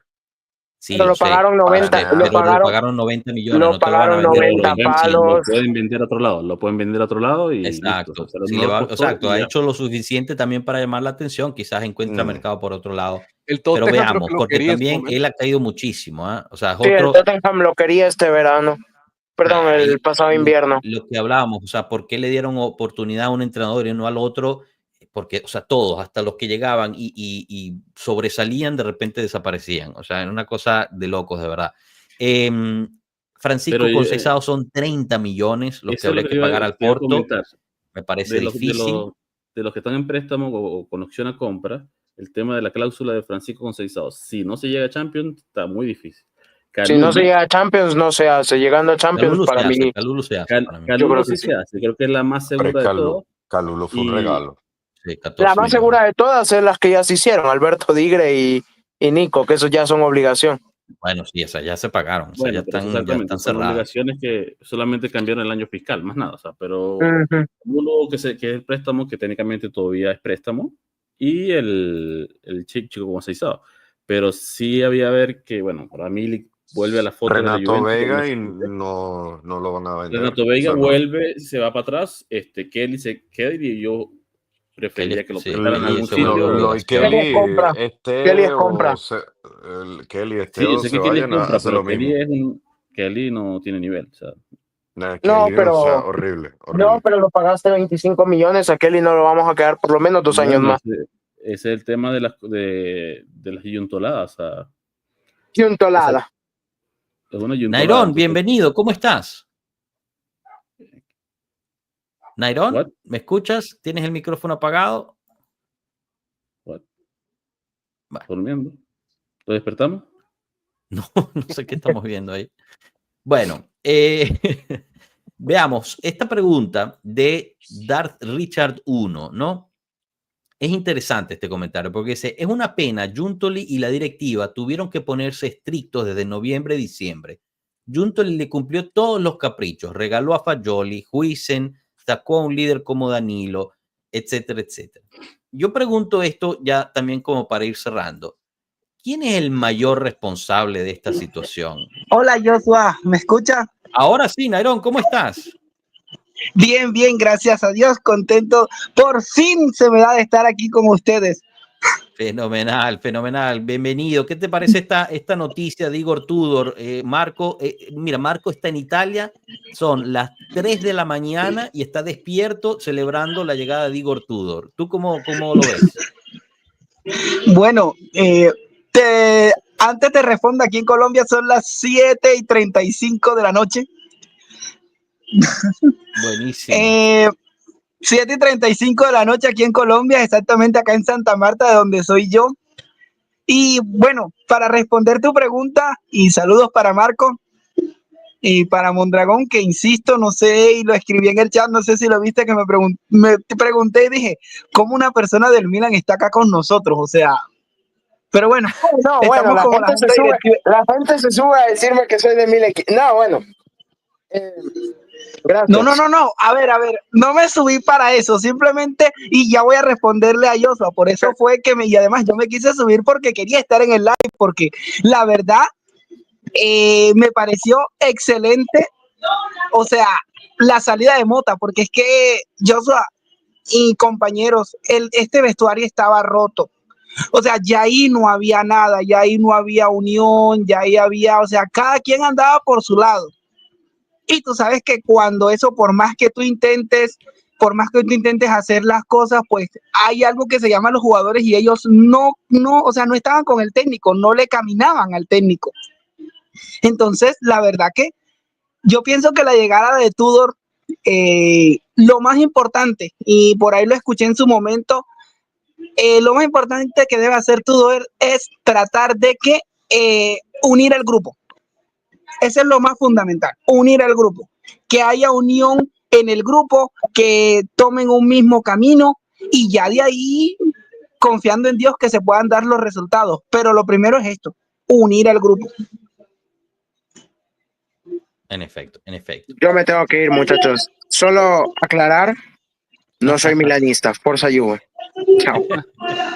Sí, pero lo pagaron 90, lo pagaron 90 millones, lo no te lo van a pagaron vender 90 por palos. Lo pueden vender a otro lado, y exacto. listo. O sea, Si no le lo va, costó exacto, y ha ya. hecho lo suficiente también para llamar la atención, quizás encuentra mercado por otro lado. El Pero Tottenham creo veamos, que lo porque quería en su también momento. él ha caído muchísimo, ¿eh? O sea, es Sí, el otro, Tottenham lo quería este verano. Perdón, ahí el pasado invierno. lo que hablábamos, o sea, ¿por qué le dieron oportunidad a un entrenador y no al otro? Porque, o sea, todos, hasta los que llegaban y sobresalían, de repente desaparecían. O sea, era una cosa de locos, de verdad. Francisco Pero, Conceição son 30 millones los que eso es lo habría que pagar al te iba a Porto. comentar. Me parece De difícil. los que están en préstamo o con opción a compra, el tema de la cláusula de Francisco Conceição, si no se llega a Champions, está muy difícil. Si no se llega a Champions, no se hace. Llegando a Champions, Calulo para se hace, mí. Calulo se hace para mí. Yo creo sí que sí. se hace, creo que es la más Pero segura de todas. Calulo fue un Y- regalo. Sí, 14 La más millones. segura de todas es las que ya se hicieron, Alberto Digre y Nico, que eso ya son obligación. Bueno, sí, esas ya se pagaron. O sea, Bueno, ya pero están exactamente, son cerradas. obligaciones que solamente cambiaron el año fiscal, más nada, o sea, pero Ujú. uno que es el préstamo, que técnicamente todavía es préstamo, y el chico como se hizo. Pero sí había ver que, bueno, para mí vuelve a la foto de la Renato Juventus. Vega y no lo van a vender. Renato Vega O sea, no. vuelve, se va para atrás, Kelly se queda y yo preferiría que lo Sí, prestaran a Kelly algún se volvió sitio. Lo y obligación. Kelly es Kelly, compra. Kelly es compra. Kelly, Sí, yo o sé se que Kelly es vayan, compra, hace lo pero Kelly mismo. Kelly no tiene nivel. O sea, Nah, No, Kelly, o sea, pero horrible, no, horrible. pero lo pagaste 25 millones. A Kelly no lo vamos a quedar por lo menos 2 años bueno, más. ese es el tema de las yuntoladas. O sea, Y un esa tolada. es una yuntolada. Nairón, Entonces, bienvenido, ¿cómo estás? Nairón, what? ¿me escuchas? ¿Tienes el micrófono apagado? What? Bueno, ¿Durmiendo? ¿Lo despertamos? no, no sé qué estamos viendo ahí. Bueno, veamos esta pregunta de Darth Richard 1, ¿no? Es interesante este comentario porque dice, es una pena, Giuntoli y la directiva tuvieron que ponerse estrictos desde noviembre y diciembre. Giuntoli le cumplió todos los caprichos, regaló a Fagioli, Huijsen, sacó a un líder como Danilo, etcétera, etcétera. Yo pregunto esto ya también como para ir cerrando. ¿Quién es el mayor responsable de esta situación? Hola Joshua, ¿me escucha? Ahora sí, Nairón, ¿cómo estás? Bien, bien, gracias a Dios, contento. Por fin se me da de estar aquí con ustedes. Fenomenal, fenomenal. Bienvenido. ¿Qué te parece esta noticia de Igor Tudor? Marco, mira, Marco está en Italia, son las 3 de la mañana y está despierto celebrando la llegada de Igor Tudor. ¿Tú cómo lo ves? Bueno, antes te respondo, aquí en Colombia son las 7:35 de la noche. Buenísimo. 7:35 de la noche aquí en Colombia, exactamente acá en Santa Marta, de donde soy yo. Y bueno, para responder tu pregunta, y saludos para Marco y para Mondragón, que insisto, no sé, y lo escribí en el chat, no sé si lo viste, que me pregunté y dije, ¿cómo una persona del Milan está acá con nosotros? O sea, pero bueno, No, bueno, estamos la como la gente se junta sube, directiva. la gente se sube a decirme que soy de mil equipos. No, bueno. Eh, No, gracias. a ver, no me subí para eso, simplemente, y ya voy a responderle a Joshua, por eso fue que y además yo me quise subir porque quería estar en el live, porque la verdad me pareció excelente, o sea, la salida de Mota, porque es que Joshua y compañeros, este vestuario estaba roto. O sea, ya ahí no había nada, ya ahí no había unión, ya ahí había, o sea, cada quien andaba por su lado. Y tú sabes que cuando eso, por más que tú intentes hacer las cosas, pues hay algo que se llama los jugadores y ellos o sea, no estaban con el técnico, no le caminaban al técnico. Entonces, la verdad que yo pienso que la llegada de Tudor, lo más importante, y por ahí lo escuché en su momento, lo más importante que debe hacer Tudor es tratar de que unir el grupo. Eso es lo más fundamental, unir al grupo, que haya unión en el grupo, que tomen un mismo camino y ya de ahí, confiando en Dios, que se puedan dar los resultados. Pero lo primero es esto, unir al grupo. En efecto, en efecto. Yo me tengo que ir, muchachos. Solo aclarar, no soy milanista. Forza Juve. Chao.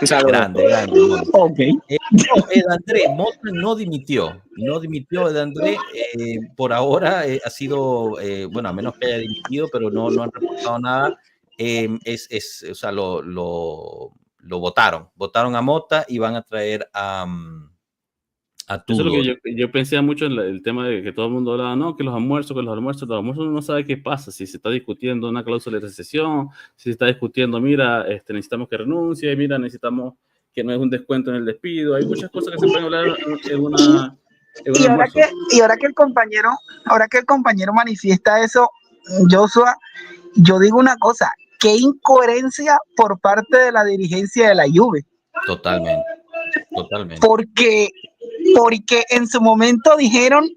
Un saludo. Grande, grande. Monta. Ok. No, Ed André, Mota no dimitió Ed André, por ahora ha sido, bueno, a menos que haya dimitido, pero no han reportado nada, o sea, lo votaron a Mota y van a traer a eso es lo Tudor. que yo pensé mucho en el tema de que todo el mundo hablaba, no, que los almuerzos uno no sabe qué pasa, si se está discutiendo una cláusula de recesión, si se está discutiendo, mira, necesitamos que renuncie, mira, necesitamos que no es un descuento en el despido, hay muchas cosas que se pueden hablar en un almuerzo. Ahora que el compañero manifiesta eso, Joshua, yo digo una cosa, qué incoherencia por parte de la dirigencia de la Juve. Totalmente. Porque en su momento dijeron,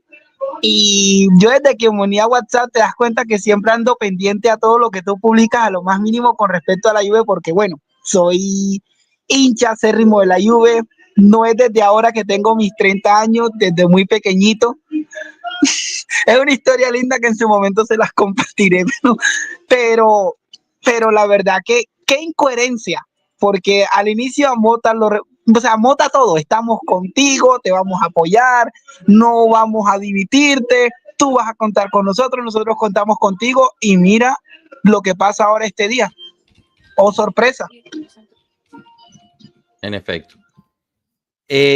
y yo desde que me uní a WhatsApp te das cuenta que siempre ando pendiente a todo lo que tú publicas, a lo más mínimo con respecto a la Juve, porque bueno, soy hincha acérrimo de la Juve, no es desde ahora que tengo mis 30 años, desde muy pequeñito. Es una historia linda que en su momento se las compartiré, pero la verdad que qué incoherencia, porque al inicio a Mota Mota todo, estamos contigo, te vamos a apoyar, no vamos a dividirte, tú vas a contar con nosotros contamos contigo, y mira lo que pasa ahora este día. o sorpresa. En efecto.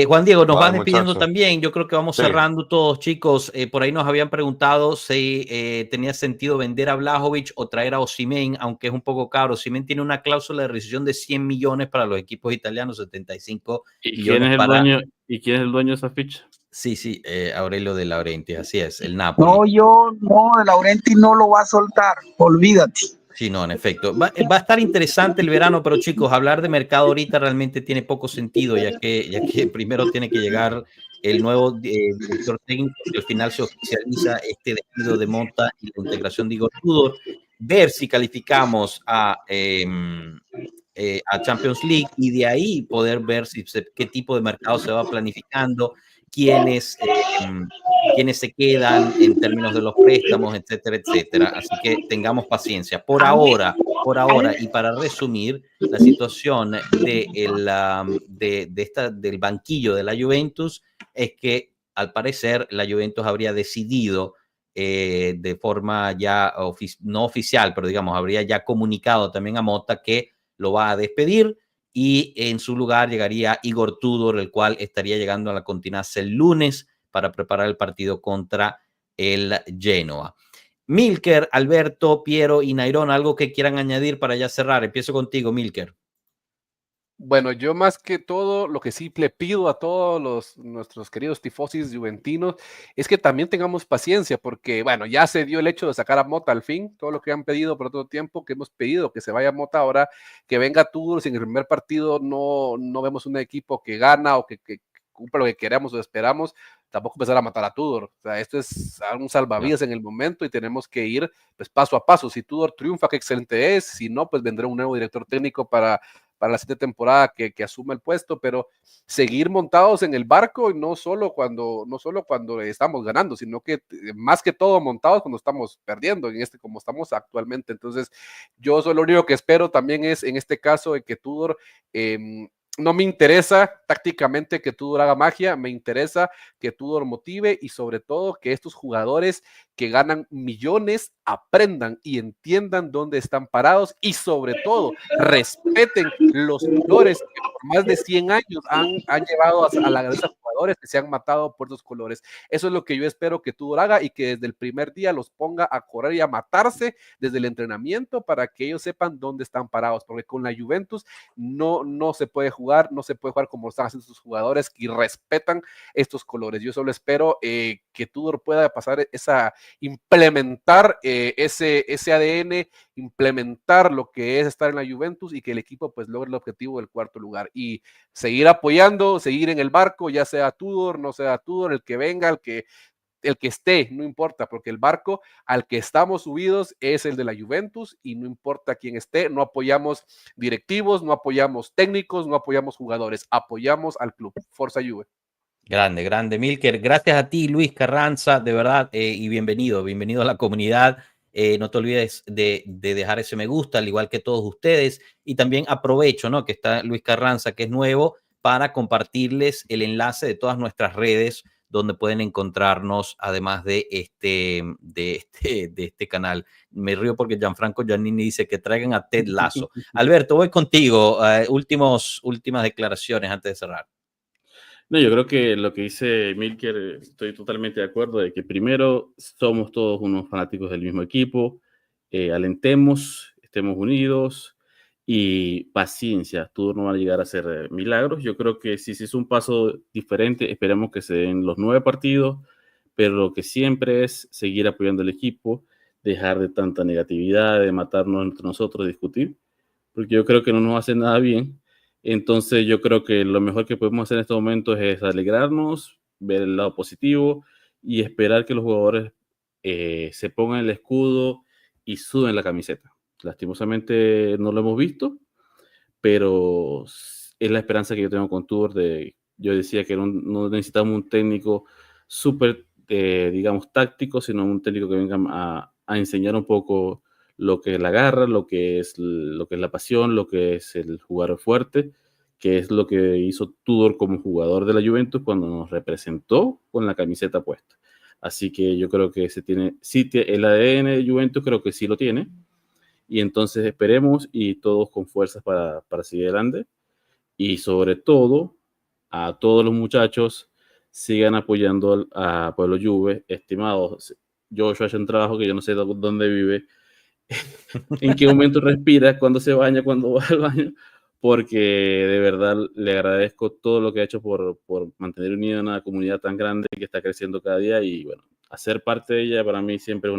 Juan Diego, nos vas Vale, despidiendo muchachos. también. Yo creo que vamos Sí. cerrando todos, chicos. Por ahí nos habían preguntado si tenía sentido vender a Vlahovic o traer a Osimhen, aunque es un poco caro. Osimhen tiene una cláusula de rescisión de 100 millones para los equipos italianos, 75 ¿Y millones quién es el para... dueño? ¿Y quién es el dueño de esa ficha? Sí, Aurelio de Laurentiis, así es, el Napoli. No, De Laurentiis no lo va a soltar, olvídate. Sí, no, en efecto. Va a estar interesante el verano, pero chicos, hablar de mercado ahorita realmente tiene poco sentido, ya que primero tiene que llegar el nuevo director técnico, que al final se oficializa este despido de Motta y la integración de Igor Tudor, ver si calificamos a Champions League y de ahí poder ver qué tipo de mercado se va planificando, quiénes se quedan en términos de los préstamos, etcétera, etcétera. Así que tengamos paciencia. Por ahora, y para resumir, la situación del banquillo de la Juventus es que, al parecer, la Juventus habría decidido de forma ya no oficial, pero digamos, habría ya comunicado también a Motta que lo va a despedir y en su lugar llegaría Igor Tudor, el cual estaría llegando a la Continenza el lunes para preparar el partido contra el Genoa. Milker, Alberto, Piero y Nairón, ¿algo que quieran añadir para ya cerrar? Empiezo contigo, Milker. Bueno, yo más que todo, lo que sí le pido a todos nuestros queridos tifosis juventinos es que también tengamos paciencia, porque, bueno, ya se dio el hecho de sacar a Motta al fin, todo lo que han pedido por todo tiempo, que hemos pedido que se vaya Motta ahora, que venga Tudor, si en el primer partido no vemos un equipo que gana o que cumple lo que queremos o esperamos, tampoco empezar a matar a Tudor. O sea, esto es un salvavidas en el momento y tenemos que ir pues paso a paso. Si Tudor triunfa, qué excelente es, si no, pues vendrá un nuevo director técnico para la siguiente temporada que asuma el puesto, pero seguir montados en el barco y no solo cuando estamos ganando, sino que más que todo montados cuando estamos perdiendo, como estamos actualmente. Entonces, yo lo único que espero también es, en este caso, de que Tudor no me interesa tácticamente que Tudor haga magia, me interesa que Tudor motive y sobre todo que estos jugadores que ganan millones aprendan y entiendan dónde están parados y sobre todo respeten los colores que por más de 100 años han llevado a la cabeza jugadores que se han matado por esos colores. Eso es lo que yo espero que Tudor haga y que desde el primer día los ponga a correr y a matarse desde el entrenamiento para que ellos sepan dónde están parados, porque con la Juventus no se puede jugar, no se puede jugar como están haciendo sus jugadores que respetan estos colores. Yo solo espero que Tudor pueda pasar implementar ese ADN, implementar lo que es estar en la Juventus y que el equipo pues logre el objetivo del cuarto lugar y seguir apoyando, seguir en el barco, ya sea Tudor, no sea Tudor, el que venga, el que esté, no importa, porque el barco al que estamos subidos es el de la Juventus y no importa quién esté, no apoyamos directivos, no apoyamos técnicos, no apoyamos jugadores, apoyamos al club. Forza Juve. Grande, Milker. Gracias a ti, Luis Carranza, de verdad, y bienvenido a la comunidad. No te olvides de dejar ese me gusta, al igual que todos ustedes. Y también aprovecho, ¿no?, que está Luis Carranza, que es nuevo, para compartirles el enlace de todas nuestras redes donde pueden encontrarnos, además de este canal. Me río porque Gianfranco Giannini dice que traigan a Ted Lasso. Alberto, voy contigo. Últimas declaraciones antes de cerrar. No, yo creo que lo que dice Milker, estoy totalmente de acuerdo de que primero somos todos unos fanáticos del mismo equipo, alentemos, estemos unidos y paciencia. Tudor no va a llegar a hacer milagros. Yo creo que si es un paso diferente, esperemos que se den los 9 partidos, pero lo que siempre es seguir apoyando al equipo, dejar de tanta negatividad, de matarnos entre nosotros, discutir, porque yo creo que no nos hace nada bien. Entonces yo creo que lo mejor que podemos hacer en estos momentos es alegrarnos, ver el lado positivo y esperar que los jugadores se pongan el escudo y suben la camiseta. Lastimosamente no lo hemos visto, pero es la esperanza que yo tengo con Tudor. Yo decía que no necesitamos un técnico súper, digamos, táctico, sino un técnico que venga a enseñar un poco lo que es la garra, lo que es la pasión, lo que es el jugador fuerte, que es lo que hizo Tudor como jugador de la Juventus cuando nos representó con la camiseta puesta. Así que yo creo que el ADN de Juventus creo que sí lo tiene, y entonces esperemos y todos con fuerzas para seguir adelante, y sobre todo a todos los muchachos sigan apoyando a Pueblo Juve, estimados. Joshua hace un trabajo que yo no sé dónde vive, en qué momento respira, cuándo se baña, cuándo va al baño, porque de verdad le agradezco todo lo que ha hecho por mantener unida una comunidad tan grande que está creciendo cada día, y bueno, hacer parte de ella para mí siempre es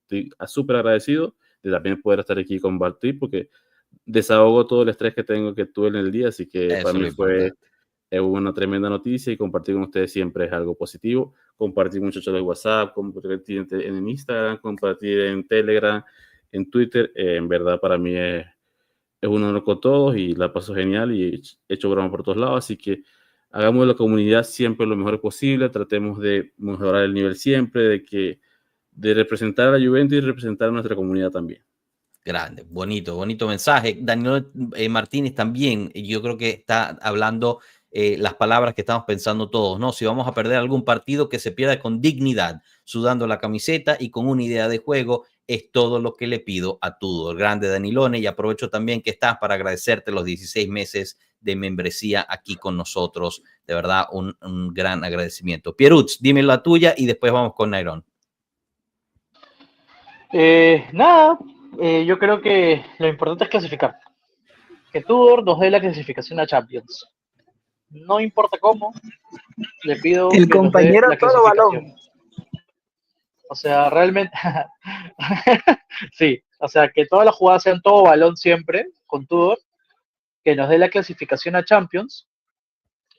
estoy súper agradecido de también poder estar aquí y compartir, porque desahogo todo el estrés que tuve en el día, así que Eso para es mí lo fue importante. una tremenda noticia, y compartir con ustedes siempre es algo positivo. Compartir muchos de WhatsApp, compartir en Instagram, compartir en Telegram, en Twitter, en verdad para mí es un honor con todos, y la paso genial y he hecho broma por todos lados, así que hagamos de la comunidad siempre lo mejor posible, tratemos de mejorar el nivel siempre, de representar a la Juventus y representar a nuestra comunidad también. Grande, bonito mensaje. Daniel Martínez también, yo creo que está hablando las palabras que estamos pensando todos, ¿no? Si vamos a perder algún partido, que se pierda con dignidad, sudando la camiseta y con una idea de juego, es todo lo que le pido a Tudor. Grande Danilone, y aprovecho también que estás para agradecerte los 16 meses de membresía aquí con nosotros. De verdad, un gran agradecimiento. Pierutz, dime la tuya y después vamos con Nairón. Nada, yo creo que lo importante es clasificar. Que Tudor nos dé la clasificación a Champions. No importa cómo, le pido El que nos dé compañero la todo clasificación. balón. O sea, realmente, sí, o sea, que todas las jugadas sean todo balón siempre, con Tudor, que nos dé la clasificación a Champions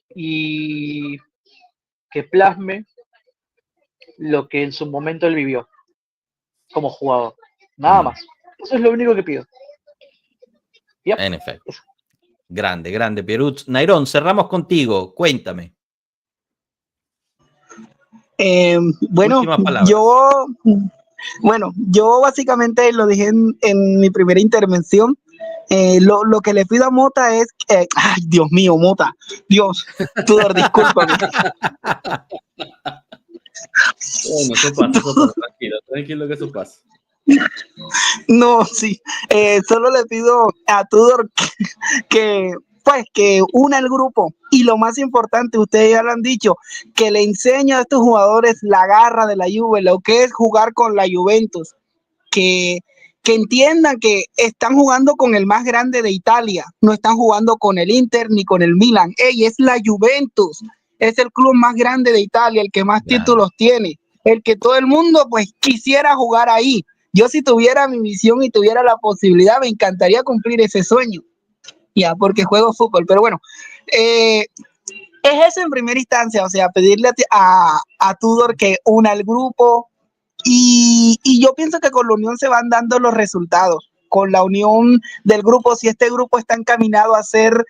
y que plasme lo que en su momento él vivió como jugador. Nada más. Eso es lo único que pido. Yep. En efecto. Grande, Pierutz. Nairón, cerramos contigo. Cuéntame. Bueno, Últimas palabras. yo básicamente lo dije en mi primera intervención. Lo que le pido a Mota es, ay, Dios mío, Mota, Dios, Tudor, discúlpame. Bueno, eso pasa, tranquilo que eso pasa. No, sí, solo le pido a Tudor que una el grupo, y lo más importante, ustedes ya lo han dicho, que le enseñe a estos jugadores la garra de la Juve, lo que es jugar con la Juventus, que entiendan que están jugando con el más grande de Italia, no están jugando con el Inter ni con el Milan. Es la Juventus, es el club más grande de Italia, el que más títulos tiene, el que todo el mundo pues quisiera jugar ahí. Yo, si tuviera mi visión y tuviera la posibilidad, me encantaría cumplir ese sueño, ya, porque juego fútbol. Pero bueno, es eso en primera instancia, o sea, pedirle a Tudor que una el grupo, y yo pienso que con la unión se van dando los resultados, con la unión del grupo. Si este grupo está encaminado a ser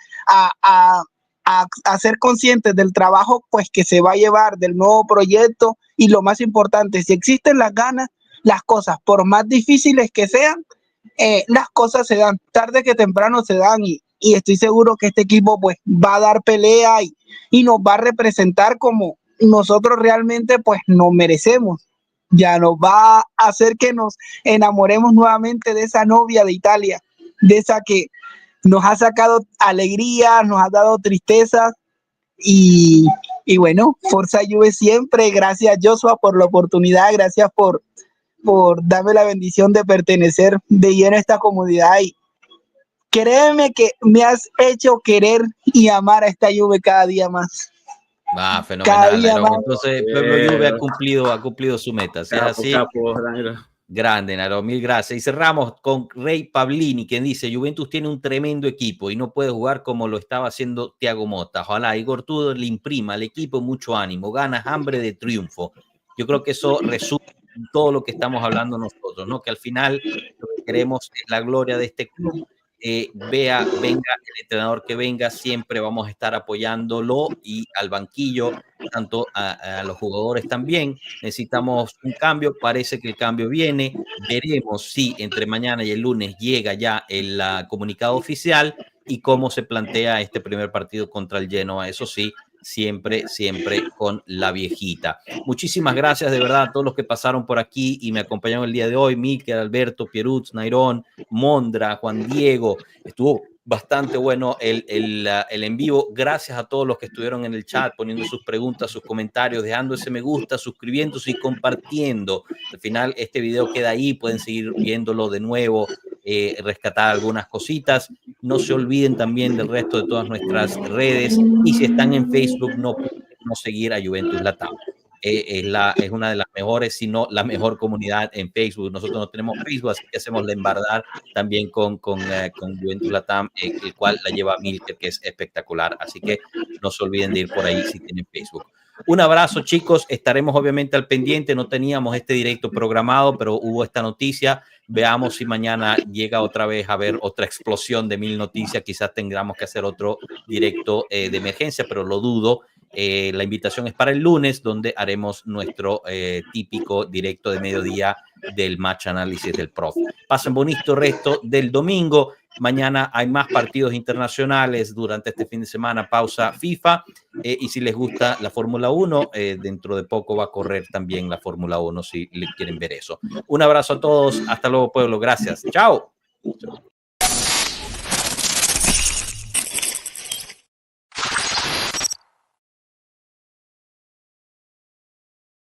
conscientes del trabajo pues que se va a llevar, del nuevo proyecto, y lo más importante, si existen las ganas, las cosas, por más difíciles que sean, las cosas se dan, tarde que temprano se dan, y estoy seguro que este equipo pues va a dar pelea y nos va a representar como nosotros realmente pues nos merecemos. Ya nos va a hacer que nos enamoremos nuevamente de esa novia de Italia, de esa que nos ha sacado alegría, nos ha dado tristeza, y bueno, Forza Juve siempre. Gracias, Joshua, por la oportunidad, gracias por darme la bendición de pertenecer de lleno a esta comunidad, y créeme que me has hecho querer y amar a esta Juve cada día más. Fenomenal, Nairón. Entonces, Pueblo Juve ha cumplido su meta. ¿Sí? Así. Grande, Nairón, mil gracias. Y cerramos con Rey Pablini, quien dice: Juventus tiene un tremendo equipo y no puede jugar como lo estaba haciendo Thiago Motta. Ojalá Igor Tudor le imprima al equipo mucho ánimo, ganas, hambre de triunfo. Yo creo que eso resume todo lo que estamos hablando nosotros, ¿no? Que al final lo que queremos es la gloria de este club. Venga el entrenador que venga, siempre vamos a estar apoyándolo, y al banquillo, tanto a los jugadores también. Necesitamos un cambio, parece que el cambio viene. Veremos si entre mañana y el lunes llega ya el comunicado oficial y cómo se plantea este primer partido contra el Genoa. Eso sí, siempre, siempre con la viejita. Muchísimas gracias de verdad a todos los que pasaron por aquí y me acompañaron el día de hoy. Mikel, Alberto, Pierutz, Nairón, Mondra, Juan Diego. Estuvo bastante bueno el en vivo. Gracias a todos los que estuvieron en el chat poniendo sus preguntas, sus comentarios, dejando ese me gusta, suscribiéndose y compartiendo. Al final este video queda ahí, pueden seguir viéndolo de nuevo, rescatar algunas cositas. No se olviden también del resto de todas nuestras redes y si están en Facebook no pueden no seguir a Juventus Latam. Es una de las mejores, si no la mejor comunidad en Facebook. Nosotros no tenemos Facebook, así que hacemos la embardar también con Juventus Latam, el cual la lleva Milker, que es espectacular. Así que no se olviden de ir por ahí si tienen Facebook. Un abrazo, chicos. Estaremos obviamente al pendiente. No teníamos este directo programado, pero hubo esta noticia. Veamos si mañana llega otra vez a haber otra explosión de 1000 noticias. Quizás tengamos que hacer otro directo de emergencia, pero lo dudo. La invitación es para el lunes, donde haremos nuestro típico directo de mediodía del match análisis del prof. Pasen bonito resto del domingo. Mañana hay más partidos internacionales durante este fin de semana, pausa FIFA. Y si les gusta la Fórmula 1, dentro de poco va a correr también la Fórmula 1, si quieren ver eso. Un abrazo a todos. Hasta luego, pueblo. Gracias. Chao.